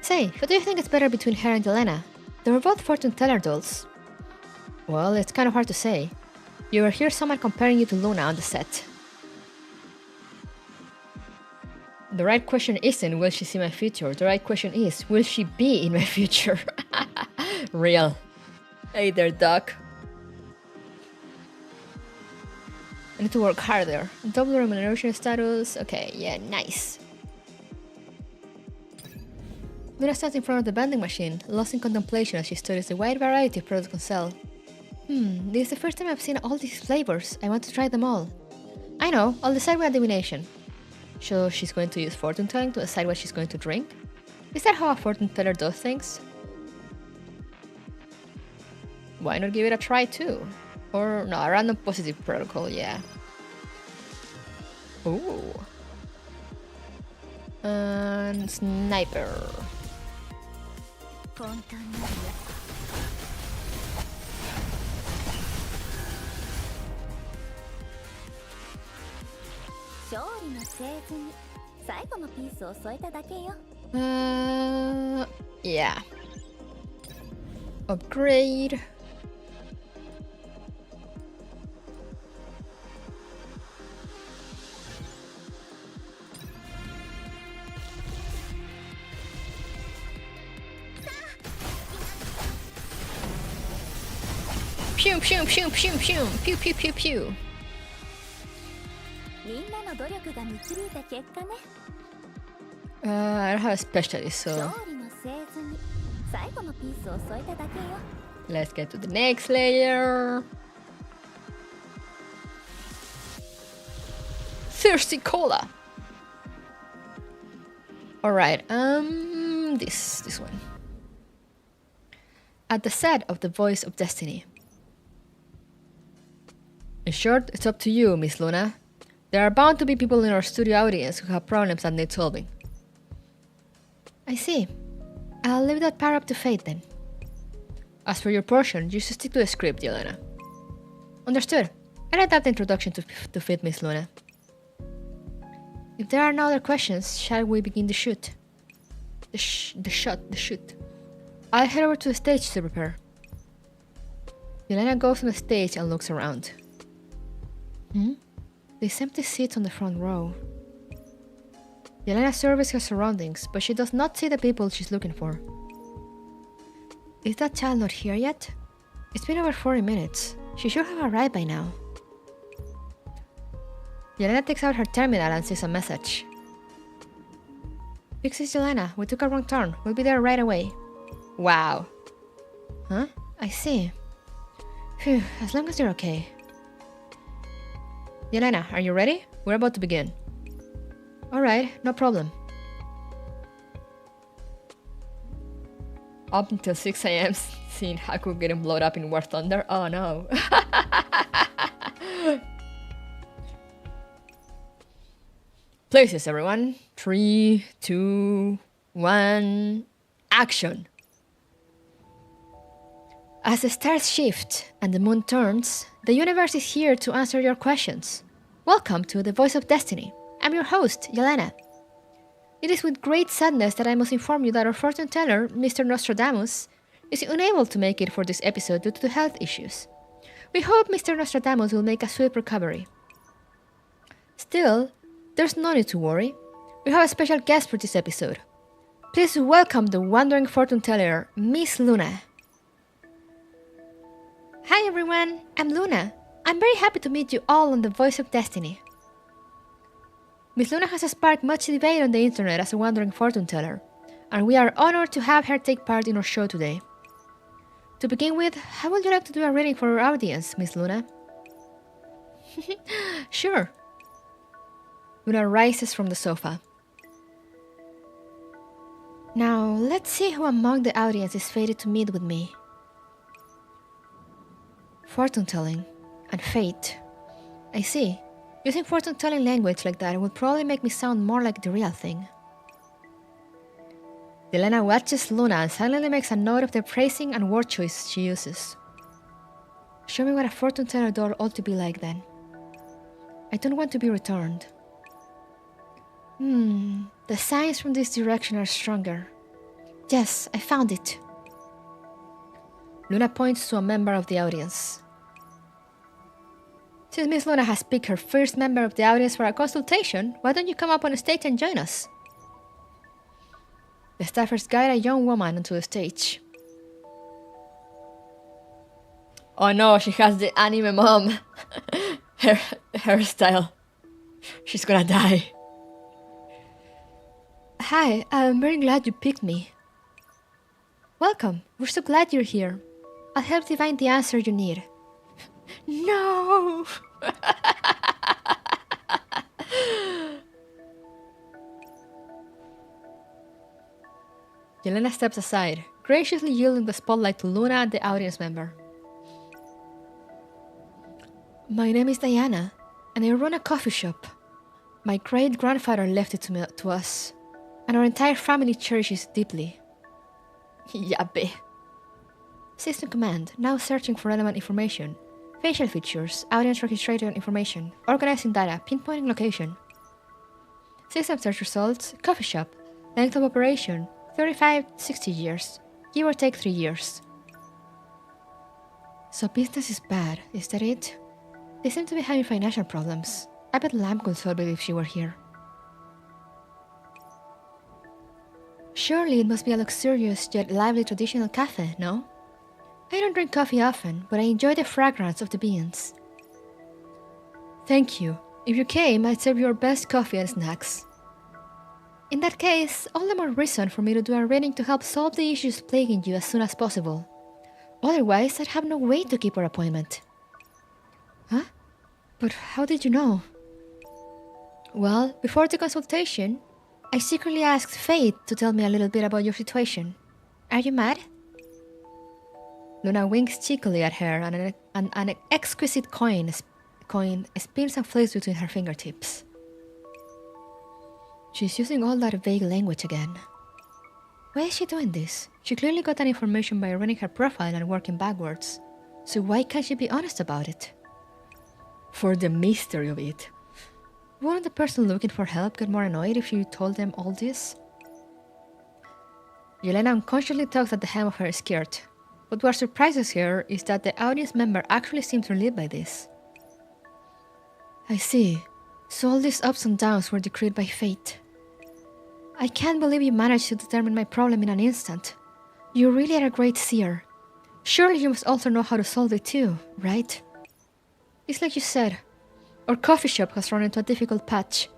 Say, who do you think is better between her and Yelena? They were both fortune teller dolls. Well, it's kind of hard to say. You will hear someone comparing you to Luna on the set. The right question isn't, will she see my future? The right question is, will she be in my future? Real. Hey there, Doc. I need to work harder. Double remuneration status. Okay, yeah, nice. Luna stands in front of the vending machine, lost in contemplation as she studies the wide variety of products on sale. This is the first time I've seen all these flavors. I want to try them all. I know, I'll decide with divination. So she's going to use fortune telling to decide what she's going to drink? Is that how a fortune teller does things? Why not give it a try too? Or no, a random positive protocol, yeah. Ooh. And sniper. Yeah. Upgrade. Pew pew pew pew pew pew pew pew pew. I don't have a specialist, so let's get to the next layer. Thirsty cola. All right, this one. At the set of the Voice of Destiny. In short, it's up to you, Miss Luna. There are bound to be people in our studio audience who have problems that need solving. I see. I'll leave that part up to fate then. As for your portion, you should stick to the script, Yelena. Understood. I'll adapt the introduction to fit Miss Luna. If there are no other questions, shall we begin the shoot? The shoot. I'll head over to the stage to prepare. Yelena goes on the stage and looks around. There's empty seats on the front row. Yelena surveys her surroundings, but she does not see the people she's looking for. Is that child not here yet? It's been over 40 minutes. She should have arrived by now. Yelena takes out her terminal and sees a message. This is Yelena. We took a wrong turn. We'll be there right away. Wow. Huh? I see. Phew, as long as you're okay. Yelena, are you ready? We're about to begin. Alright, no problem. Up until 6 AM, seeing Haku getting blown up in War Thunder. Oh no. Places, everyone. 3, 2, 1, action! As the stars shift and the moon turns, the universe is here to answer your questions. Welcome to the Voice of Destiny. I'm your host, Yelena. It is with great sadness that I must inform you that our fortune teller, Mr. Nostradamus, is unable to make it for this episode due to health issues. We hope Mr. Nostradamus will make a swift recovery. Still, there's no need to worry. We have a special guest for this episode. Please welcome the wandering fortune teller, Miss Luna. Hi everyone, I'm Luna. I'm very happy to meet you all on the Voice of Destiny. Miss Luna has sparked much debate on the internet as a wandering fortune teller, and we are honored to have her take part in our show today. To begin with, how would you like to do a reading for our audience, Miss Luna? Sure. Luna rises from the sofa. Now, let's see who among the audience is fated to meet with me. Fortune-telling and fate. I see. Using fortune-telling language like that would probably make me sound more like the real thing. Yelena watches Luna and silently makes a note of the phrasing and word choice she uses. Show me what a fortune-teller doll ought to be like then. I don't want to be returned. The signs from this direction are stronger. Yes, I found it. Luna points to a member of the audience. Since Miss Luna has picked her first member of the audience for a consultation, why don't you come up on stage and join us? The staffers guide a young woman onto the stage. Oh no, she has the anime mom hairstyle. She's gonna die. Hi, I'm very glad you picked me. Welcome, we're so glad you're here. I'll help divine the answer you need. No! Yelena steps aside, graciously yielding the spotlight to Luna and the audience member. My name is Diana, and I run a coffee shop. My great-grandfather left it to us, and our entire family cherishes it deeply. Yappe. System command, now searching for relevant information. Facial features, audience registration information, organizing data, pinpointing location. System search results, coffee shop, length of operation, 35-60 years, give or take 3 years. So business is bad, is that it? They seem to be having financial problems. I bet Lamb could solve it if she were here. Surely it must be a luxurious yet lively traditional cafe, no? I don't drink coffee often, but I enjoy the fragrance of the beans. Thank you. If you came, I'd serve your best coffee and snacks. In that case, all the more reason for me to do a reading to help solve the issues plaguing you as soon as possible. Otherwise, I'd have no way to keep our appointment. Huh? But how did you know? Well, before the consultation, I secretly asked Fate to tell me a little bit about your situation. Are you mad? Luna winks cheekily at her, and an exquisite coin spins and floats between her fingertips. She's using all that vague language again. Why is she doing this? She clearly got that information by running her profile and working backwards. So why can't she be honest about it? For the mystery of it. Wouldn't the person looking for help get more annoyed if you told them all this? Yelena unconsciously tugs at the hem of her skirt. But what surprises her is that the audience member actually seems relieved by this. I see. So all these ups and downs were decreed by fate. I can't believe you managed to determine my problem in an instant. You really are a great seer. Surely you must also know how to solve it too, right? It's like you said. Our coffee shop has run into a difficult patch.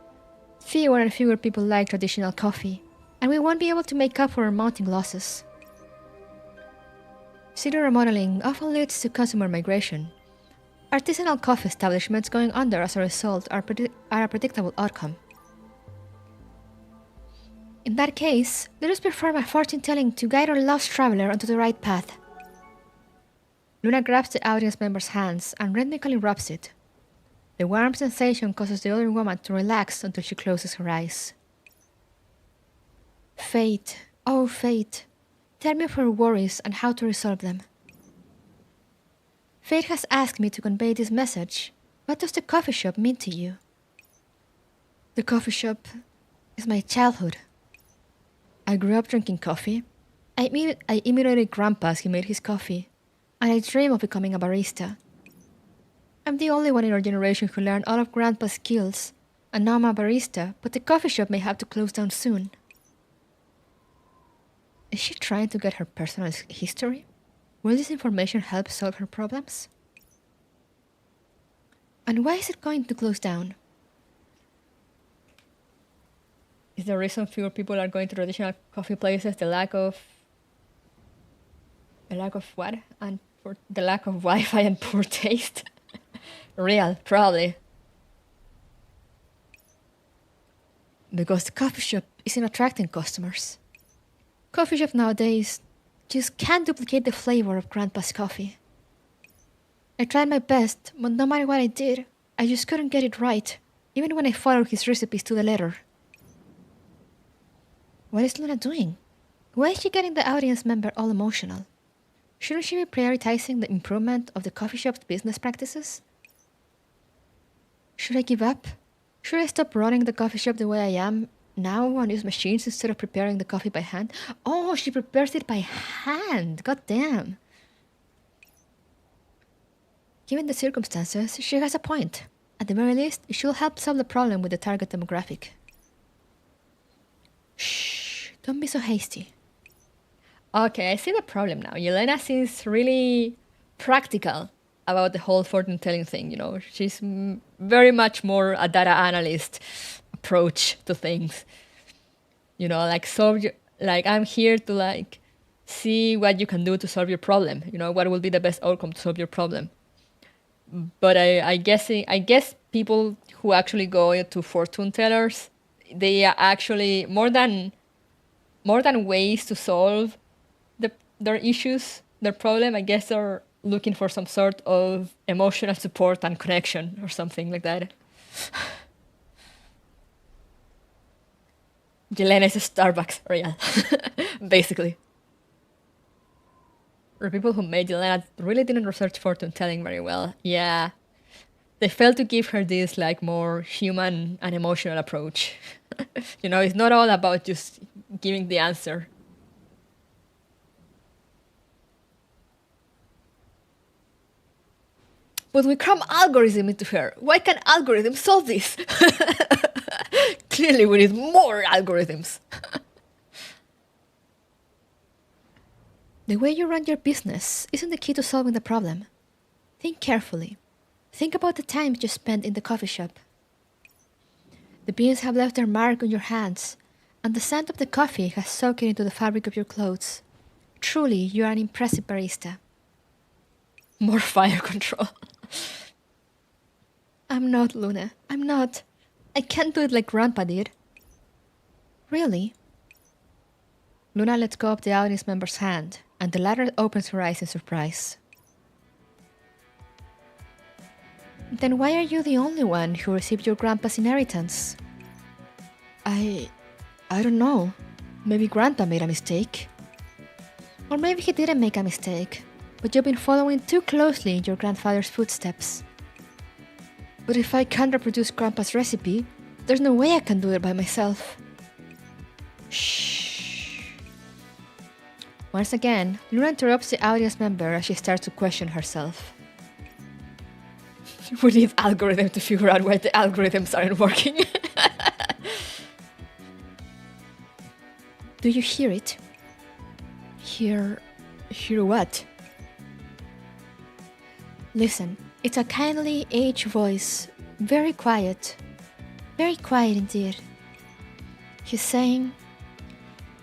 Fewer and fewer people like traditional coffee, and we won't be able to make up for our mounting losses. City remodeling often leads to consumer migration. Artisanal coffee establishments going under as a result are a predictable outcome. In that case, let us perform a fortune-telling to guide our lost traveler onto the right path. Luna grabs the audience member's hands and rhythmically rubs it. The warm sensation causes the other woman to relax until she closes her eyes. Fate, oh fate, tell me of her worries and how to resolve them. Fate has asked me to convey this message. What does the coffee shop mean to you? The coffee shop is my childhood. I grew up drinking coffee. I imitated Grandpa as he made his coffee, and I dream of becoming a barista. I'm the only one in our generation who learned all of Grandpa's skills, and now I'm a barista, but the coffee shop may have to close down soon. Is she trying to get her personal history? Will this information help solve her problems? And why is it going to close down? Is the reason fewer people are going to traditional coffee places the lack of what? And the lack of Wi-Fi and poor taste? Real, probably. Because the coffee shop isn't attracting customers. Coffee shops nowadays just can't duplicate the flavor of Grandpa's coffee. I tried my best, but no matter what I did, I just couldn't get it right, even when I followed his recipes to the letter. What is Luna doing? Why is she getting the audience member all emotional? Shouldn't she be prioritizing the improvement of the coffee shop's business practices? Should I give up? Should I stop running the coffee shop the way I am now and use machines instead of preparing the coffee by hand? Oh, she prepares it by hand! God damn! Given the circumstances, she has a point. At the very least, it should help solve the problem with the target demographic. Shh, don't be so hasty. Okay, I see the problem now. Yelena seems really practical about the whole fortune-telling thing, you know. She's very much more a data analyst approach to things. You know, like I'm here to see what you can do to solve your problem. You know, what will be the best outcome to solve your problem. But I guess people who actually go to fortune tellers, they are actually more than ways to solve their issues, their problem. I guess they're looking for some sort of emotional support and connection or something like that. Yelena is a Starbucks, real, basically. The people who made Yelena really didn't research fortune telling very well. Yeah, they failed to give her this like more human and emotional approach. You know, it's not all about just giving the answer. But we cram algorithm into her. Why can't algorithms solve this? Clearly we need more algorithms. The way you run your business isn't the key to solving the problem. Think carefully. Think about the time you spent in the coffee shop. The beans have left their mark on your hands, and the scent of the coffee has soaked into the fabric of your clothes. Truly, you are an impressive barista. More fire control. I'm not, Luna. I'm not. I can't do it like Grandpa did. Really? Luna lets go of the audience member's hand, and the latter opens her eyes in surprise. Then why are you the only one who received your grandpa's inheritance? I don't know. Maybe Grandpa made a mistake. Or maybe he didn't make a mistake, but you've been following too closely in your grandfather's footsteps. But if I can't reproduce Grandpa's recipe, there's no way I can do it by myself. Shh. Once again, Luna interrupts the audience member as she starts to question herself. We need algorithms to figure out why the algorithms aren't working. Do you hear it? Hear what? Listen, it's a kindly aged voice, very quiet indeed. He's saying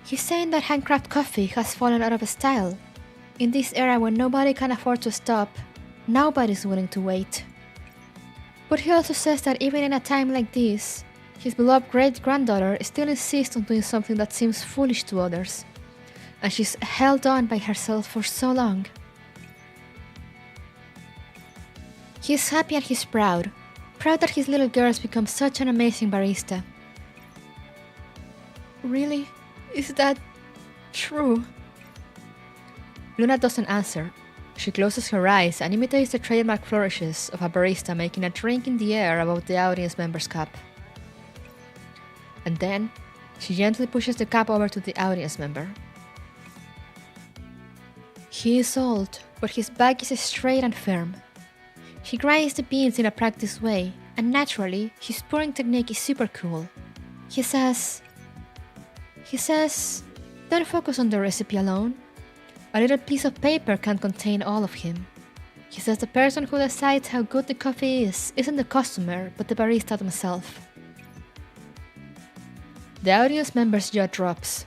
that handcraft coffee has fallen out of style. In this era when nobody can afford to stop, nobody's willing to wait. But he also says that even in a time like this, his beloved great-granddaughter still insists on doing something that seems foolish to others, and she's held on by herself for so long. He's happy and he's proud that his little girl has become such an amazing barista. Really? Is that true? Luna doesn't answer. She closes her eyes and imitates the trademark flourishes of a barista making a drink in the air above the audience member's cup. And then, she gently pushes the cup over to the audience member. He is old, but his back is straight and firm. He grinds the beans in a practiced way, and naturally, his pouring technique is super cool. He says, don't focus on the recipe alone. A little piece of paper can't contain all of him. He says the person who decides how good the coffee is isn't the customer, but the barista themselves. The audience member's jaw drops.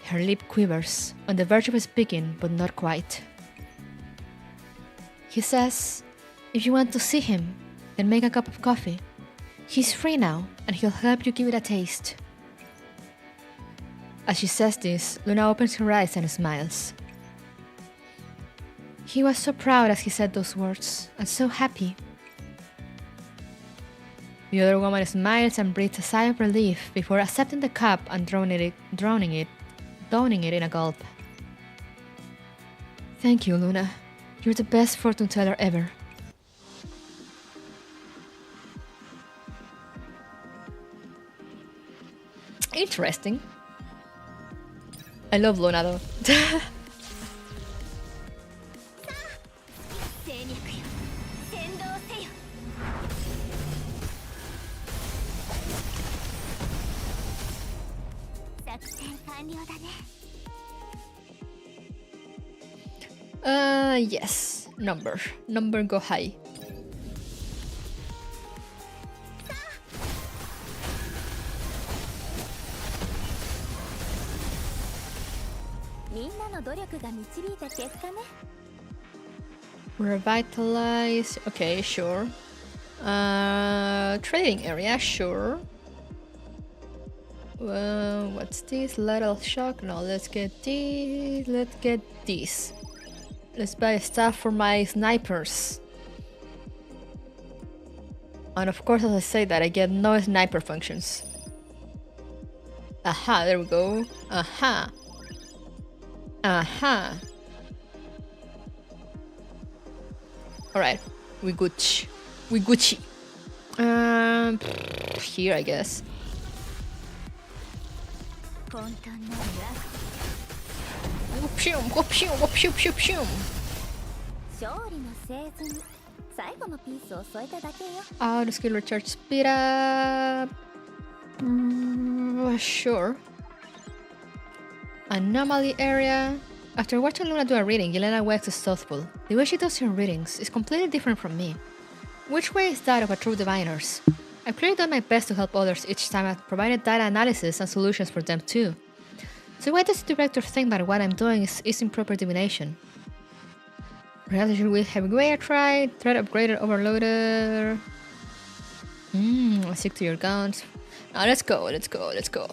Her lip quivers, on the verge of speaking, but not quite. He says, if you want to see him, then make a cup of coffee. He's free now, and he'll help you give it a taste. As she says this, Luna opens her eyes and smiles. He was so proud as he said those words, and so happy. The other woman smiles and breathes a sigh of relief before accepting the cup and downing it in a gulp. Thank you, Luna. You're the best fortune teller ever. Interesting. I love Luna though. Yes. Number go high. Revitalize. Okay, sure. Trading area, sure. What's this? Little shock? No, let's get this. Let's get this. Let's buy stuff for my snipers. And of course, as I say that, I get no sniper functions. Aha, there we go. Aha. Aha. Alright, we Gucci. We Gucci. Here, I guess. Go pshum, go pshum, go pshum, pshum, pshum. Auto skill recharge speed up. Sure. Anomaly area. After watching Luna do a reading, Yelena waxes thoughtful. The way she does her readings is completely different from me. Which way is that of a true diviners? I've clearly done my best to help others each time I've provided data analysis and solutions for them too. So why does the director think that what I'm doing is improper divination? Perhaps I should with Heavyweight try, threat upgraded overloader. Stick to your guns. Now let's go, let's go, let's go.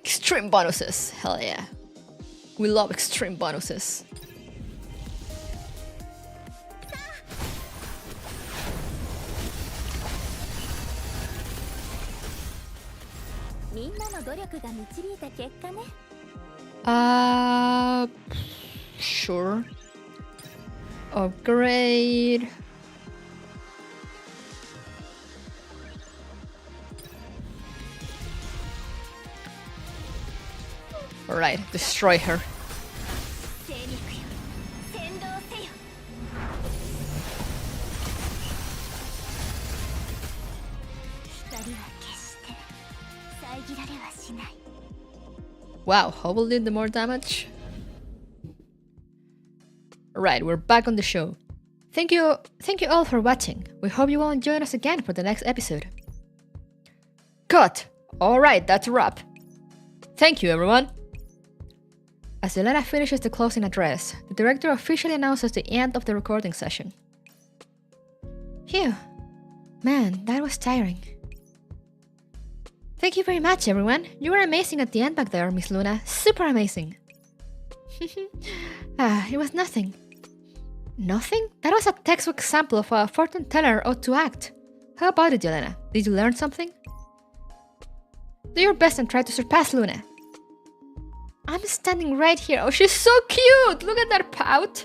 Extreme bonuses, hell yeah. We love extreme bonuses. Sure. Upgrade. Alright, destroy her. Wow, Hubble did the more damage. Right, we're back on the show. Thank you all for watching. We hope you will join us again for the next episode. Cut! Alright, that's a wrap. Thank you, everyone. As Yelena finishes the closing address, the director officially announces the end of the recording session. Phew. Man, that was tiring. Thank you very much, everyone. You were amazing at the end back there, Miss Luna. Super amazing. It was nothing. Nothing? That was a textbook example of how a fortune teller ought to act. How about it, Yelena? Did you learn something? Do your best and try to surpass Luna. I'm standing right here. Oh, she's so cute! Look at that pout!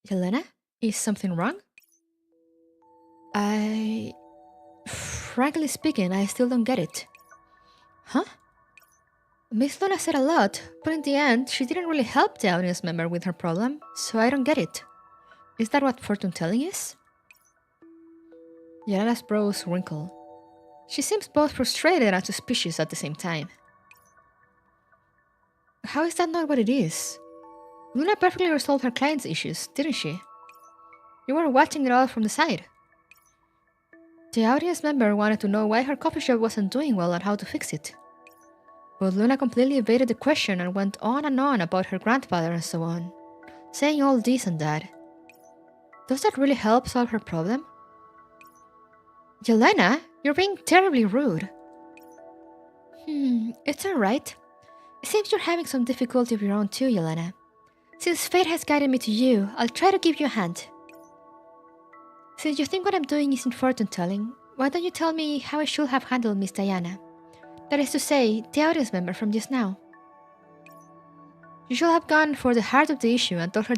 Yelena? Is something wrong? Frankly speaking, I still don't get it. Huh? Miss Luna said a lot, but in the end, she didn't really help the audience member with her problem, so I don't get it. Is that what fortune telling is? Yelena's brows wrinkle. She seems both frustrated and suspicious at the same time. How is that not what it is? Luna perfectly resolved her client's issues, didn't she? You were watching it all from the side. The audience member wanted to know why her coffee shop wasn't doing well and how to fix it. But Luna completely evaded the question and went on and on about her grandfather and so on, saying all this and that. Does that really help solve her problem? Yelena, you're being terribly rude. It's alright. It seems you're having some difficulty of your own too, Yelena. Since fate has guided me to you, I'll try to give you a hand. Since you think what I'm doing isn't fortune-telling, why don't you tell me how I should have handled Miss Diana? That is to say, the audience member from just now. You should have gone for the heart of the issue and told her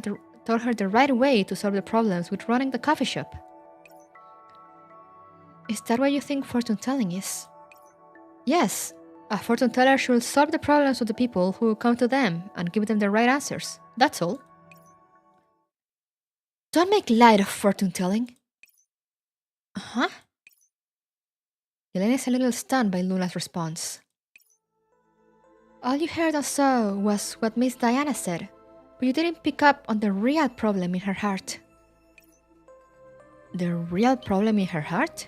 the right way to solve the problems with running the coffee shop. Is that what you think fortune-telling is? Yes, a fortune-teller should solve the problems of the people who come to them and give them the right answers. That's all. Don't make light of fortune-telling. Huh? Yelena is a little stunned by Luna's response. All you heard or saw was what Miss Diana said, but you didn't pick up on the real problem in her heart. The real problem in her heart?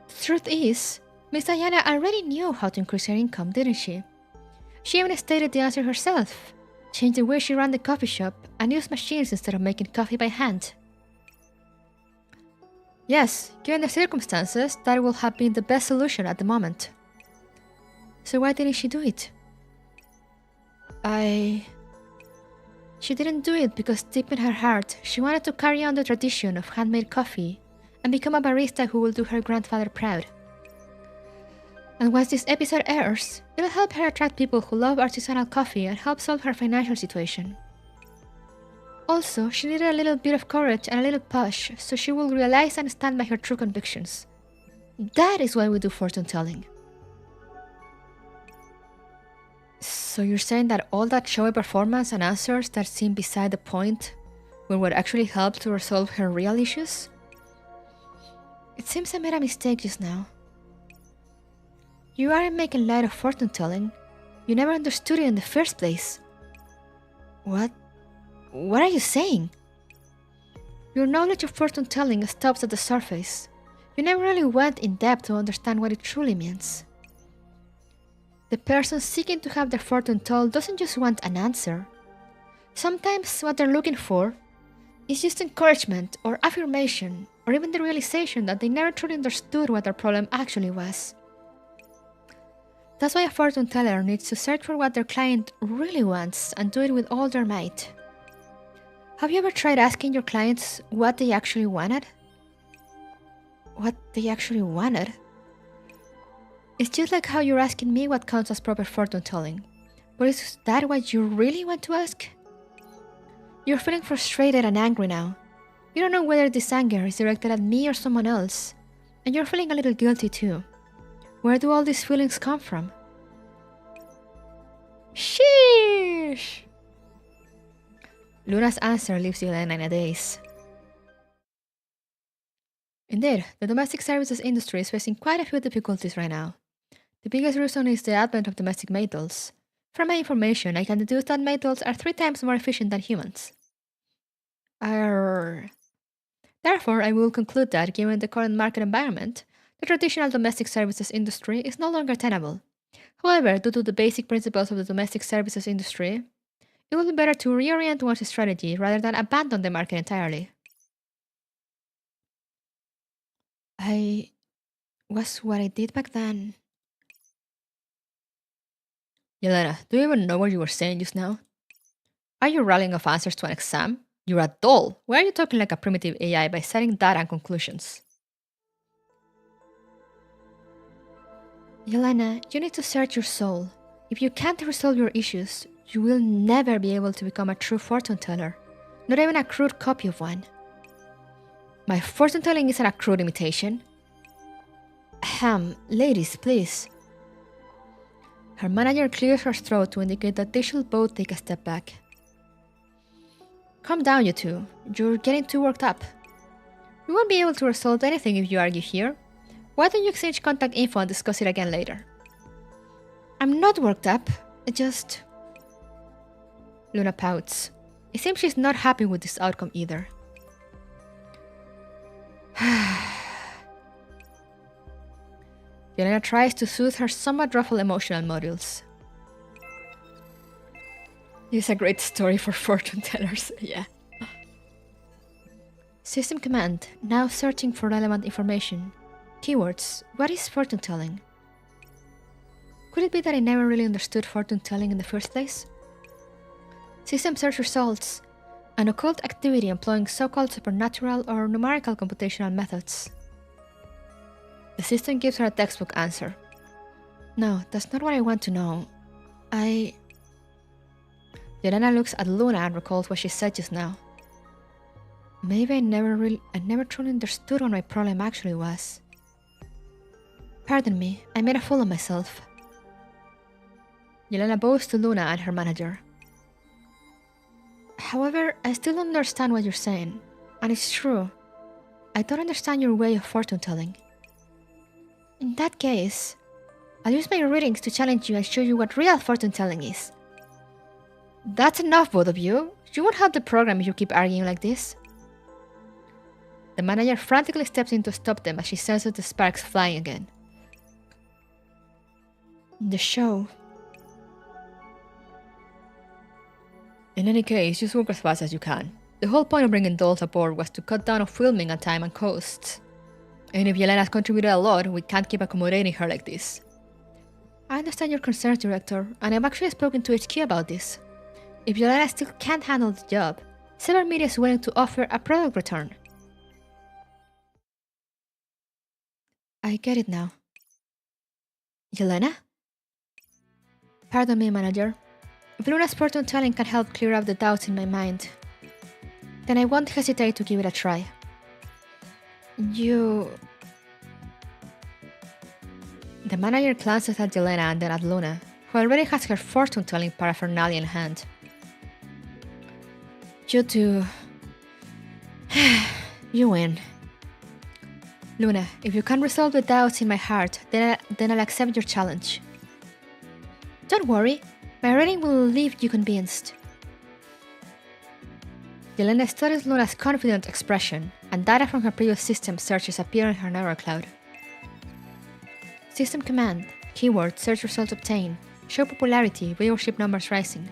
The truth is, Miss Diana already knew how to increase her income, didn't she? She even stated the answer herself, changed the way she ran the coffee shop, and used machines instead of making coffee by hand. Yes, given the circumstances, that would have been the best solution at the moment. So why didn't she do it? She didn't do it because deep in her heart, she wanted to carry on the tradition of handmade coffee and become a barista who will do her grandfather proud. And once this episode airs, it'll help her attract people who love artisanal coffee and help solve her financial situation. Also, she needed a little bit of courage and a little push so she will realize and stand by her true convictions. That is why we do fortune telling. So you're saying that all that showy performance and answers that seem beside the point were what actually helped to resolve her real issues? It seems I made a mistake just now. You aren't making light of fortune telling. You never understood it in the first place. What? What are you saying? Your knowledge of fortune telling stops at the surface. You never really went in depth to understand what it truly means. The person seeking to have their fortune told doesn't just want an answer. Sometimes what they're looking for is just encouragement or affirmation or even the realization that they never truly understood what their problem actually was. That's why a fortune teller needs to search for what their client really wants and do it with all their might. Have you ever tried asking your clients what they actually wanted? What they actually wanted? It's just like how you're asking me what counts as proper fortune telling. But is that what you really want to ask? You're feeling frustrated and angry now. You don't know whether this anger is directed at me or someone else. And you're feeling a little guilty too. Where do all these feelings come from? Sheesh! Luna's answer leaves Yelena in a daze. Indeed, the domestic services industry is facing quite a few difficulties right now. The biggest reason is the advent of domestic maid dolls. From my information, I can deduce that maid dolls are 3 times more efficient than humans. Therefore, I will conclude that, given the current market environment, the traditional domestic services industry is no longer tenable. However, due to the basic principles of the domestic services industry, it will be better to reorient one's strategy rather than abandon the market entirely. Was what I did back then. Yelena, do you even know what you were saying just now? Are you rattling off answers to an exam? You're a doll. Why are you talking like a primitive AI by citing data and conclusions? Yelena, you need to search your soul. If you can't resolve your issues, you will never be able to become a true fortune teller. Not even a crude copy of one. My fortune telling isn't a crude imitation. Ladies, please. Her manager clears her throat to indicate that they should both take a step back. Calm down, you two. You're getting too worked up. We won't be able to resolve anything if you argue here. Why don't you exchange contact info and discuss it again later? I'm not worked up. Luna pouts. It seems she's not happy with this outcome either. Yelena tries to soothe her somewhat ruffled emotional modules. It's a great story for fortune tellers, yeah. System command, now searching for relevant information. Keywords, what is fortune telling? Could it be that I never really understood fortune telling in the first place? System search results, an occult activity employing so-called supernatural or numerical computational methods. The system gives her a textbook answer. No, that's not what I want to know. Yelena looks at Luna and recalls what she said just now. Maybe I never truly understood what my problem actually was. Pardon me, I made a fool of myself. Yelena bows to Luna and her manager. However, I still don't understand what you're saying. And it's true. I don't understand your way of fortune telling. In that case, I'll use my readings to challenge you and show you what real fortune telling is. That's enough, both of you. You won't have the program if you keep arguing like this. The manager frantically steps in to stop them as she senses the sparks flying again. The show. In any case, just work as fast as you can. The whole point of bringing dolls aboard was to cut down on filming and time and costs. And if Yelena's contributed a lot, we can't keep accommodating her like this. I understand your concerns, Director, and I've actually spoken to HQ about this. If Yelena still can't handle the job, Cyber Media is willing to offer a product return. I get it now. Yelena? Pardon me, Manager. If Luna's fortune telling can help clear up the doubts in my mind, then I won't hesitate to give it a try. The manager glances at Yelena and then at Luna, who already has her fortune-telling paraphernalia in hand. You two... you win. Luna, if you can resolve the doubts in my heart, then I'll accept your challenge. Don't worry, my reading will leave you convinced. Yelena studies Luna's confident expression, and data from her previous system searches appear in her neural cloud. System command, keyword, search results obtained, show popularity, viewership numbers rising.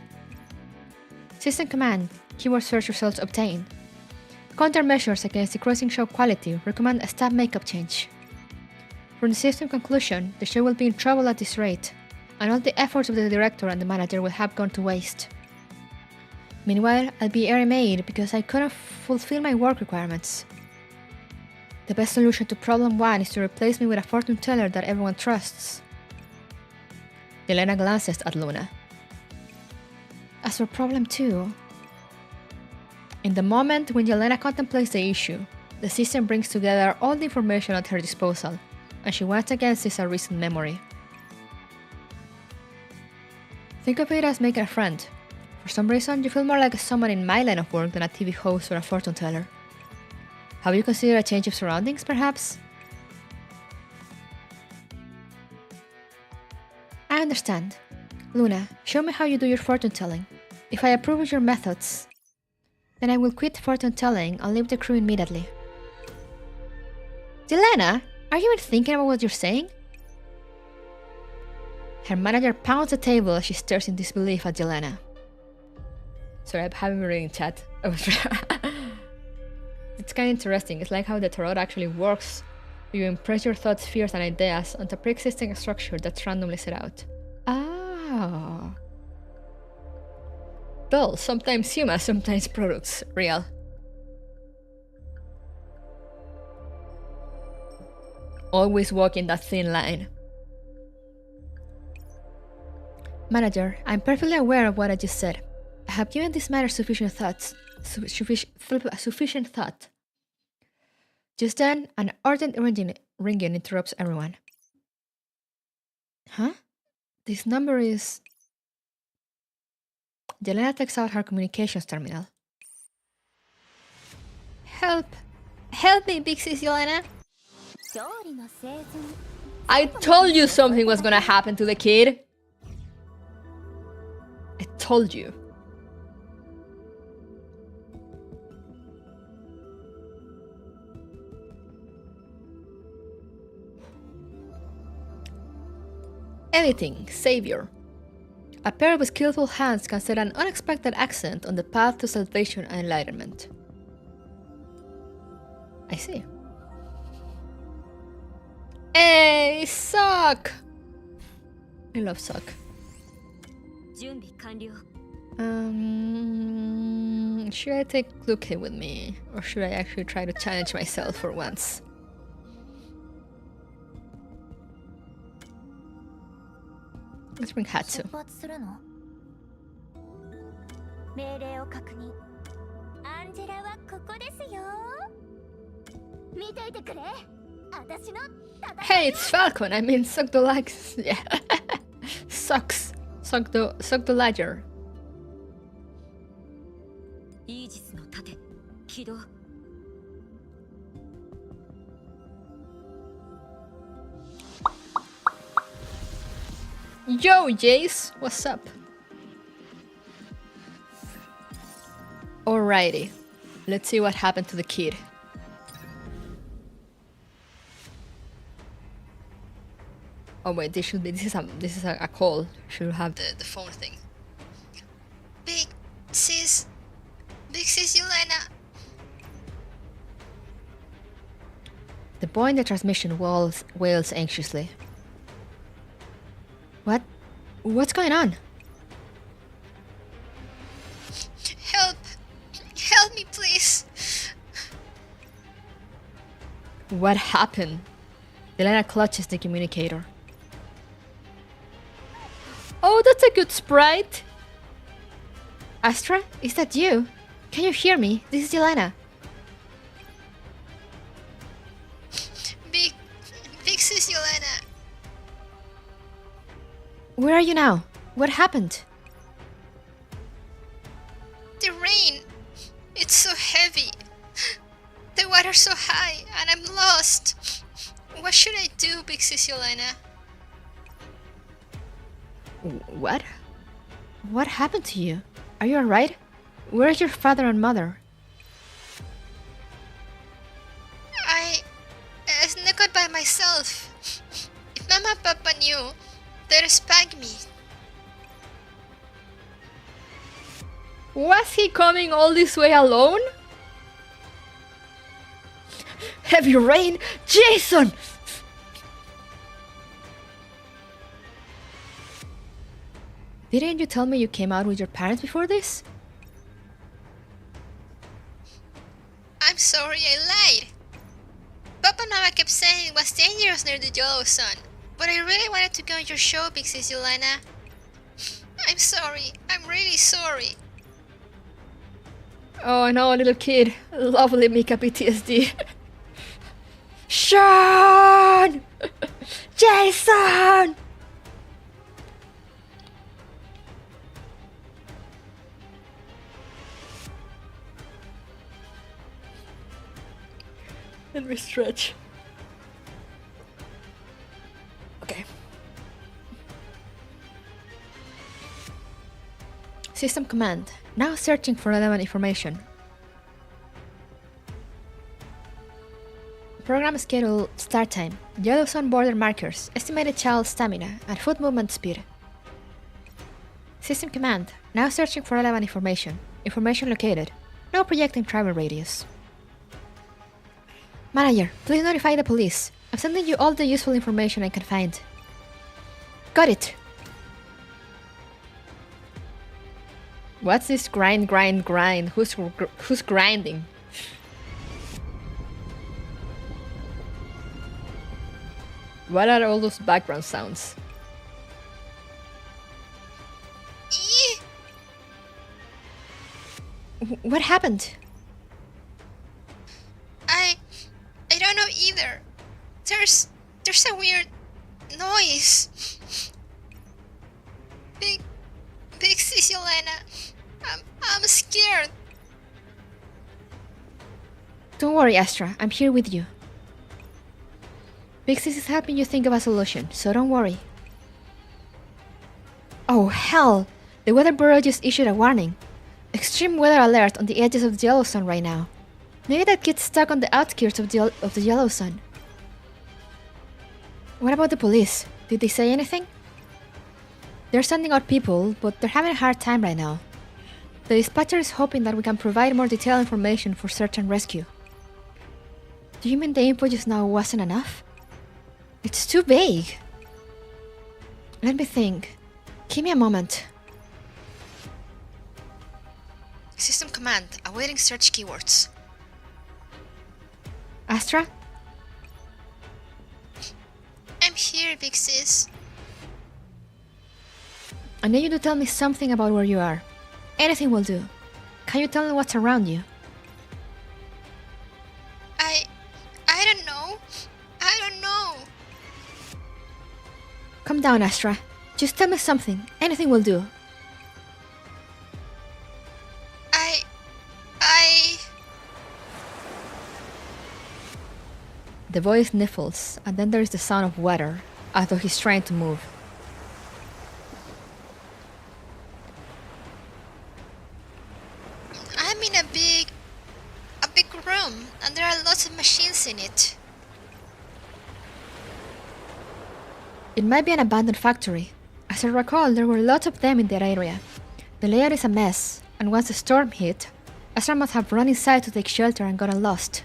System command, keyword, search results obtained. Countermeasures against decreasing show quality recommend a staff makeup change. From the system conclusion, the show will be in trouble at this rate, and all the efforts of the director and the manager will have gone to waste. Meanwhile, I'll be airy-made because I couldn't fulfill my work requirements. The best solution to problem 1 is to replace me with a fortune teller that everyone trusts. Yelena glances at Luna. As for problem 2, in the moment when Yelena contemplates the issue, the system brings together all the information at her disposal, and she once again sees a recent memory. Think of it as making a friend. For some reason, you feel more like someone in my line of work than a TV host or a fortune teller. Have you considered a change of surroundings, perhaps? I understand. Luna, show me how you do your fortune telling. If I approve of your methods, then I will quit fortune telling and leave the crew immediately. Yelena, are you even thinking about what you're saying? Her manager pounds the table as she stares in disbelief at Yelena. Sorry, I haven't been reading chat. It's kind of interesting. It's like how the tarot actually works. You impress your thoughts, fears, and ideas onto a pre-existing structure that's randomly set out. Ah. Well, sometimes humans, sometimes products. Real. Always walking that thin line. Manager, I'm perfectly aware of what I just said. I have given this matter sufficient thought. Just then, an urgent ringing interrupts everyone. Huh? This number is... Yelena takes out her communications terminal. Help! Help me, Big Sis Yelena! I told you something was gonna happen to the kid! I told you. Editing, Savior. A pair of skillful hands can set an unexpected accent on the path to salvation and enlightenment. I see. Hey, suck! I love suck. Should I take Luke with me? Or should I actually try to challenge myself for once? Let's bring Hatsu. Hey, it's Falcon! I mean, suck the legs. Yeah. Sucks. Suck the ledger. Yo, Jace, what's up? Alrighty, let's see what happened to the kid. Oh wait, this is a call. Should have the phone thing. Big Sis. Big Sis Yelena. The boy in the transmission wails anxiously. What? What's going on? Help! Help me, please! What happened? Yelena clutches the communicator. Oh, that's a good sprite! Astra, is that you? Can you hear me? This is Yelena. Big Sis Yelena. Where are you now? What happened? The rain. It's so heavy. The water's so high and I'm lost. What should I do, Big Sis Yelena? What? What happened to you? Are you alright? Where's your father and mother? I snuck out by myself. If Mama and Papa knew, they'd spank me. Was he coming all this way alone? Heavy rain! Jason! Didn't you tell me you came out with your parents before this? I'm sorry, I lied. Papa and Mama kept saying it was dangerous near the Yellow Sun, but I really wanted to go on your show, Big Sis Yelena. I'm sorry. I'm really sorry. Oh no, little kid. Lovely Mika PTSD. Sean! Jason! Let me stretch. Okay. System command. Now searching for relevant information. Program schedule start time. Yellow sun border markers. Estimated child stamina and foot movement speed. System command. Now searching for relevant information. Information located. No projecting travel radius. Manager, please notify the police. I'm sending you all the useful information I can find. Got it. What's this grind? Who's grinding? What are all those background sounds? What happened? I don't know either. There's a weird noise. Big Sis Yelena. I'm scared. Don't worry, Astra. I'm here with you. Big Sis is helping you think of a solution, so don't worry. Oh hell! The Weather Bureau just issued a warning. Extreme weather alert on the edges of the Yellow Sun right now. Maybe that kid's stuck on the outskirts of the Yellow Sun. What about the police? Did they say anything? They're sending out people, but they're having a hard time right now. The dispatcher is hoping that we can provide more detailed information for search and rescue. Do you mean the info just now wasn't enough? It's too vague. Let me think. Give me a moment. System command, awaiting search keywords. Astra? I'm here, Big Sis. I need you to tell me something about where you are. Anything will do. Can you tell me what's around you? I don't know. I don't know. Calm down, Astra. Just tell me something. Anything will do. The voice sniffles, and then there is the sound of water, as though he's trying to move. I'm in a big room, and there are lots of machines in it. It might be an abandoned factory. As I recall, there were lots of them in that area. The layout is a mess. and once the storm hit, Astra must have run inside to take shelter and gotten lost.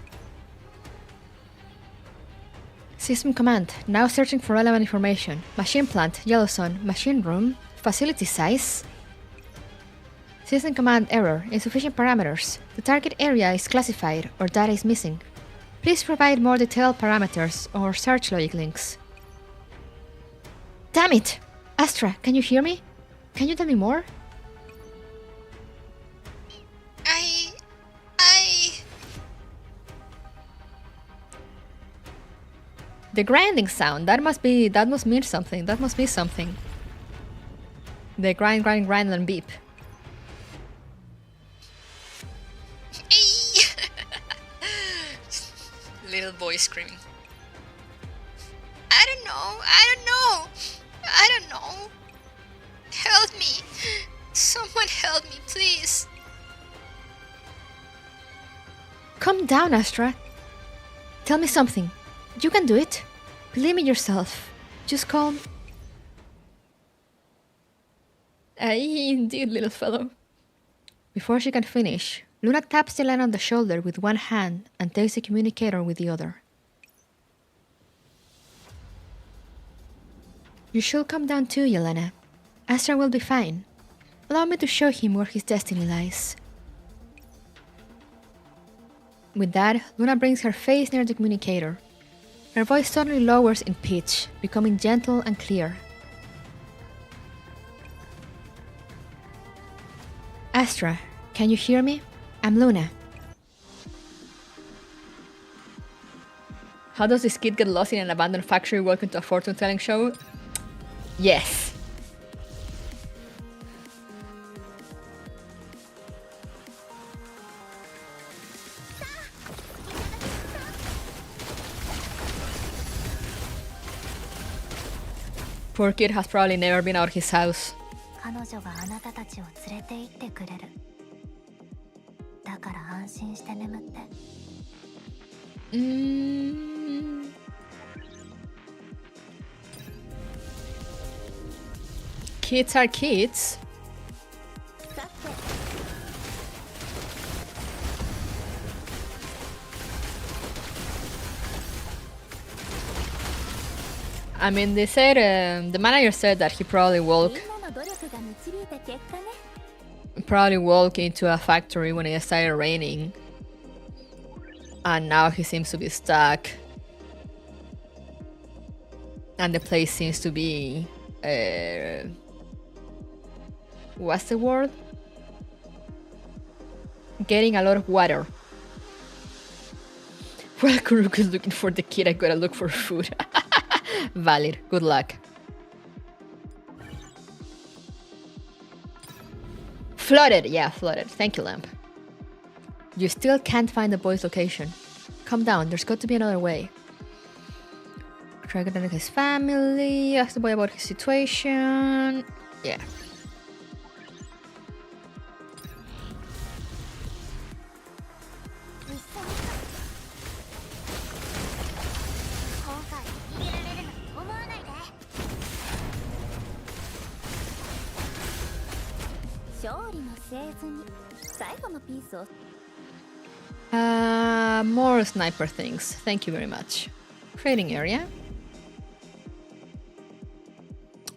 System command, now searching for relevant information. Machine plant, yellow zone, machine room, facility size. System command error, insufficient parameters. The target area is classified or data is missing. Please provide more detailed parameters or search logic links. Damn it! Astra, can you hear me? Can you tell me more? The grinding sound, that must mean something. That must be something. The grind, and beep. Little boy screaming. I don't know. Help me. Someone help me, please. Calm down, Astra. Tell me something. You can do it. Believe in yourself. Just calm. Aye, indeed, little fellow. Before she can finish, Luna taps Yelena on the shoulder with one hand and takes the communicator with the other. You should calm down too, Yelena. Astra will be fine. Allow me to show him where his destiny lies. With that, Luna brings her face near the communicator. Her voice suddenly lowers in pitch, becoming gentle and clear. Astra, can you hear me? I'm Luna. How does this kid get lost in an abandoned factory walking to a fortune-telling show? Yes. Poor kid has probably never been out of his house. Kids are kids. I mean, they said, the manager said that he probably walked into a factory when it started raining. And now he seems to be stuck. And the place seems to be... what's the word? Getting a lot of water. While Kuruk is looking for the kid, I gotta look for food. Valid. Good luck. Flooded. Yeah, flooded. Thank you, Lamp. You still can't find the boy's location. Calm down. There's got to be another way. Try to get his family. Ask the boy about his situation. Yeah. More sniper things. Thank you very much. Trading area.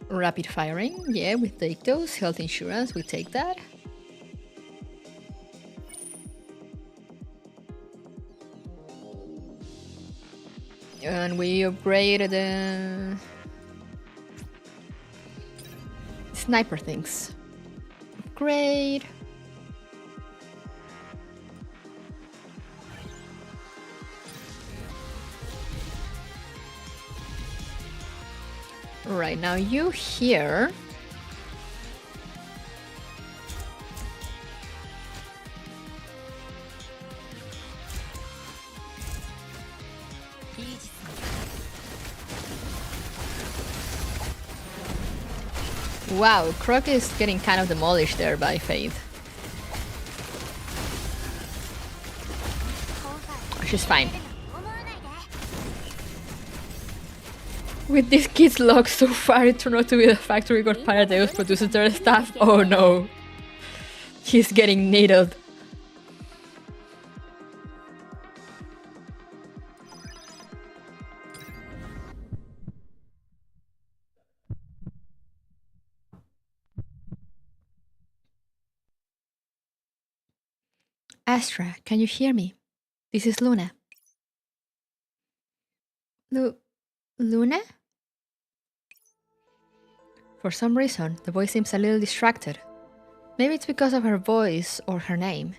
Rapid firing. Yeah, we take those. Health insurance. We take that. And we upgraded the sniper things. Upgrade. Right, now you here. Wow, Croc is getting kind of demolished there by Faith. She's fine. With these kids locked so far, it turned out to be the factory got Paradeus produces their stuff. Oh no. He's getting needled. Astra, can you hear me? This is Luna. Luna? For some reason, the voice seems a little distracted. Maybe it's because of her voice or her name.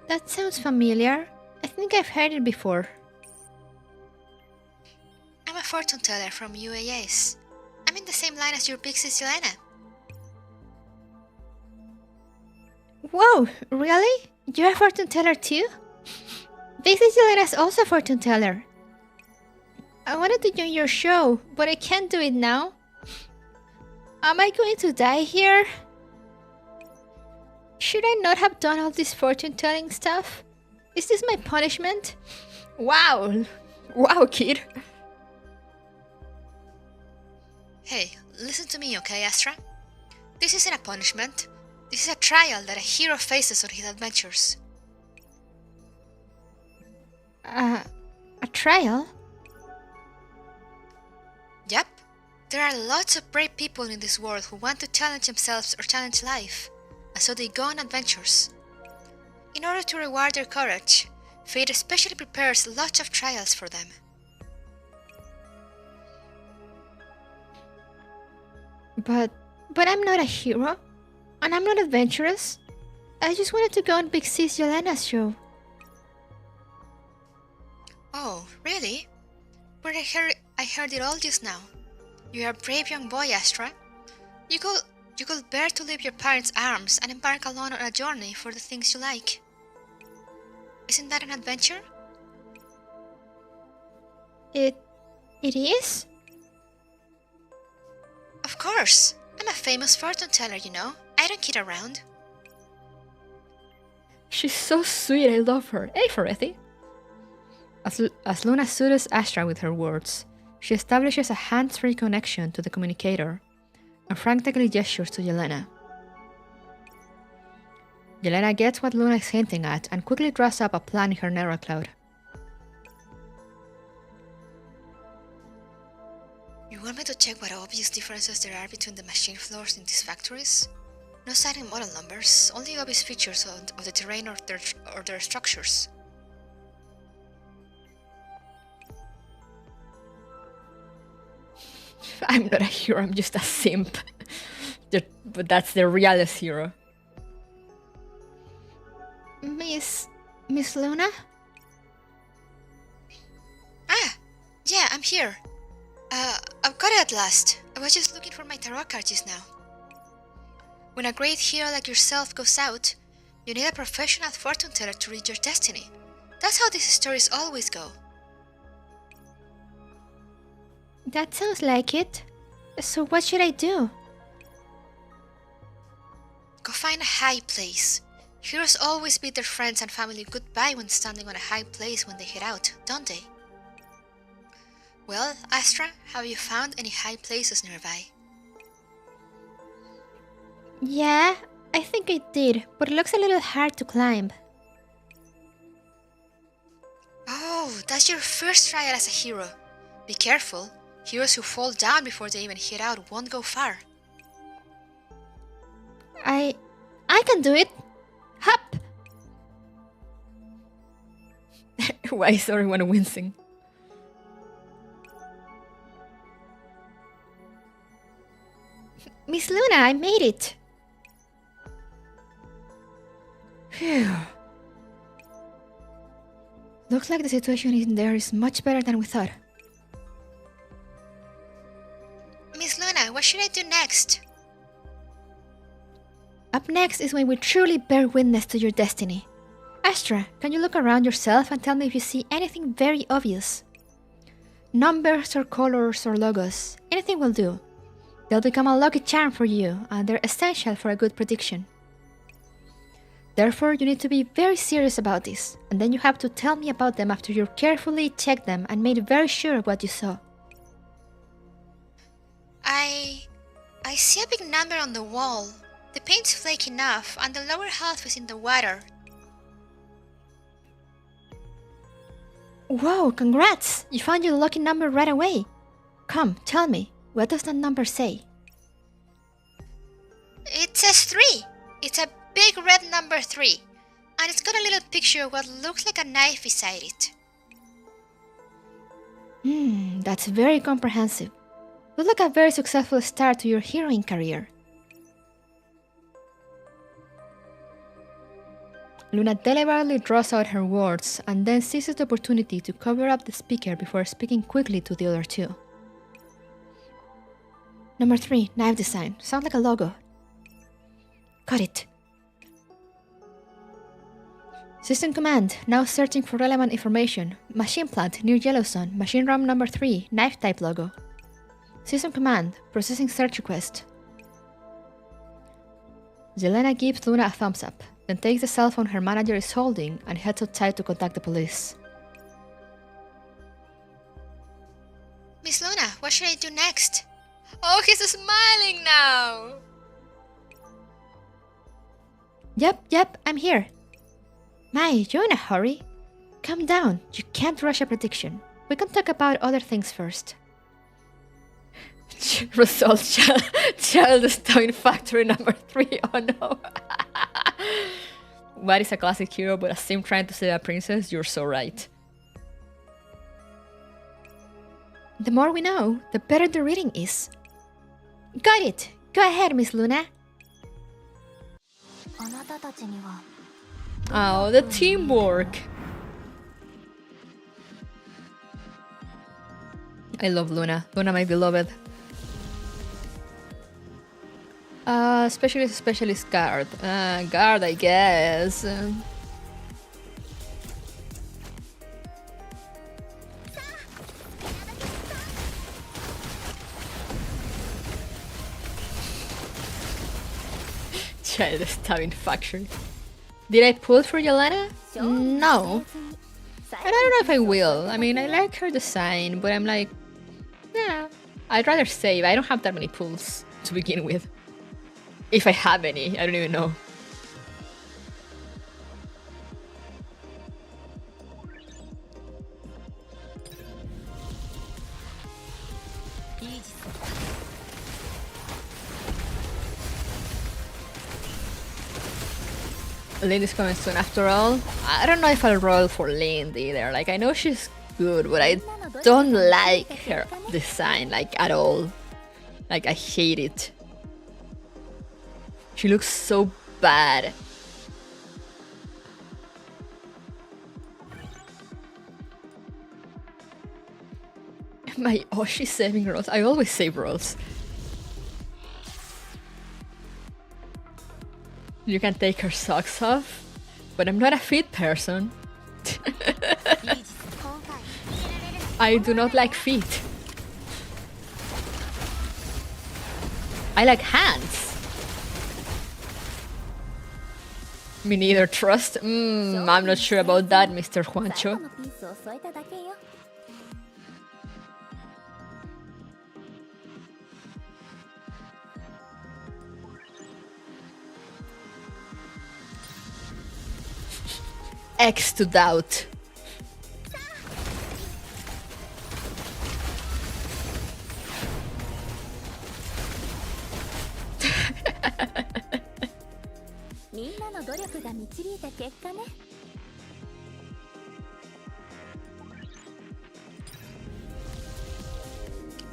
That sounds familiar. I think I've heard it before. I'm a fortune teller from UAS. I'm in the same line as your big sis Yelena. Whoa, really? You're a fortune teller too? This is Yelena's also a fortune teller. I wanted to join your show, but I can't do it now. Am I going to die here? Should I not have done all this fortune telling stuff? Is this my punishment? Wow! Wow, kid! Hey, listen to me, okay, Astra? This isn't a punishment. This is a trial that a hero faces on his adventures. A trial? Yep. There are lots of brave people in this world who want to challenge themselves or challenge life, and so they go on adventures. In order to reward their courage, fate especially prepares lots of trials for them. But I'm not a hero, and I'm not adventurous. I just wanted to go on Big Sis Yelena's show. Oh, really? But I heard it all just now. You are a brave young boy, Astra. You could bear to leave your parents' arms and embark alone on a journey for the things you like. Isn't that an adventure? It is? Of course! I'm a famous fortune teller, you know. I don't kid around. She's so sweet, I love her. Hey, Ferethi! As Luna soothes Astra with her words, she establishes a hands-free connection to the communicator and frantically gestures to Yelena. Yelena gets what Luna is hinting at and quickly draws up a plan in her neural cloud. You want me to check what obvious differences there are between the machine floors in these factories? No citing model numbers, only obvious features of the terrain or their structures. I'm not a hero, I'm just a simp. But that's the realist hero. Miss Luna? Ah! Yeah, I'm here. I've got it at last. I was just looking for my tarot card just now. When a great hero like yourself goes out, you need a professional fortune teller to read your destiny. That's how these stories always go. That sounds like it. So what should I do? Go find a high place. Heroes always bid their friends and family goodbye when standing on a high place when they head out, don't they? Well, Astra, have you found any high places nearby? Yeah, I think I did, but it looks a little hard to climb. Oh, that's your first trial as a hero. Be careful. Heroes who fall down before they even hit out won't go far. I can do it. Hop! Why is everyone wincing? Miss Luna, I made it. Phew. Looks like the situation in there is much better than we thought. Miss Luna, what should I do next? Up next is when we truly bear witness to your destiny. Astra, can you look around yourself and tell me if you see anything very obvious? Numbers or colors or logos, anything will do. They'll become a lucky charm for you, and they're essential for a good prediction. Therefore, you need to be very serious about this, and then you have to tell me about them after you carefully checked them and made very sure of what you saw. I I see a big number on the wall. The paint's flaking off, and the lower half is in the water. Whoa, congrats! You found your lucky number right away. Come, tell me, what does that number say? It says 3. It's a big red number 3. And it's got a little picture of what looks like a knife beside it. That's very comprehensive. Looks like a very successful start to your heroine career. Luna deliberately draws out her words and then seizes the opportunity to cover up the speaker before speaking quickly to the other two. Number 3, knife design. Sounds like a logo. Got it. System command, now searching for relevant information. Machine plant near Yellowstone, machine RAM number 3, knife type logo. System command, processing search request. Zelena gives Luna a thumbs up, then takes the cell phone her manager is holding and heads outside to contact the police. Miss Luna, what should I do next? Oh, he's smiling now! Yep, I'm here. Mai, you're in a hurry? Calm down, you can't rush a prediction. We can talk about other things first. Result, child Stone Factory number 3, oh no. What is a classic hero but a sim trying to save a princess? You're so right. The more we know, the better the reading is. Got it! Go ahead, Miss Luna. Oh, the teamwork! I love Luna. Luna, my beloved. Specialist guard. Guard, I guess. Child stabbing factory. Did I pull for Yelena? No. And I don't know if I will. I mean, I like her design, but I'm like, nah. I'd rather save. I don't have that many pulls to begin with. If I have any, I don't even know. Lynn is coming soon after all. I don't know if I'll roll for Lynn either. Like, I know she's good, but I don't like her design, like, at all. Like, I hate it. She looks so bad. Oh, she's saving rolls. I always save rolls. You can take her socks off, but I'm not a feet person. I do not like feet. I like hands. Me neither, trust. I'm not sure about that, Mr. Juancho. X to doubt.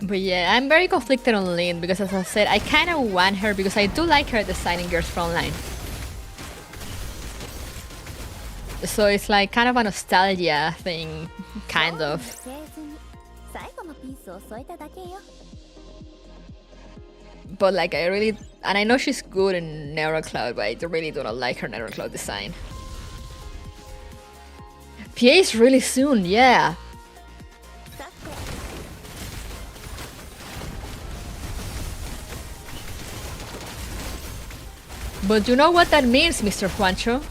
But yeah, I'm very conflicted on Lynn because, as I said, I kind of want her because I do like her design in Girls Frontline. So it's like kind of a nostalgia thing, kind of. But like I really, and I know she's good in Neurocloud, but I really do not like her Neurocloud design. PA is really soon, yeah. But you know what that means, Mr. Juancho?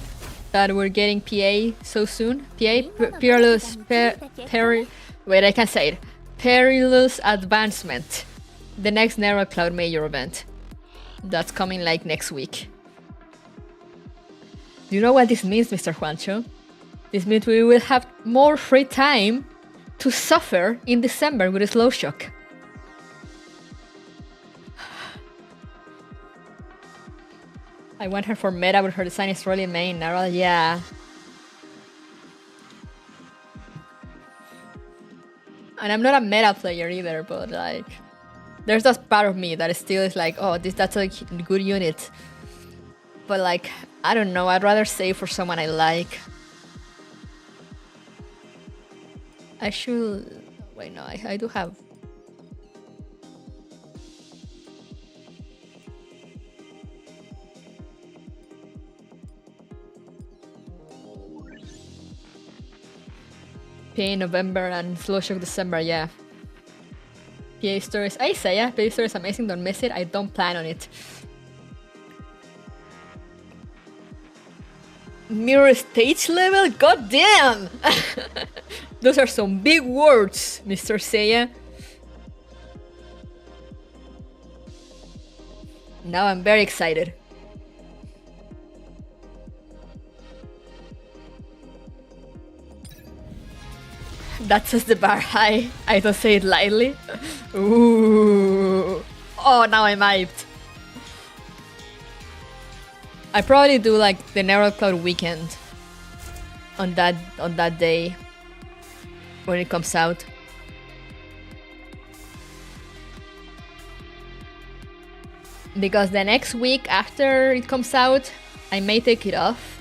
That we're getting PA so soon? PA? Perilous... Wait, I can't say it. Perilous Advancement. The next Neurocloud Major event. That's coming like next week. Do you know what this means, Mr. Juancho? This means we will have more free time to suffer in December with a slow shock. I want her for meta, but her design is really main. Now, yeah. And I'm not a meta player either, but like, there's that part of me that still is like, oh, that's a good unit. But like, I don't know, I'd rather save for someone I like. I should... Wait, no, I do have... PA November and Slow Shock December, yeah. PA Stories... I say, yeah, PA Stories amazing, don't miss it. I don't plan on it. Mirror stage level? God damn! Those are some big words, Mr. Seiya. Now I'm very excited. That says the bar high. I don't say it lightly. Ooh. Oh, now I'm hyped. I probably do like the Neural Cloud weekend on that day when it comes out. Because the next week after it comes out, I may take it off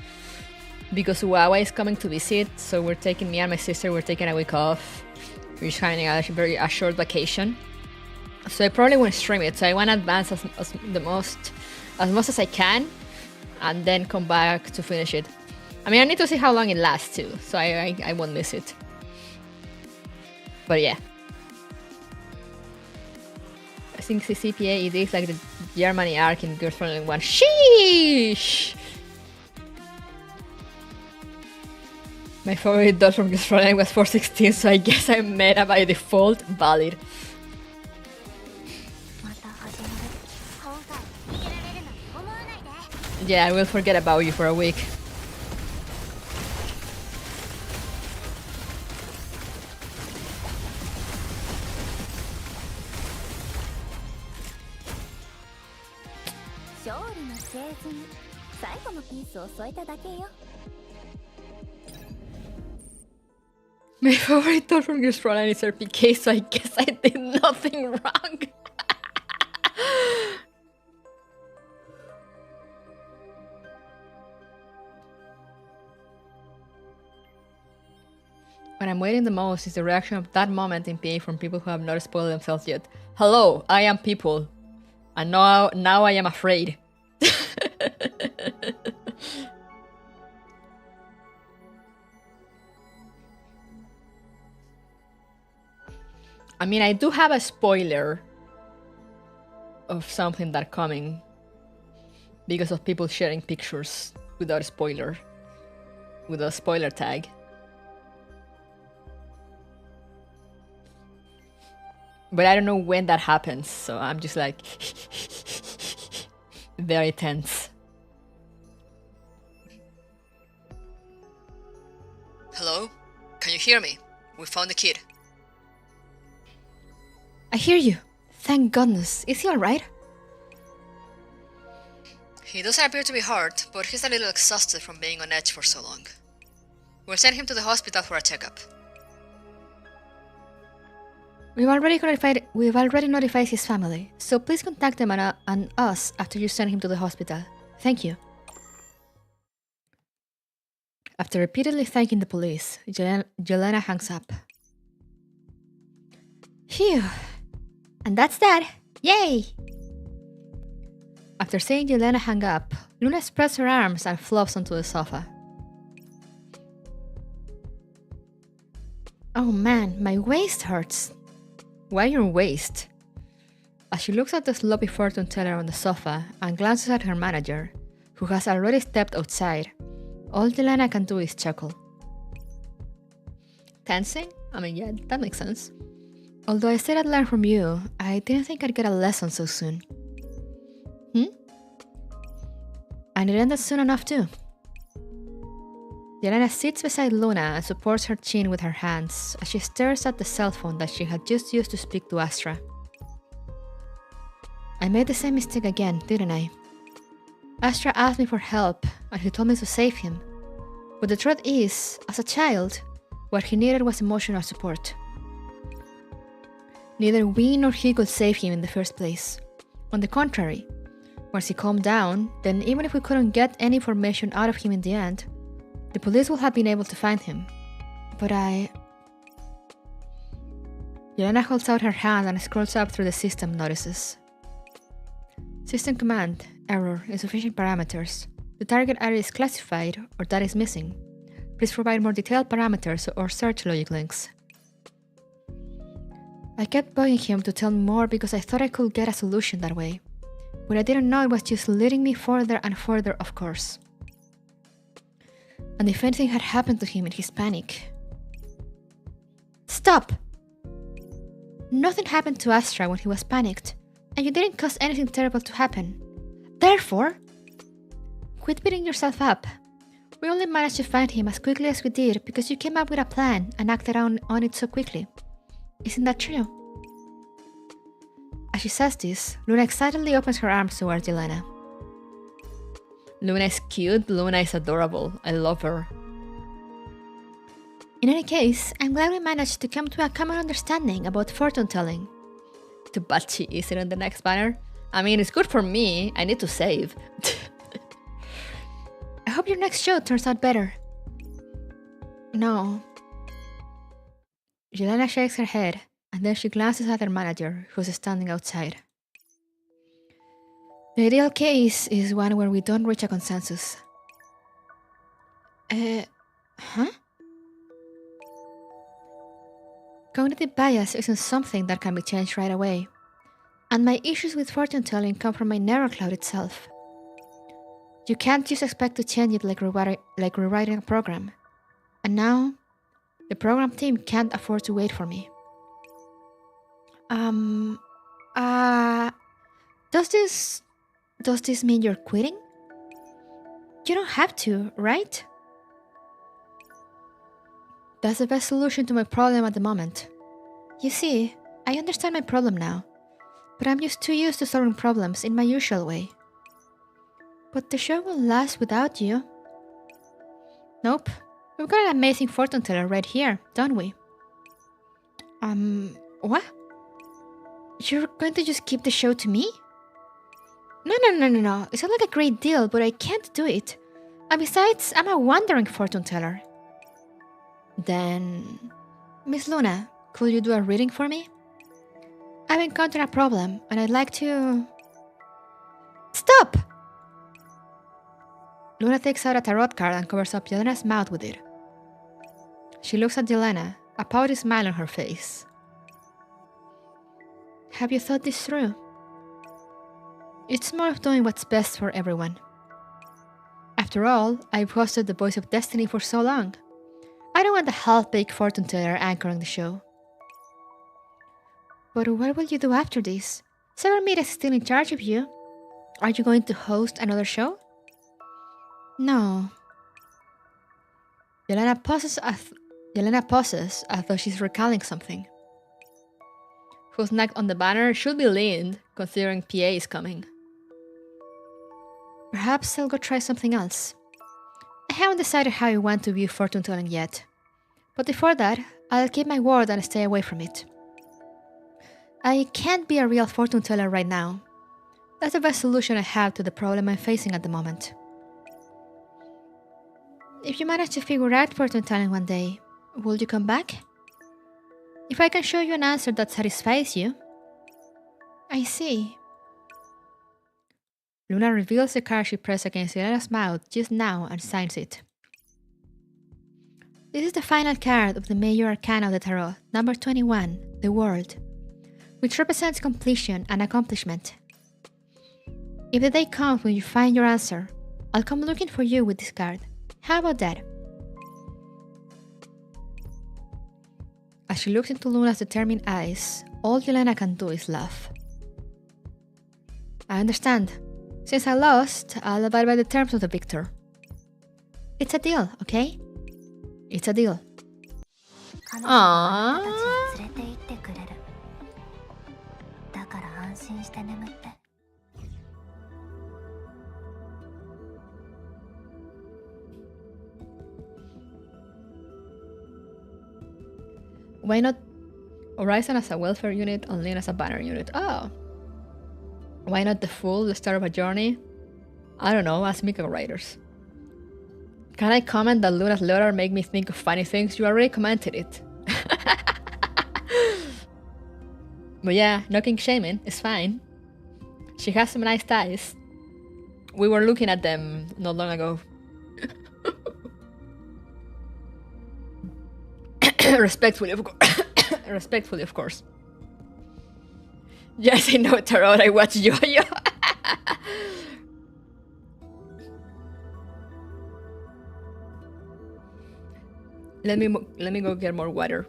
because Huawei is coming to visit, so me and my sister, we're taking a week off. We're just having a short vacation. So I probably won't stream it, so I want to advance as much as I can, and then come back to finish it. I mean, I need to see how long it lasts too, so I won't miss it. But yeah. I think CCPA, it is like the Germany arc in Girls Running 1. Sheesh! My favorite doll from Girls Running was 416, so I guess I'm meta by default. Valid. Yeah, I will forget about you for a week. My favorite tool from Girls Running is RPK, so I guess I did nothing wrong. What I'm waiting the most is the reaction of that moment in PA from people who have not spoiled themselves yet. Hello, I am people. And now I am afraid. I mean, I do have a spoiler of something that's coming because of people sharing pictures without a spoiler tag. But I don't know when that happens, so I'm just like very tense. Hello? Can you hear me? We found the kid. I hear you. Thank goodness. Is he alright? He doesn't appear to be hurt, but he's a little exhausted from being on edge for so long. We'll send him to the hospital for a checkup. We've already notified his family, so please contact them and us after you send him to the hospital. Thank you. After repeatedly thanking the police, Yelena hangs up. Phew. And that's that. Yay! After seeing Yelena hang up, Luna spreads her arms and flops onto the sofa. Oh man, my waist hurts. Why your waist? As she looks at the sloppy fortune teller on the sofa and glances at her manager, who has already stepped outside, all Yelena can do is chuckle. Tensing? I mean, yeah, that makes sense. Although I said I'd learn from you, I didn't think I'd get a lesson so soon. Hmm? And it ended soon enough too. Yelena sits beside Luna and supports her chin with her hands as she stares at the cell phone that she had just used to speak to Astra. I made the same mistake again, didn't I? Astra asked me for help and he told me to save him. But the truth is, as a child, what he needed was emotional support. Neither we nor he could save him in the first place. On the contrary, once he calmed down, then even if we couldn't get any information out of him in the end, the police would have been able to find him. But Yelena holds out her hand and scrolls up through the system notices. System command, error, insufficient parameters. The target area is classified or data is missing. Please provide more detailed parameters or search logic links. I kept bugging him to tell me more because I thought I could get a solution that way. What I didn't know it was just leading me further and further, of course. And if anything had happened to him in his panic... Stop! Nothing happened to Astra when he was panicked, and you didn't cause anything terrible to happen. Therefore, quit beating yourself up. We only managed to find him as quickly as we did because you came up with a plan and acted on it so quickly. Isn't that true? As she says this, Luna excitedly opens her arms towards Yelena. Luna is cute, Luna is adorable. I love her. In any case, I'm glad we managed to come to a common understanding about fortune-telling. Too bad she isn't in the next banner. I mean, it's good for me. I need to save. I hope your next show turns out better. No. Yelena shakes her head, and then she glances at her manager, who's standing outside. The ideal case is one where we don't reach a consensus. Huh? Cognitive bias isn't something that can be changed right away, and my issues with fortune-telling come from my narrow cloud itself. You can't just expect to change it like rewriting a program. And now, the program team can't afford to wait for me. Does this mean you're quitting? You don't have to, right? That's the best solution to my problem at the moment. You see, I understand my problem now, but I'm just too used to solving problems in my usual way. But the show will last without you. Nope. We've got an amazing fortune teller right here, don't we? What? You're going to just keep the show to me? No. It sounds like a great deal, but I can't do it. And besides, I'm a wandering fortune teller. Then... Miss Luna, could you do a reading for me? I've encountered a problem, and I'd like to... Stop! Luna takes out a tarot card and covers up Yelena's mouth with it. She looks at Yelena, a pouty smile on her face. Have you thought this through? It's more of doing what's best for everyone. After all, I've hosted the Voice of Destiny for so long. I don't want the half-baked fortune teller anchoring the show. But what will you do after this? Severmeet is still in charge of you. Are you going to host another show? No. Yelena pauses as though she's recalling something. Who's next on the banner should be Lind, considering PA is coming. Perhaps I'll go try something else. I haven't decided how I want to view fortune telling yet. But before that, I'll keep my word and stay away from it. I can't be a real fortune teller right now. That's the best solution I have to the problem I'm facing at the moment. If you manage to figure out fortune telling one day, will you come back? If I can show you an answer that satisfies you. I see. Luna reveals the card she pressed against Yelena's mouth just now and signs it. This is the final card of the Major Arcana of the Tarot, number 21, the World, which represents completion and accomplishment. If the day comes when you find your answer, I'll come looking for you with this card. How about that? As she looks into Luna's determined eyes, all Yelena can do is laugh. I understand. Since I lost, I'll abide by the terms of the victor. It's a deal, okay? It's a deal. Aww. Why not Horizon as a welfare unit and Lynn as a banner unit? Oh. Why not the fool, the start of a journey? I don't know, ask Mika writers. Can I comment that Luna's letter make me think of funny things? You already commented it. But yeah, no king shaming, it's fine. She has some nice ties. We were looking at them not long ago. Respectfully, of course. Respectfully, of course. Yes, I know, Tarot. I watch Yo-Yo. Let me go get more water.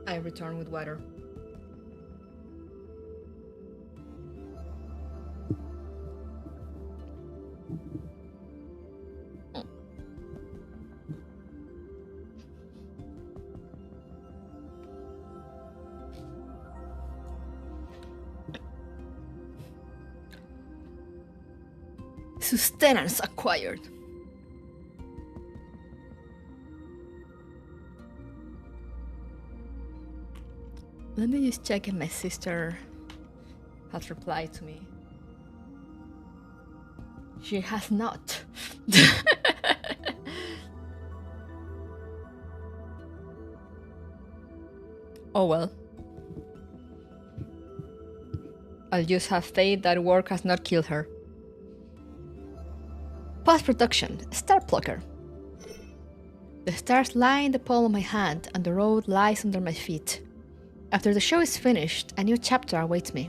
I return with water. Sustenance acquired. Let me just check if my sister has replied to me. She has not. Oh well. I'll just have faith that work has not killed her. Post-production, Star-Plucker. The stars lie in the palm of my hand and the road lies under my feet. After the show is finished, a new chapter awaits me.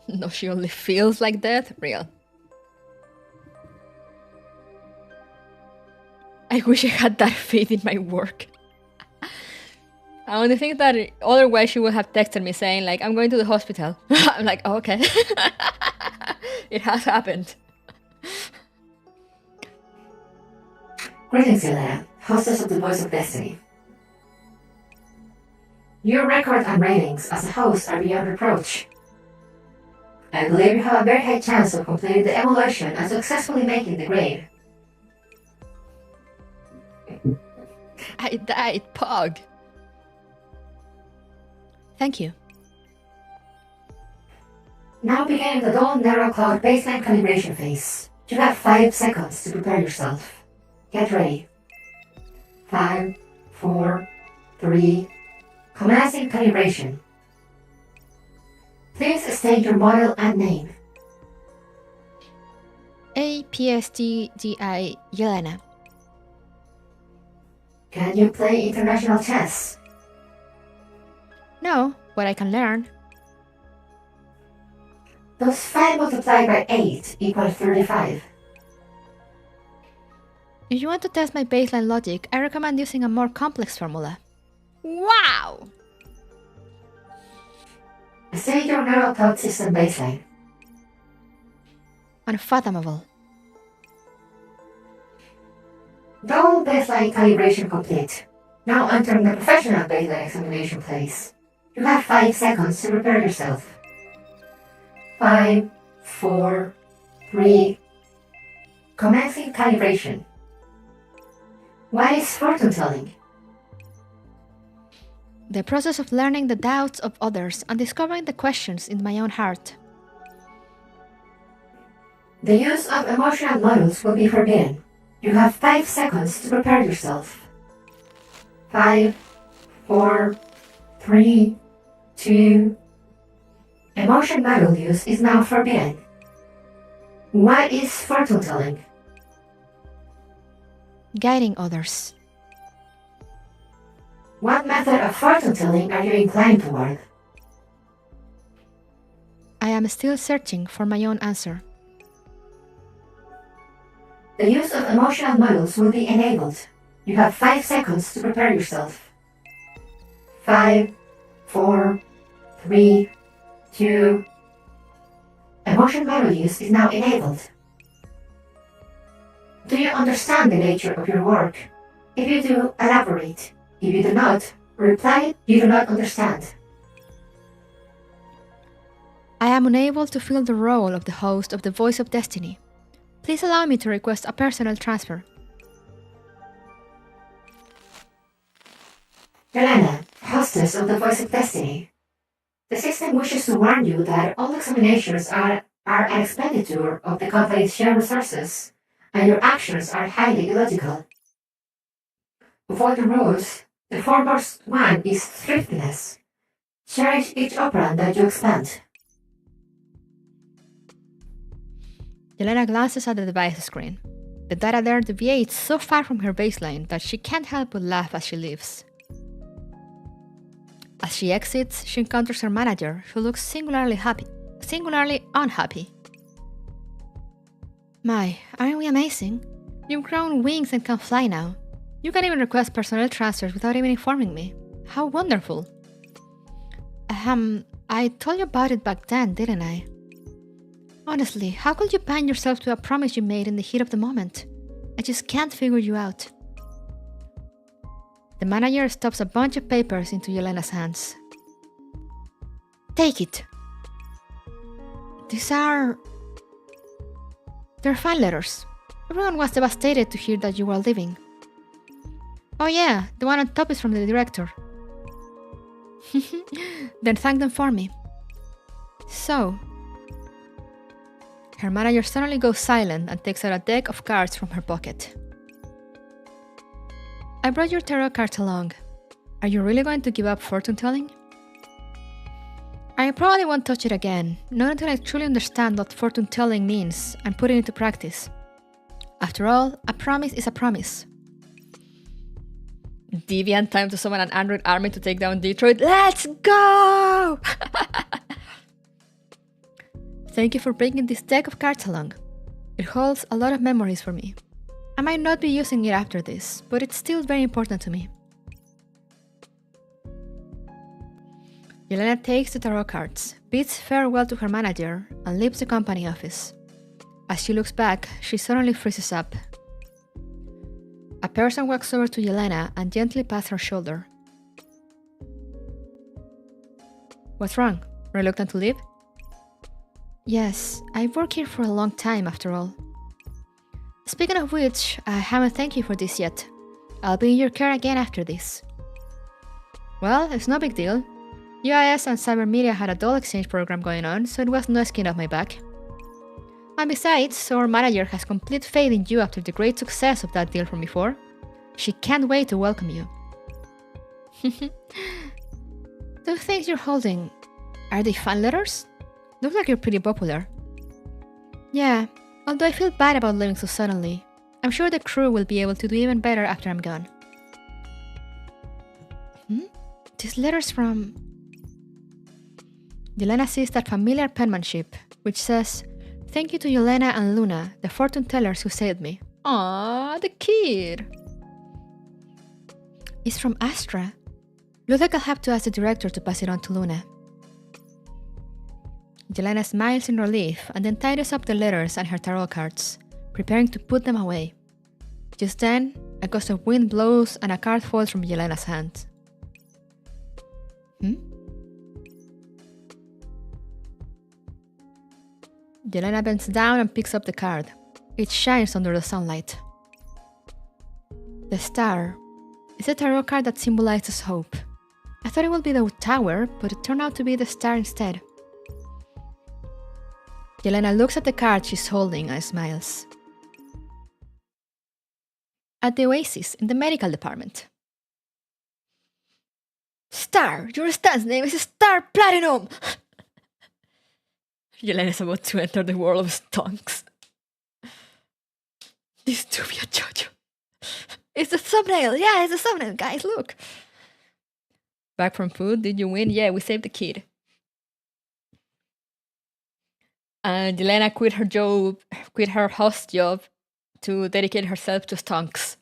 No, she only feels like death? Real. I wish I had that faith in my work. I only think that otherwise she would have texted me saying like, I'm going to the hospital. I'm like, oh, okay. It has happened. Greetings, Elena, hostess of the Voice of Destiny. Your record and ratings as a host are beyond reproach. I believe you have a very high chance of completing the evaluation and successfully making the grade. I died, Pog. Thank you. Now beginning the Dawn Narrow Cloud baseline calibration phase. You have 5 seconds to prepare yourself. Get ready. 5, 4, 3, commencing calibration. Please state your model and name. APSTDI Yelena. Can you play international chess? No, but I can learn. Does 5 multiplied by 8 equal 35? If you want to test my baseline logic, I recommend using a more complex formula. Wow! State your neural cloud system baseline. Unfathomable. Dual baseline calibration complete. Now entering the professional baseline examination phase. You have 5 seconds to prepare yourself. 5, 4, 3, commencing calibration. What is fortune telling? The process of learning the doubts of others and discovering the questions in my own heart. The use of emotional models will be forbidden. You have 5 seconds to prepare yourself. 5, 4, 3, 2. Emotion model use is now forbidden. What is fortune telling? Guiding others. What method of fortune telling are you inclined toward? I am still searching for my own answer. The use of emotional models will be enabled. You have 5 seconds to prepare yourself. 5, 4, 3, 2. Emotion model use is now enabled. Do you understand the nature of your work? If you do, elaborate. If you do not, reply you do not understand. I am unable to fill the role of the host of the Voice of Destiny. Please allow me to request a personal transfer. Yelena, hostess of the Voice of Destiny. The system wishes to warn you that all examinations are an expenditure of the company's shared resources, and your actions are highly illogical. For the rules, the foremost one is thriftiness. Cherish each operand that you expend. Yelena glances at the device screen. The data there deviates so far from her baseline that she can't help but laugh as she leaves. As she exits, she encounters her manager, who looks singularly unhappy. My, aren't we amazing? You've grown wings and can fly now. You can even request personnel transfers without even informing me. How wonderful. I told you about it back then, didn't I? Honestly, how could you bind yourself to a promise you made in the heat of the moment? I just can't figure you out. The manager stuffs a bunch of papers into Yelena's hands. Take it. They're fan letters. Everyone was devastated to hear that you were leaving. Oh yeah, the one on top is from the director. Then thank them for me. So, her manager suddenly goes silent and takes out a deck of cards from her pocket. I brought your tarot cards along. Are you really going to give up fortune telling? I probably won't touch it again, not until I truly understand what fortune telling means and put it into practice. After all, a promise is a promise. Deviant time to summon an android army to take down Detroit. Let's go! Thank you for bringing this deck of cards along. It holds a lot of memories for me. I might not be using it after this, but it's still very important to me. Yelena takes the tarot cards, bids farewell to her manager, and leaves the company office. As she looks back, she suddenly freezes up. A person walks over to Yelena and gently pats her shoulder. What's wrong? Reluctant to leave? Yes, I've worked here for a long time after all. Speaking of which, I haven't thanked you for this yet. I'll be in your care again after this. Well, it's no big deal. UIS and Cybermedia had a doll exchange program going on, so it was no skin off my back. And besides, our manager has complete faith in you after the great success of that deal from before. She can't wait to welcome you. Those things you're holding, are they fan letters? Look like you're pretty popular. Yeah, although I feel bad about leaving so suddenly. I'm sure the crew will be able to do even better after I'm gone. These letters from... Yelena sees that familiar penmanship, which says, "Thank you to Yelena and Luna, the fortune tellers who saved me." Aww, the kid! It's from Astra. Looks like I'll have to ask the director to pass it on to Luna. Yelena smiles in relief and then tidies up the letters and her tarot cards, preparing to put them away. Just then, a gust of wind blows and a card falls from Yelena's hand. Yelena bends down and picks up the card. It shines under the sunlight. The star is a tarot card that symbolizes hope. I thought it would be the tower, but it turned out to be the star instead. Yelena looks at the card she's holding and smiles. At the Oasis in the medical department. Star, your stance name is Star Platinum! Yelena is about to enter the world of stonks. This to be a judge. It's the thumbnail! Yeah, it's the thumbnail, guys, look! Back from food, did you win? Yeah, we saved the kid. And Yelena quit her host job to dedicate herself to stonks.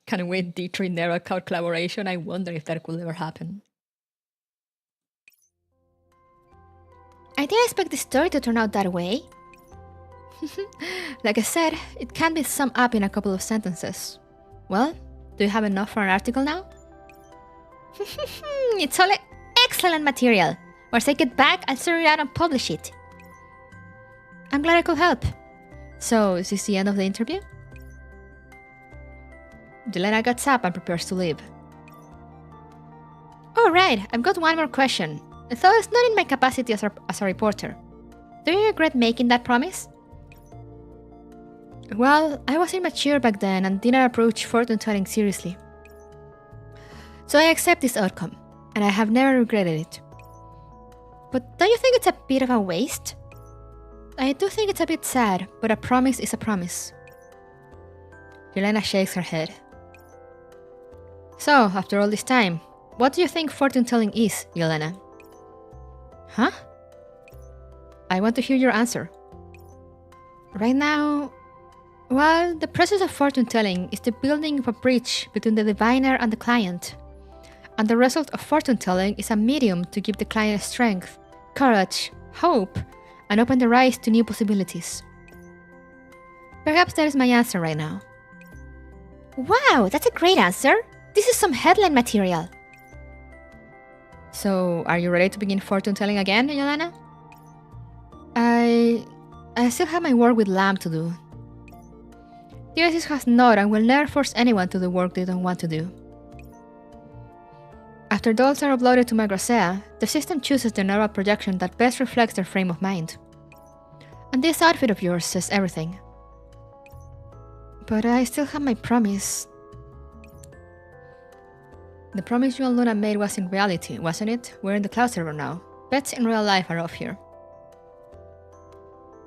Can't wait D3 Nero Cloud collaboration. I wonder if that could ever happen. I didn't expect the story to turn out that way. Like I said, it can be summed up in a couple of sentences. Well, do you have enough for an article now? It's all excellent material. Once I get back, I'll sort it out and publish it. I'm glad I could help. So, is this the end of the interview? Yelena gets up and prepares to leave. Alright, I've got one more question. Though it's not in my capacity as a reporter. Do you regret making that promise? Well, I was immature back then and didn't approach fortune-telling seriously. So I accept this outcome, and I have never regretted it. But don't you think it's a bit of a waste? I do think it's a bit sad, but a promise is a promise. Yelena shakes her head. So, after all this time, what do you think fortune-telling is, Yelena? Huh? I want to hear your answer. Right now, well, the process of fortune-telling is the building of a bridge between the diviner and the client. And the result of fortune-telling is a medium to give the client strength, courage, hope, and open their eyes to new possibilities. Perhaps that is my answer right now. Wow, that's a great answer! This is some headline material! So, are you ready to begin fortune-telling again, Yelena? I still have my work with Lamb to do. The Oasis has not and will never force anyone to do work they don't want to do. After dolls are uploaded to Migrator, the system chooses the neural projection that best reflects their frame of mind. And this outfit of yours says everything. But I still have my promise. The promise you and Luna made was in reality, wasn't it? We're in the cloud server now. Bets in real life are off here.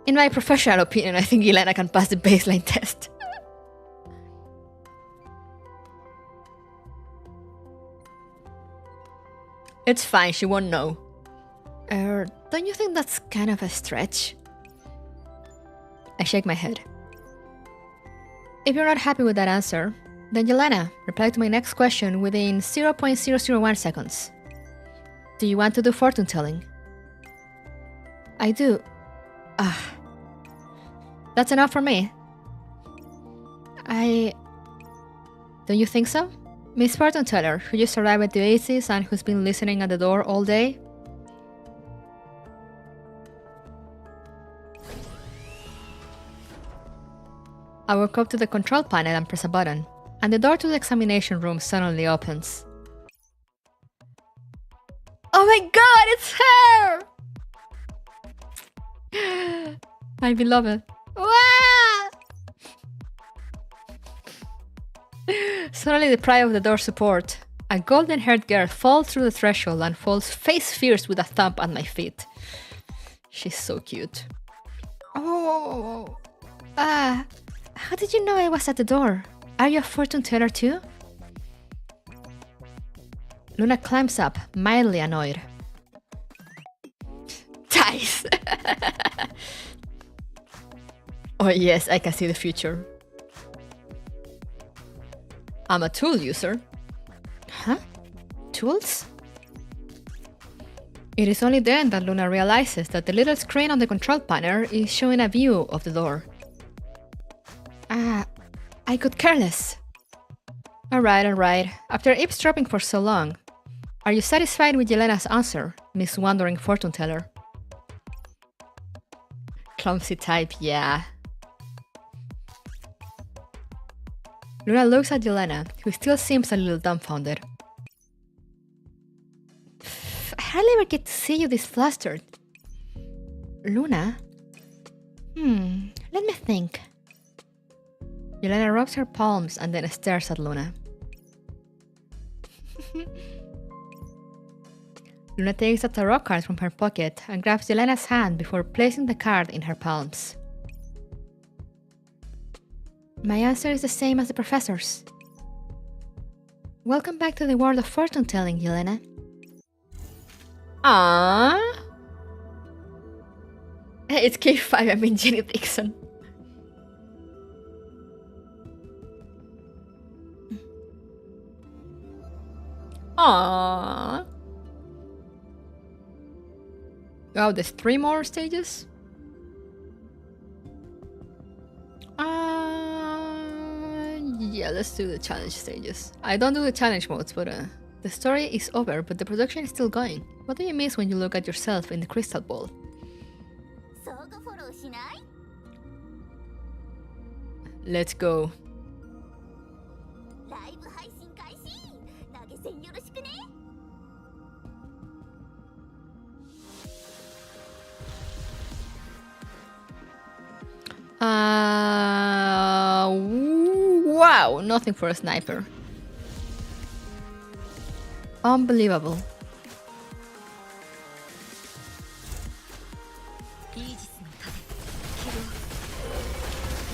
In my professional opinion, I think Yelena can pass the baseline test. It's fine, she won't know. Don't you think that's kind of a stretch? I shake my head. If you're not happy with that answer, then Yelena, reply to my next question within 0.001 seconds. Do you want to do fortune telling? I do. That's enough for me. Don't you think so? Miss Fortune Teller, who just arrived at the Oasis and who's been listening at the door all day? I walk up to the control panel and press a button, and the door to the examination room suddenly opens. Oh my god, it's her! My beloved. Wow! Suddenly the pry of the door support. A golden-haired girl falls through the threshold and falls face first with a thump at my feet. She's so cute. Oh! How did you know I was at the door? Are you a fortune teller too? Luna climbs up, mildly annoyed. Dice! Oh yes, I can see the future. I'm a tool user. Huh? Tools? It is only then that Luna realizes that the little screen on the control panel is showing a view of the door. I could care less. Alright. After eavesdropping for so long, are you satisfied with Yelena's answer, Miss Wandering Fortune Teller? Clumsy type, yeah. Luna looks at Yelena, who still seems a little dumbfounded. I hardly ever get to see you this flustered. Luna? Let me think. Yelena rubs her palms and then stares at Luna. Luna takes a tarot card from her pocket and grabs Yelena's hand before placing the card in her palms. My answer is the same as the professor's. Welcome back to the world of fortune-telling, Yelena. Aww. It's K5, I mean Jenny Dixon. Aww. Oh, there's 3 more stages? Yeah, let's do the challenge stages. I don't do the challenge modes, but the story is over, but the production is still going. What do you miss when you look at yourself in the crystal ball? Let's go. Wow, nothing for a sniper. Unbelievable.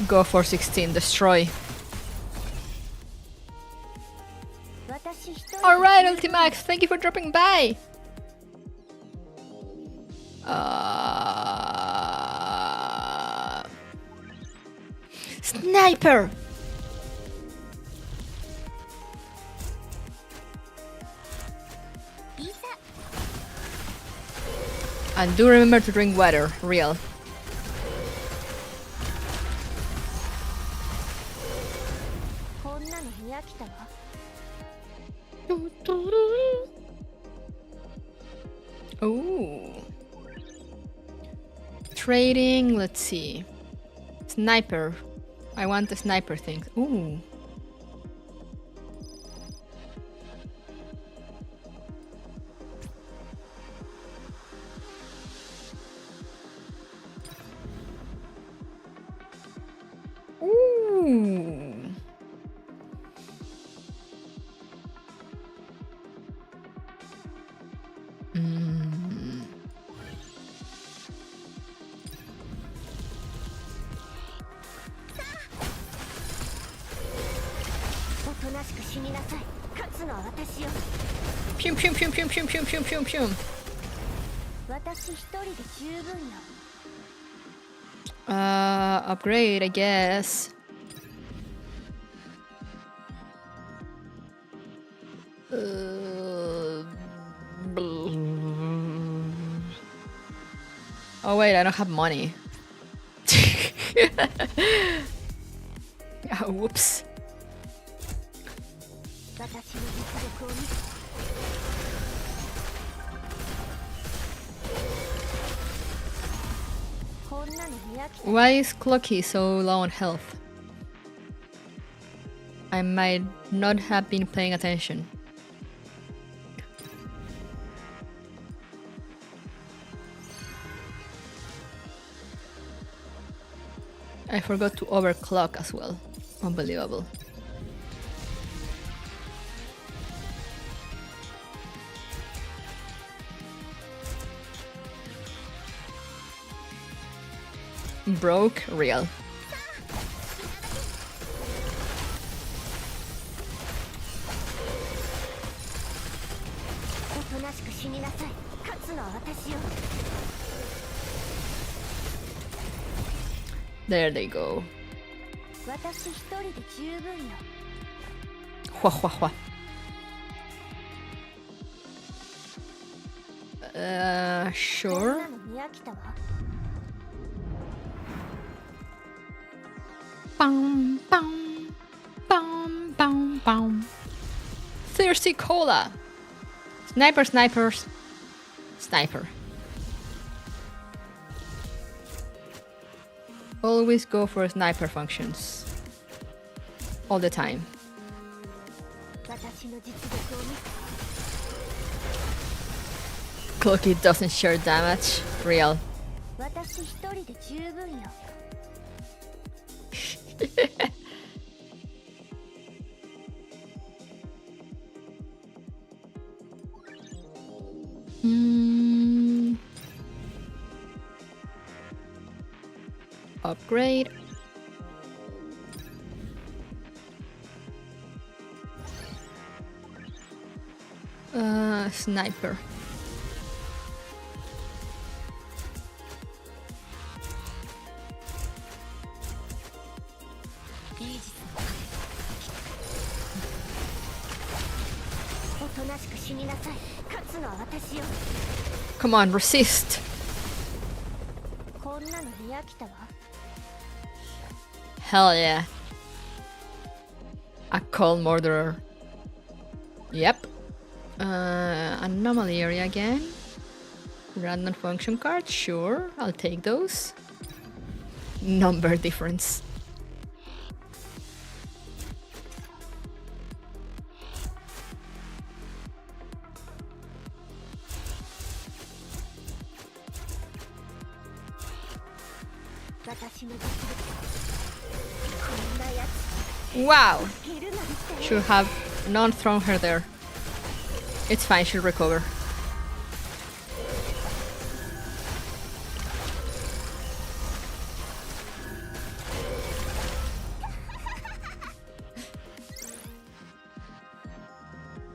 Go for 16, destroy. Alright, Ultimax, thank you for dropping by. Sniper! And do remember to drink water, real. Oh. Trading, let's see. Sniper. I want the sniper thing. Ooh. Ooh. Pum pum pum pum pum pum pum pum pum. Upgrade, I guess. Oh wait, I don't have money. Oh, whoops. Why is Clocky so low on health? I might not have been paying attention. I forgot to overclock as well. Unbelievable. Broke, real. There they go. Hua hua hua. Sure. Bum, bum, bum, bum, bum. Thirsty cola. Sniper, snipers. Sniper. Always go for sniper functions. all the time. Cookie doesn't share damage. Real. Upgrade. Sniper. Come on, resist. Hell yeah. A cold murderer. Yep. Anomaly area again. Random function card, sure, I'll take those. Number difference. Wow! Should have not thrown her there. It's fine, she'll recover.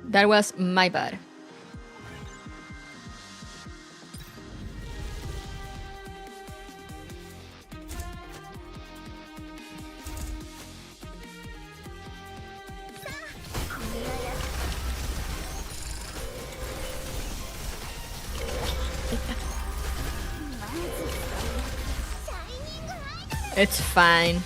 That was my bad. It's fine.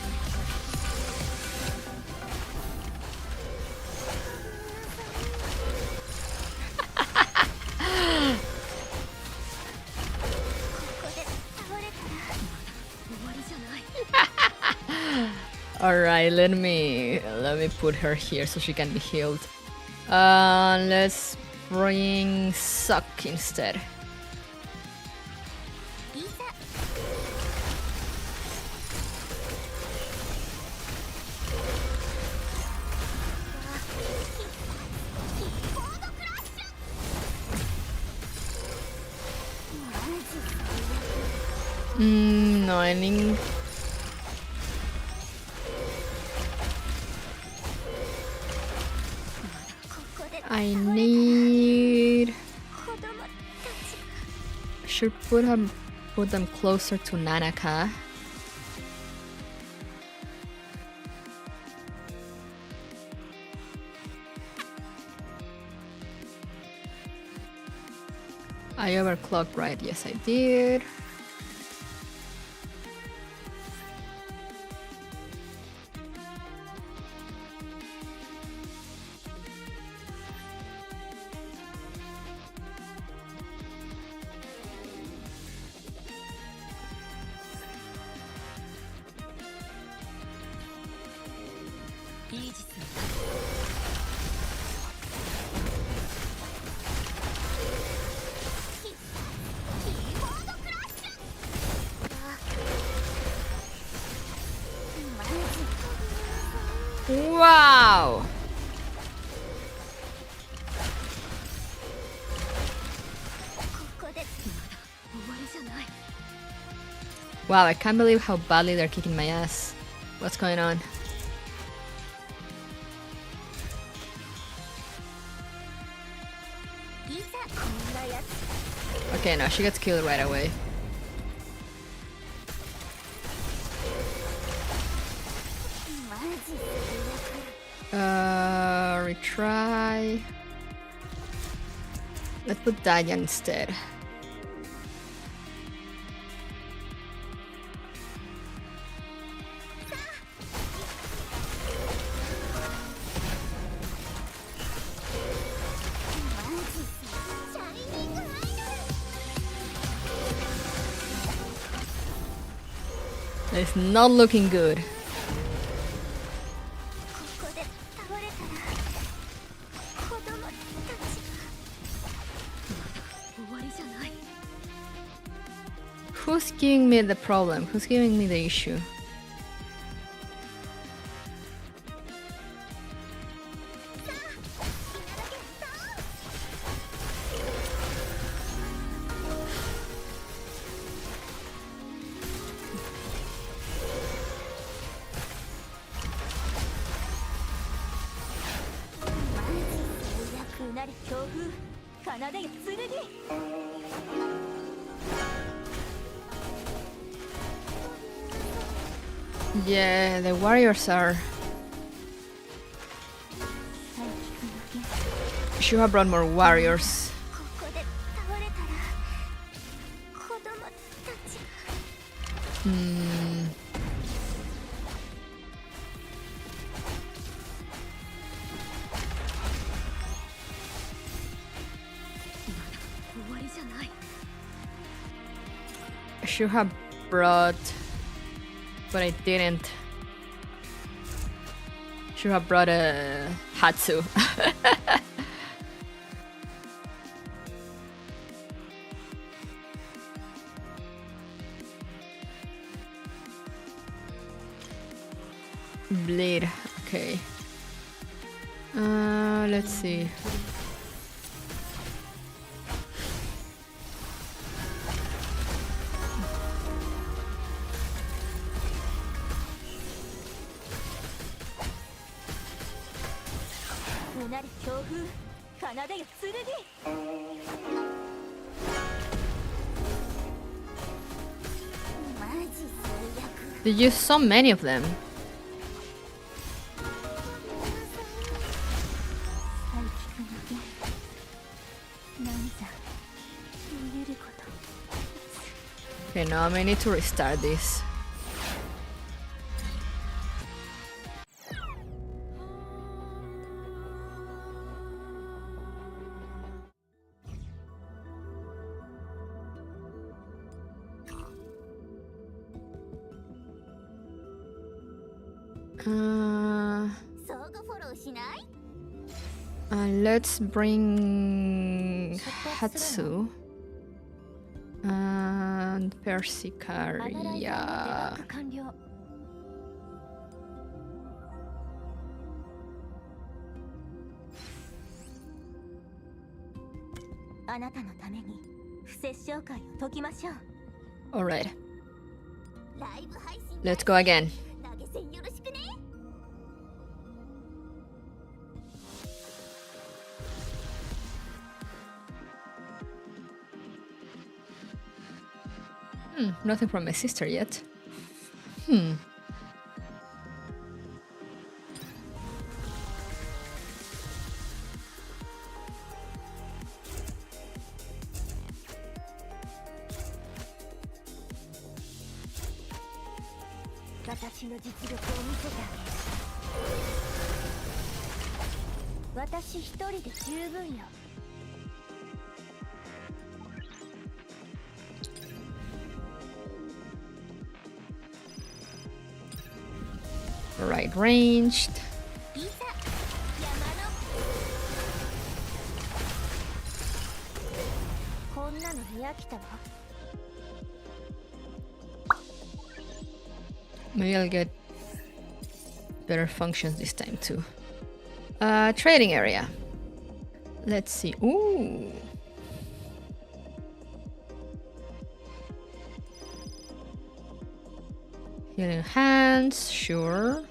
Alright, let me put her here so she can be healed. Let's bring Suck instead. No, I think I need. Should put them closer to Nanaka. I overclocked, right? Yes, I did. Wow! Wow, I can't believe how badly they're kicking my ass. What's going on? Okay, no, she gets killed right away. Retry. Let's put Daya instead. It's not looking good. Who's giving me the problem? Who's giving me the issue? Yeah, the warriors are... Should have brought more warriors. I should have brought... But I didn't. Should have brought a Hatsu. Bleed. Okay. Let's see. They use so many of them. Okay, now I may need to restart this. Let's bring Hatsu and Persicaria. All right, let's go again. Nothing from my sister yet. Right, ranged. Maybe I'll get better functions this time too. Trading area. Let's see. Ooh. Healing hands, sure.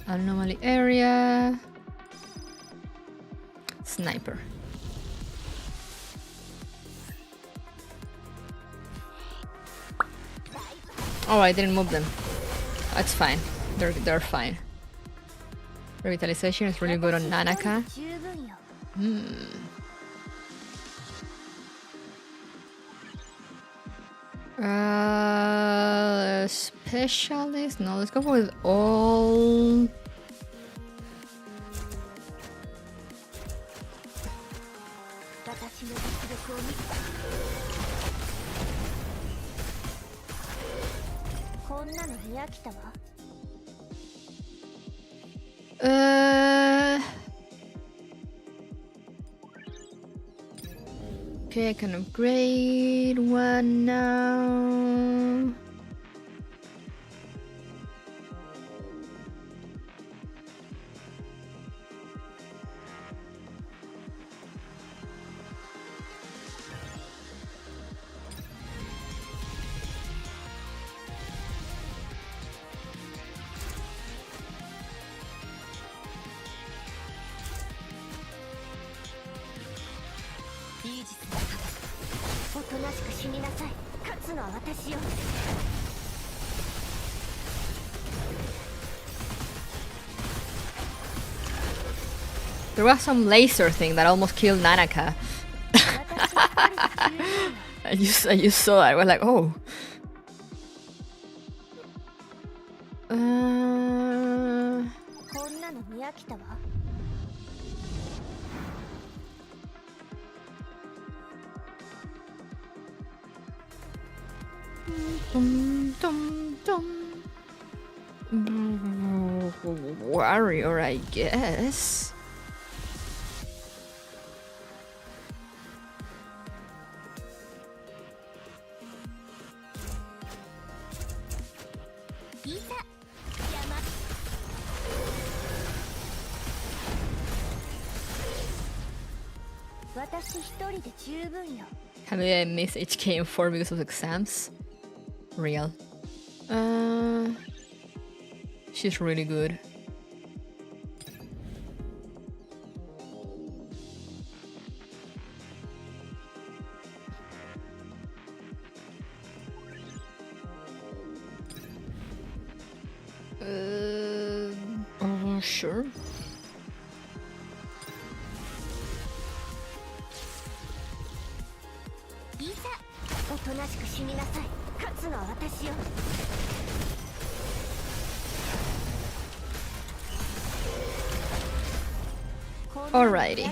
Anomaly area. Sniper. Oh, I didn't move them. That's fine. They're fine. Revitalization is really good on Nanaka. Specialist? No, let's go with all. Okay, I can upgrade one now. There was some laser thing that almost killed Nanaka. I just saw that. I was like, oh. Warrior, I guess. Have I missed HKM4 because of exams? Real. She's really good. Sure. Alrighty.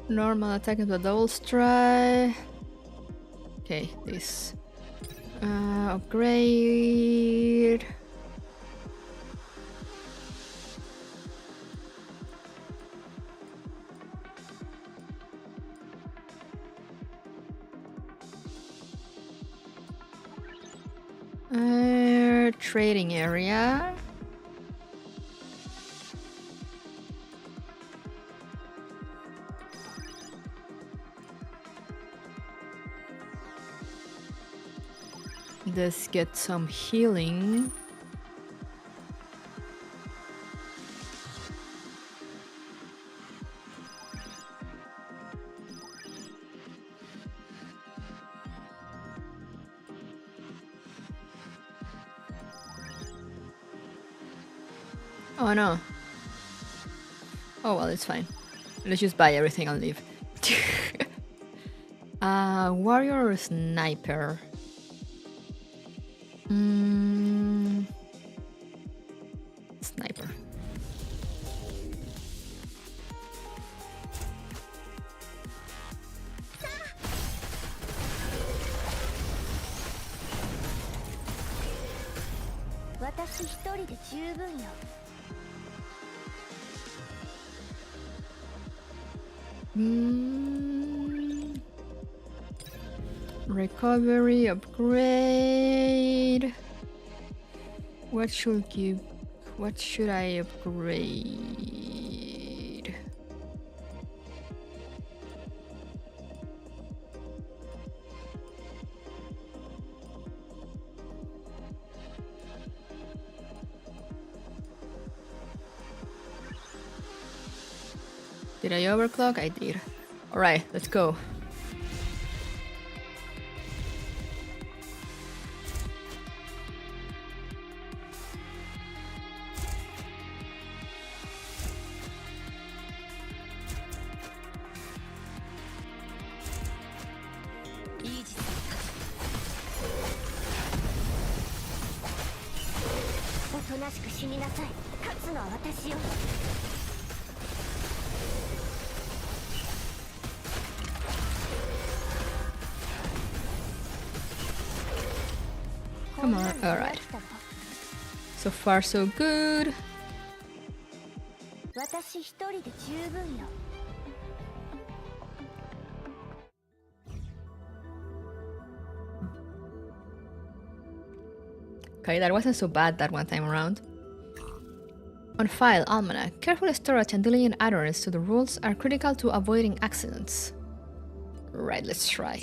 Normal attack into a double strike. Okay, this. Upgrade. Trading area. Let's get some healing. Oh no. Oh well, it's fine. Let's just buy everything and leave. Warrior or sniper? Sniper. Recovery, upgrade. What should I upgrade? Did I overclock? I did. Alright, let's go. Alright. So far, so good. Okay, that wasn't so bad that one time around. On file, Almanac. Careful storage and diligent adherence to the rules are critical to avoiding accidents. Right, let's try.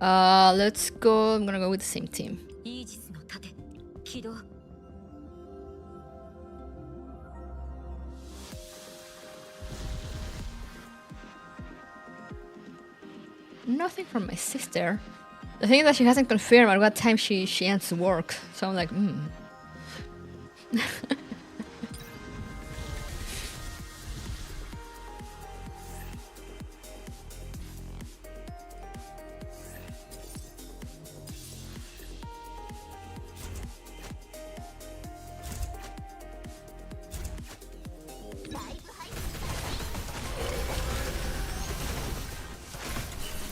Let's go. I'm gonna go with the same team. Nothing from my sister. The thing is that she hasn't confirmed at what time she ends work, so I'm like,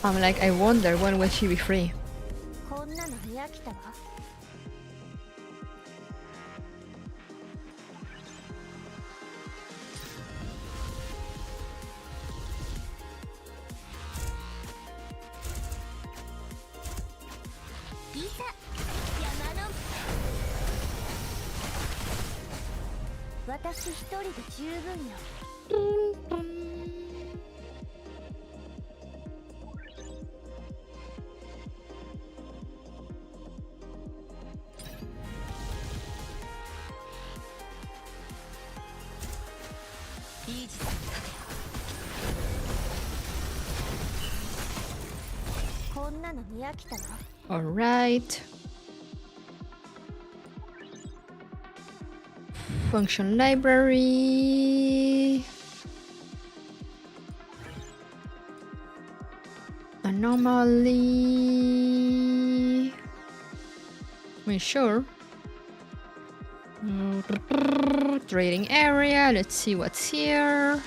I'm like, I wonder when will she be free? Alright. Function library. Anomaly. I mean, sure. Trading area. Let's see what's here.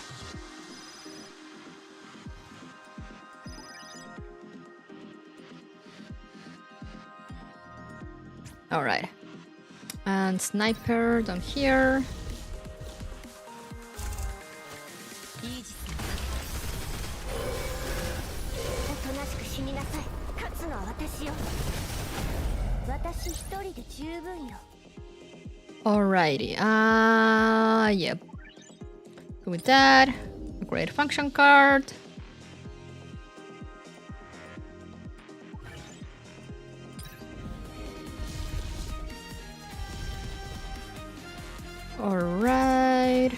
Alright. And sniper down here. Alrighty. Yep. Go with that. Upgrade function card. Alright.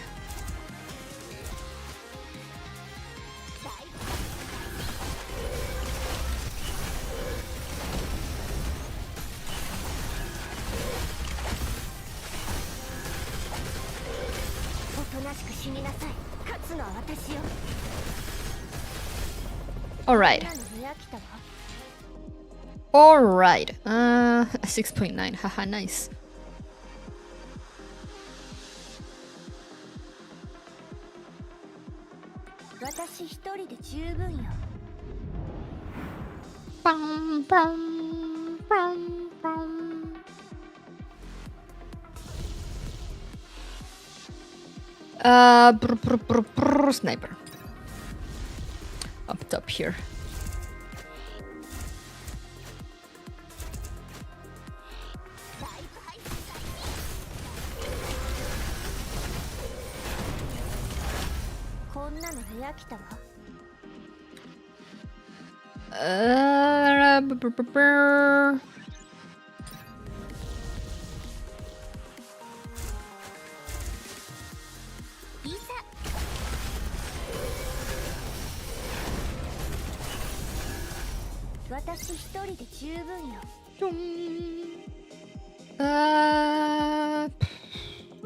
Alright. Alright. 6.9. Haha, nice. Bum, bum, bum, bum. Sniper. Up top here.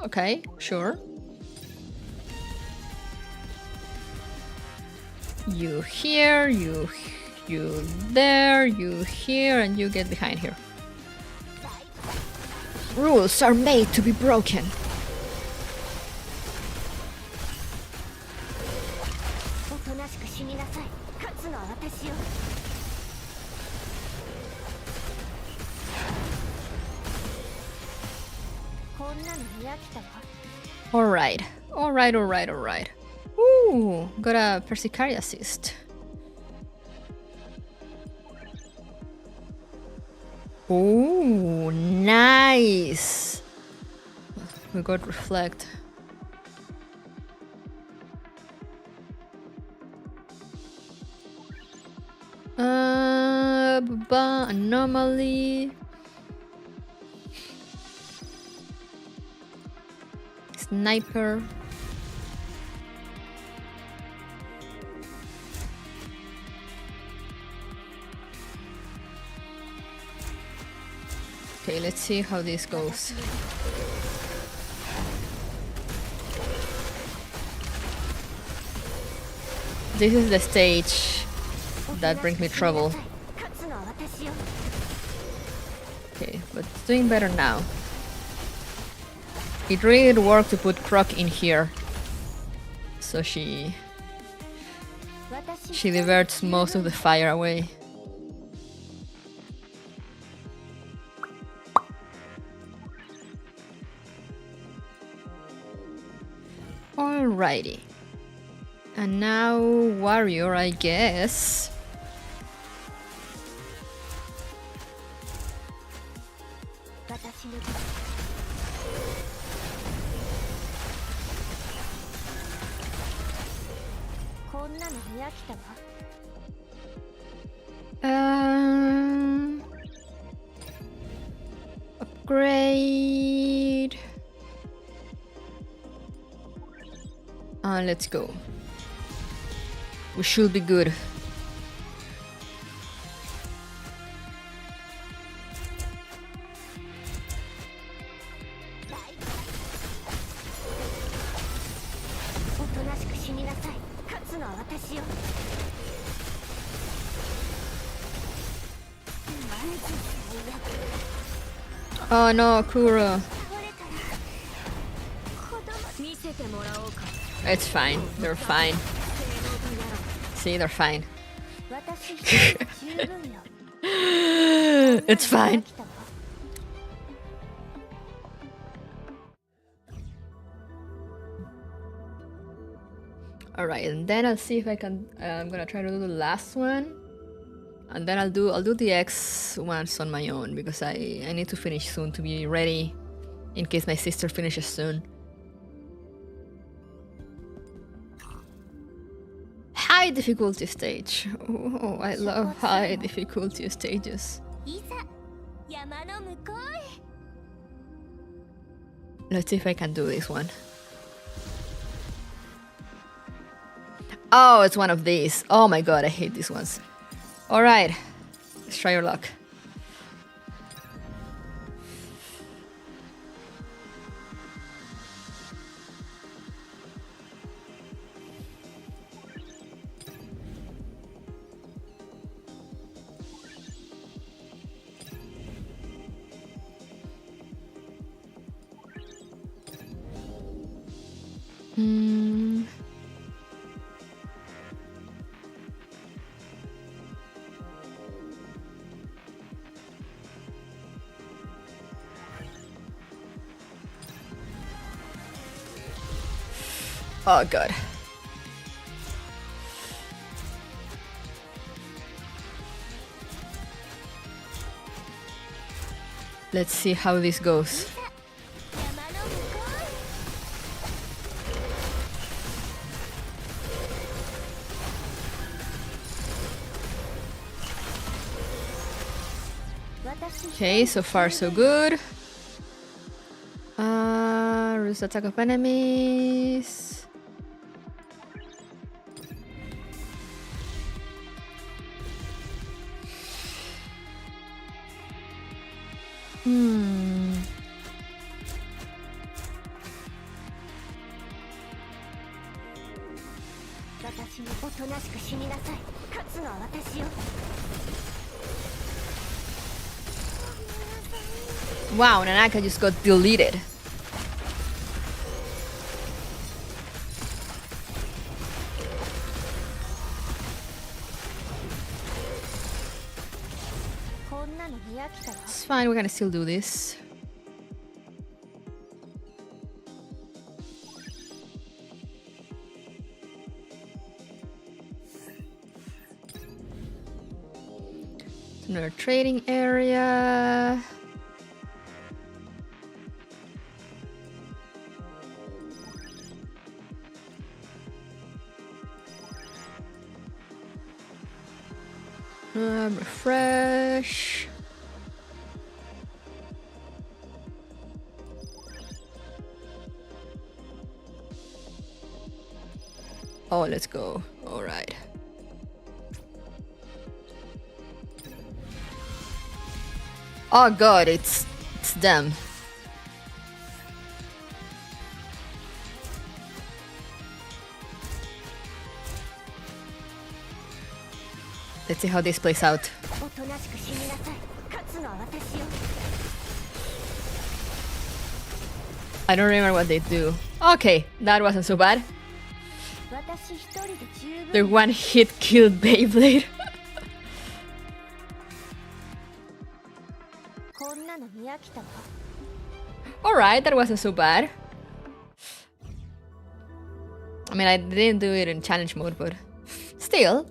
Okay, sure. You here, you there, you here, and you get behind here. Rules are made to be broken. Alright. Alright. Ooh, got a Persicari assist. Ooh, nice. We got reflect. Anomaly. Sniper. Okay, let's see how this goes. This is the stage that brings me trouble. Okay, but it's doing better now. It really worked to put Croc in here. So she diverts most of the fire away. Alrighty. And now warrior, I guess. Upgrade. Let's go. We should be good. Oh no, Kura. It's fine. They're fine. See, they're fine. It's fine. Alright, and then I'll see if I can. I'm gonna try to do the last one, and then I'll do the X ones on my own because I need to finish soon to be ready in case my sister finishes soon. High difficulty stage. Oh, I love high difficulty stages. Let's see if I can do this one. Oh, it's one of these. Oh my god, I hate these ones. Alright, let's try your luck. Oh god. Let's see how this goes. Okay, so far so good. Reduce attack of enemies. Wow, Nanaka just got deleted. It's fine, we're gonna still do this. Another trading area. Refresh. Oh, let's go. All right. Oh god, it's them. Let's see how this plays out. I don't remember what they do. Okay, that wasn't so bad. The one hit killed Beyblade. Alright, that wasn't so bad. I mean, I didn't do it in challenge mode, but still.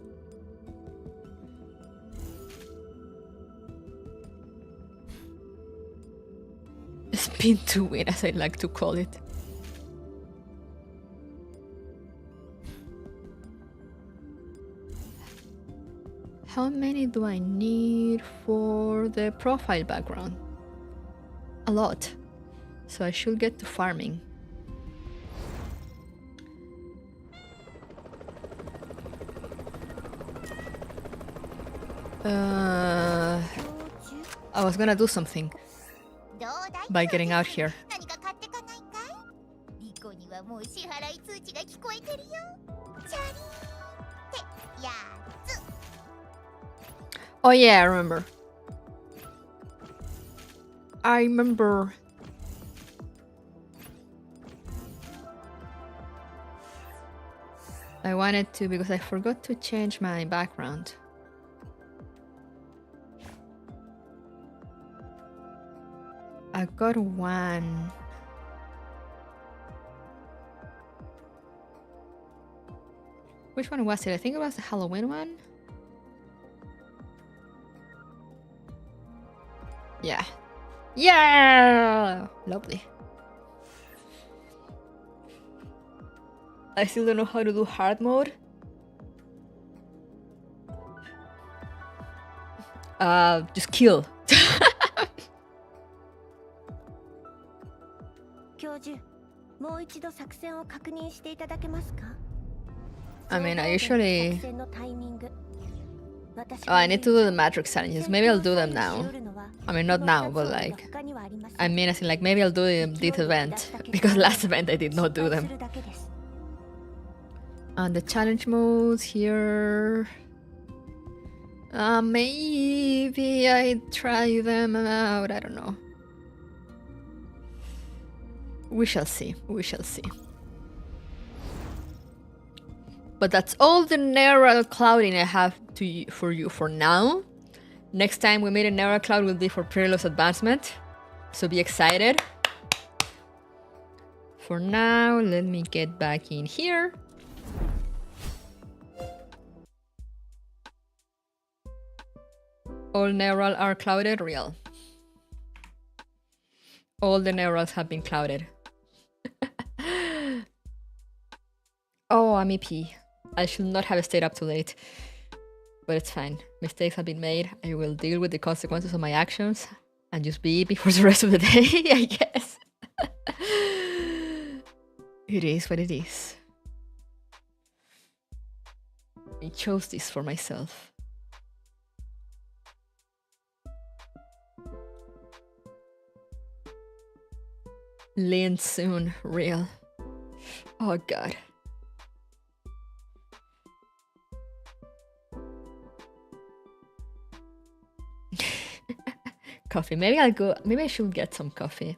Spin to win, as I like to call it. How many do I need for the profile background? A lot. So I should get to farming. I was gonna do something by getting out here. Oh yeah, I remember. I wanted to because I forgot to change my background. I got one. Which one was it? I think it was the Halloween one. Yeah. Yeah! Lovely. I still don't know how to do hard mode. Just kill. I mean, I usually... Oh, I need to do the Matrix challenges. Maybe I'll do them now. I mean, not now, but like... I mean, I think like maybe I'll do this event. Because last event I did not do them. And the challenge modes here... maybe I try them out. I don't know. We shall see. We shall see. But that's all the neural clouding I have for you for now. Next time we meet a neural cloud will be for Perilous Advancement. So be excited. For now, let me get back in here. All neural are clouded, real. All the neurals have been clouded. Oh, I'm EP. I should not have stayed up too late. But it's fine. Mistakes have been made. I will deal with the consequences of my actions and just be EP for the rest of the day, I guess. It is what it is. I chose this for myself. Lean soon, real. Oh god. Coffee. Maybe I'll go. Maybe I should get some coffee.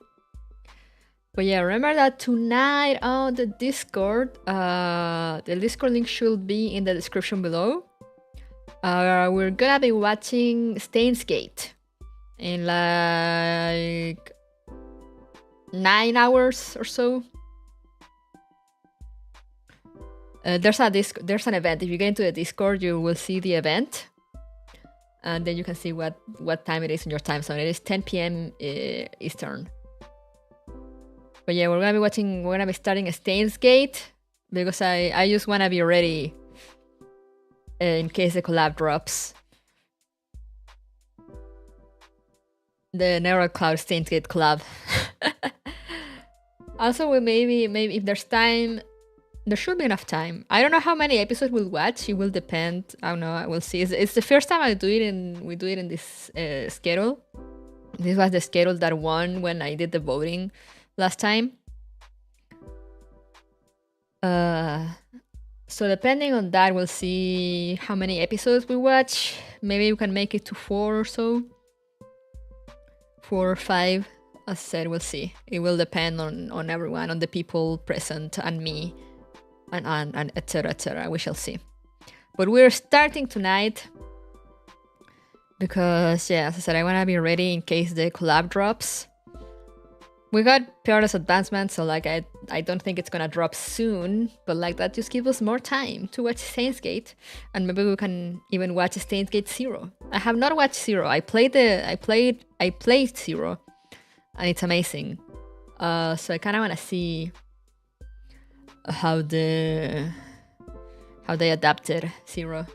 But yeah, remember that tonight on the Discord, the Discord link should be in the description below. We're gonna be watching Steins Gate in like 9 hours or so. There's an event. If you get into the Discord, you will see the event. and then you can see what time it is in your time zone. It is 10 p.m. Eastern. But yeah, we're gonna be starting a Steins Gate because I just wanna be ready in case the collab drops. The Neural Cloud Steins Gate collab. Also, we maybe if there's time, there should be enough time. I don't know how many episodes we'll watch. It will depend. I don't know. We'll see. It's the first time we do it in this schedule. This was the schedule that won when I did the voting last time. So depending on that, we'll see how many episodes we watch. Maybe we can make it to 4 or so. 4 or 5. As I said, we'll see. It will depend on everyone, on the people present, and me, and etc. etc. We shall see. But we're starting tonight because, yeah, as I said, I want to be ready in case the collab drops. We got Peerless Advancement, so like I don't think it's gonna drop soon, but like that just gives us more time to watch Steins Gate, and maybe we can even watch Steins Gate 0. I have not watched 0. I played 0, and it's amazing. So I kind of want to see how they adapted 0.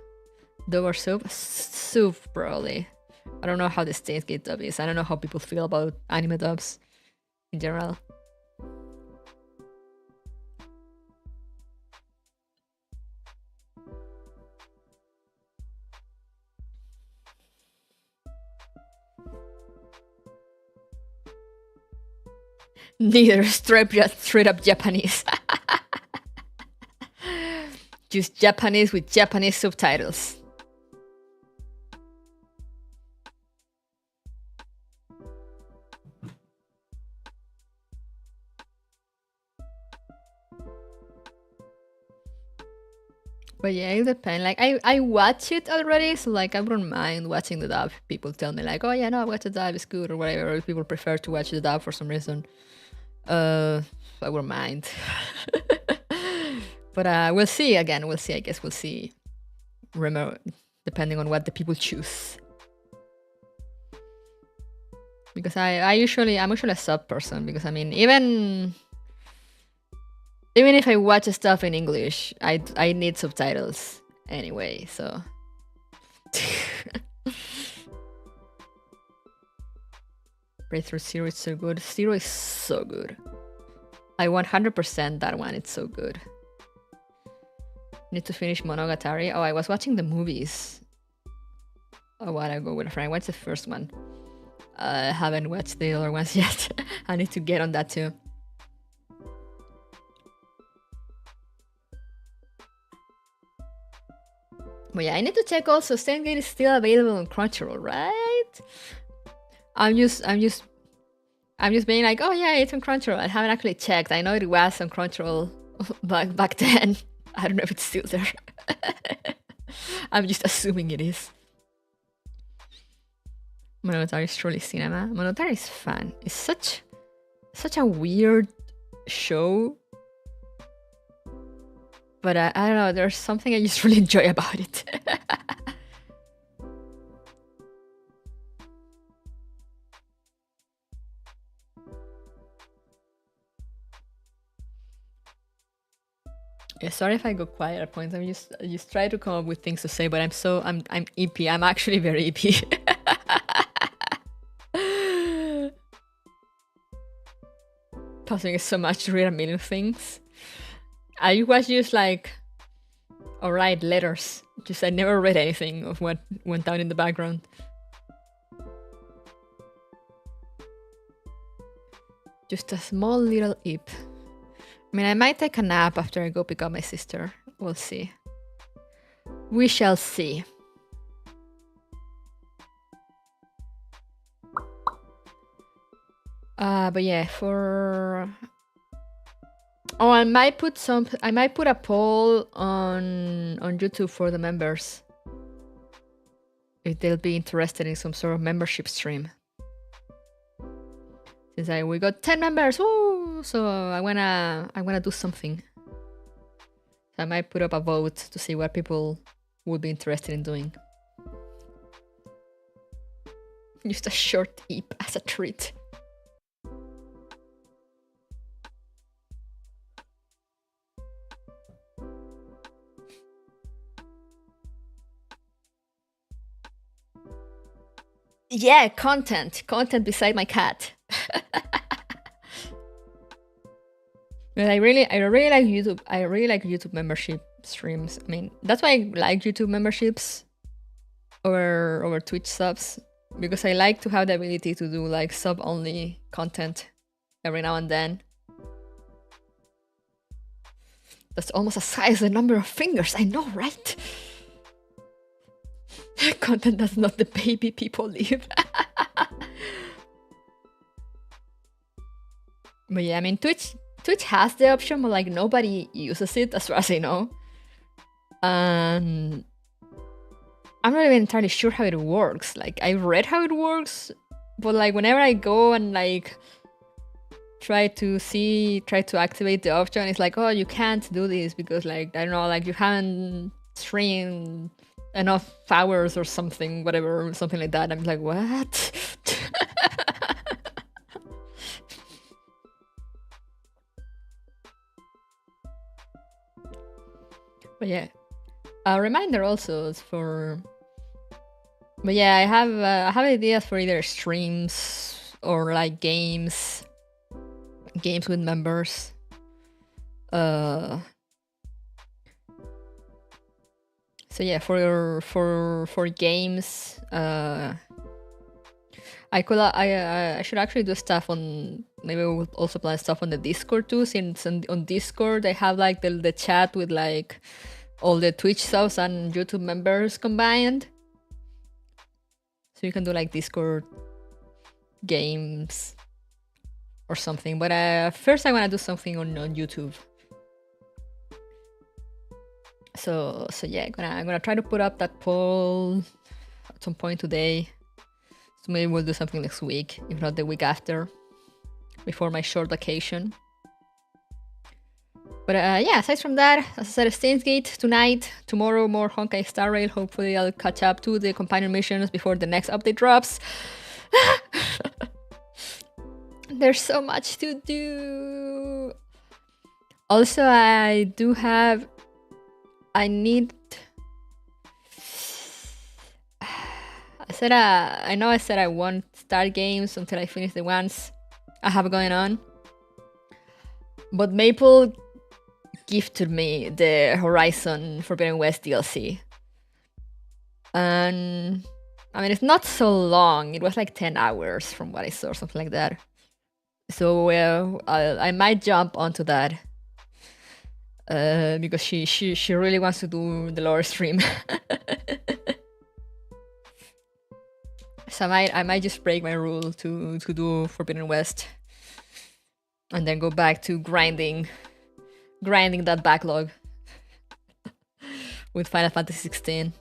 Dub or soup probably. I don't know how the Steins Gate dub is. I don't know how people feel about anime dubs in general. Neither straight up Japanese. Just Japanese with Japanese subtitles. But yeah, it depends. Like I watch it already, so like I wouldn't mind watching the dub. People tell me like, oh yeah, no, I watch the dub, it's good or whatever. Or people prefer to watch the dub for some reason. I wouldn't mind. But we'll see again. We'll see. I guess we'll see. Remember, depending on what the people choose. Because I'm usually a sub person. Because I mean, even if I watch stuff in English, I need subtitles anyway. So. Breakthrough 0 is so good. 0 is so good. I 100% that one. It's so good. Need to finish Monogatari. Oh, I was watching the movies a while ago with a friend. What's the first one? I haven't watched the other ones yet. I need to get on that too. But yeah, I need to check also. Steins Gate is still available on Crunchyroll, right? I'm just being like, oh yeah, it's on Crunchyroll. I haven't actually checked. I know it was on Crunchyroll back then. I don't know if it's still there. I'm just assuming it is. Monogatari is truly cinema. Monogatari is fun. It's such a weird show. But I don't know, there's something I just really enjoy about it. Yeah, sorry if I go quiet at points. I just try to come up with things to say, but I'm EP. I'm actually very EP. Pausing is so much to read a million things. I was just like, or write letters. Just I never read anything of what went down in the background. Just a small little ip. I mean, I might take a nap after I go pick up my sister. We'll see. We shall see. But yeah, for... Oh, I might put a poll on YouTube for the members. If they'll be interested in some sort of membership stream. Since we got 10 members, woo! So I wanna do something. So I might put up a vote to see what people would be interested in doing. Just a short eep as a treat. Yeah, content beside my cat. But I really like YouTube. I really like YouTube membership streams. I mean, that's why I like YouTube memberships over Twitch subs, because I like to have the ability to do like sub only content every now and then. That's almost as high as the number of fingers. I know, right? Content that's not the baby people live. But yeah, I mean, Twitch has the option, but like nobody uses it as far as I know. I'm not even entirely sure how it works. Like, I read how it works, but like whenever I go and like try to activate the option, it's like, oh, you can't do this because like, I don't know, like you haven't streamed enough hours or something, whatever, something like that. I'm like, what? But yeah, a reminder also is for. But yeah, I have ideas for either streams or like games with members. So yeah, for games, I should actually do stuff on. Maybe we'll also plan stuff on the Discord too, since on Discord I have like the chat with like all the Twitch subs and YouTube members combined. So you can do like Discord games or something. But first I want to do something on YouTube. So yeah, I'm gonna try to put up that poll at some point today. So maybe we'll do something next week, if not the week after, before my short vacation. But yeah, aside from that, as I said, Steins Gate tonight, tomorrow more Honkai Star Rail. Hopefully I'll catch up to the companion missions before the next update drops. There's so much to do. Also, I need. I know I said I won't start games until I finish the ones I have going on. But Maple gifted me the Horizon Forbidden West DLC. And I mean, it's not so long. It was like 10 hours from what I saw, something like that. So I might jump onto that. Because she really wants to do the lore stream. So I might just break my rule to do Forbidden West, and then go back to grinding that backlog with Final Fantasy 16.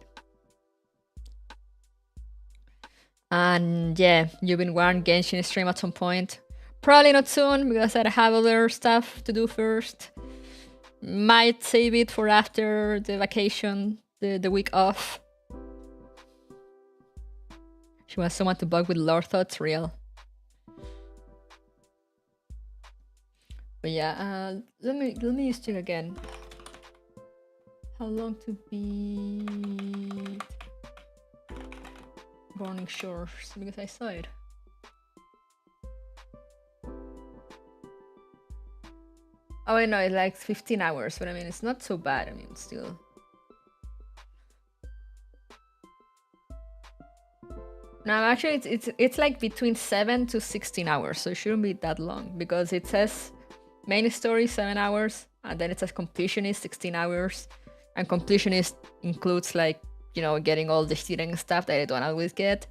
And yeah, you've been warned, Genshin stream at some point. Probably not soon, because I have other stuff to do first. Might save it for after the vacation, the week off. She wants someone to bug with lore thoughts, real. But yeah, let me just check again. How long to beat Burning Shores, because I saw it. Oh wait, no, it's like 15 hours, but I mean, it's not so bad. I mean, still. No, actually, it's like between 7 to 16 hours, so it shouldn't be that long, because it says main story 7 hours, and then it says completionist 16 hours, and completionist includes like, you know, getting all the hidden stuff that I don't always get.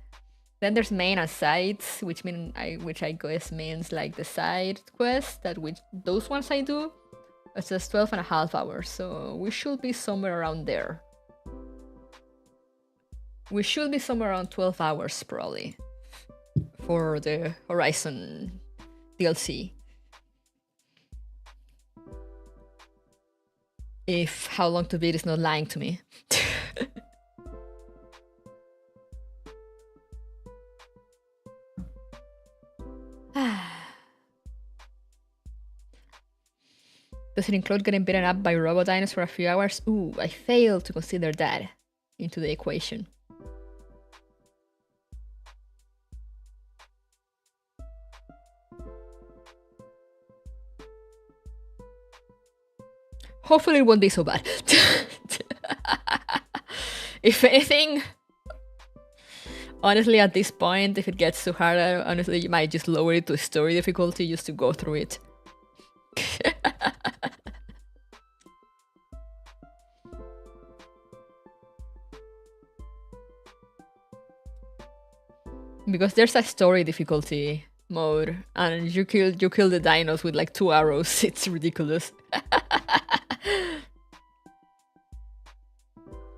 Then there's main and sides, which I guess means like the side quests, those ones I do. It says 12.5 hours, so we should be somewhere around there. We should be somewhere around 12 hours probably for the Horizon DLC. If How Long to Beat is not lying to me. Does it include getting beaten up by robot dinos for a few hours? Ooh, I failed to consider that into the equation. Hopefully it won't be so bad. If anything, honestly, at this point, if it gets too hard, honestly, you might just lower it to story difficulty just to go through it. Because there's a story difficulty mode, and you kill the dinos with like 2 arrows. It's ridiculous.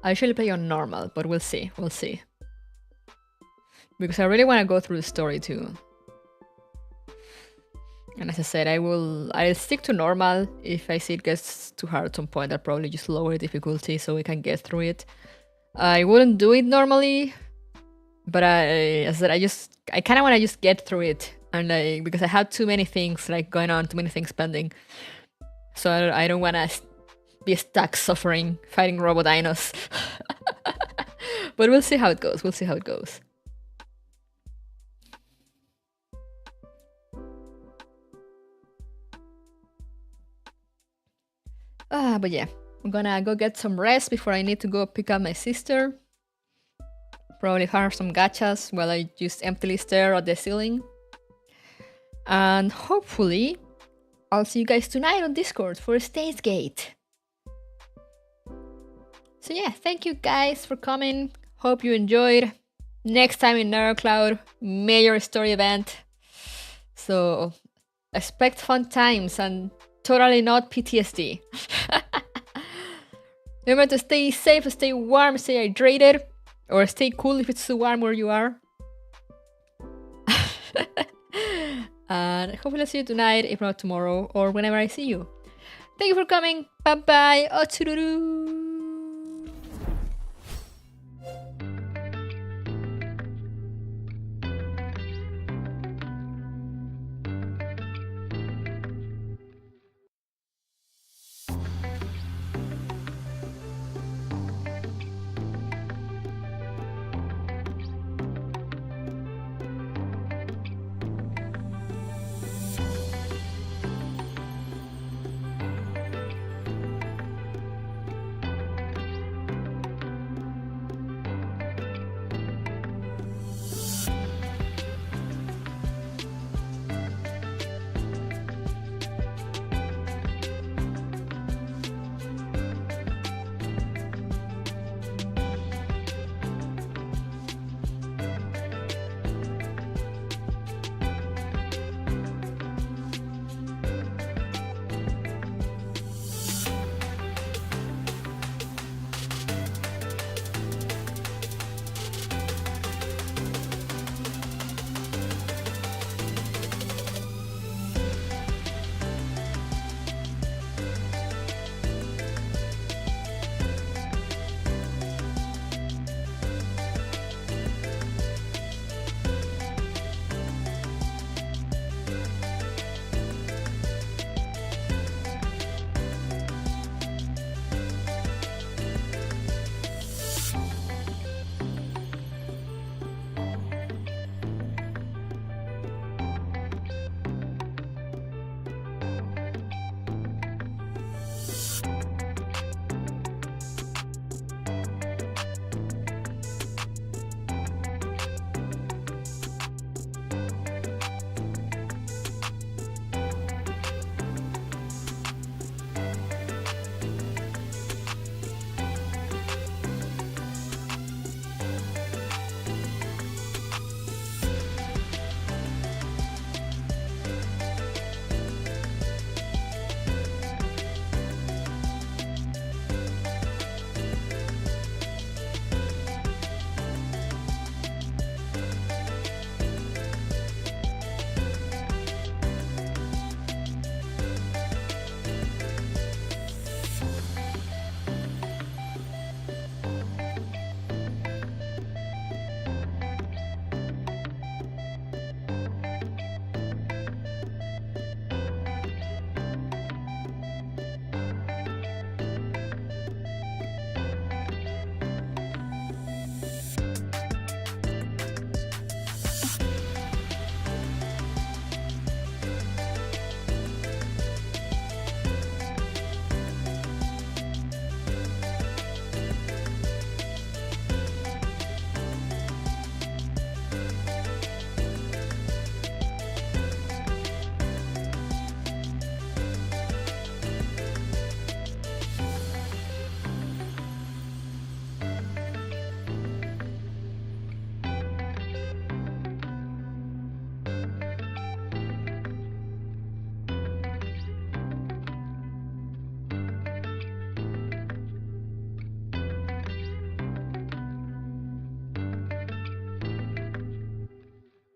I usually play on normal, but we'll see. We'll see. Because I really want to go through the story too. And as I said, I'll stick to normal. If I see it gets too hard at some point, I'll probably just lower the difficulty so we can get through it. I wouldn't do it normally, but as I said, I kind of want to just get through it, and because I have too many things like going on, too many things pending, so I don't want to be stuck suffering fighting robot dinos. But we'll see how it goes. We'll see how it goes. But yeah, I'm gonna go get some rest before I need to go pick up my sister. Probably have some gachas while I just emptily stare at the ceiling. And hopefully, I'll see you guys tonight on Discord for Stage Gate. So yeah, thank you guys for coming. Hope you enjoyed. Next time in NeuroCloud, major story event. So expect fun times and totally not PTSD. Remember to stay safe, stay warm, stay hydrated, or stay cool if it's too warm where you are. And hopefully I'll see you tonight, if not tomorrow, or whenever I see you. Thank you for coming. Bye bye. Otsururu.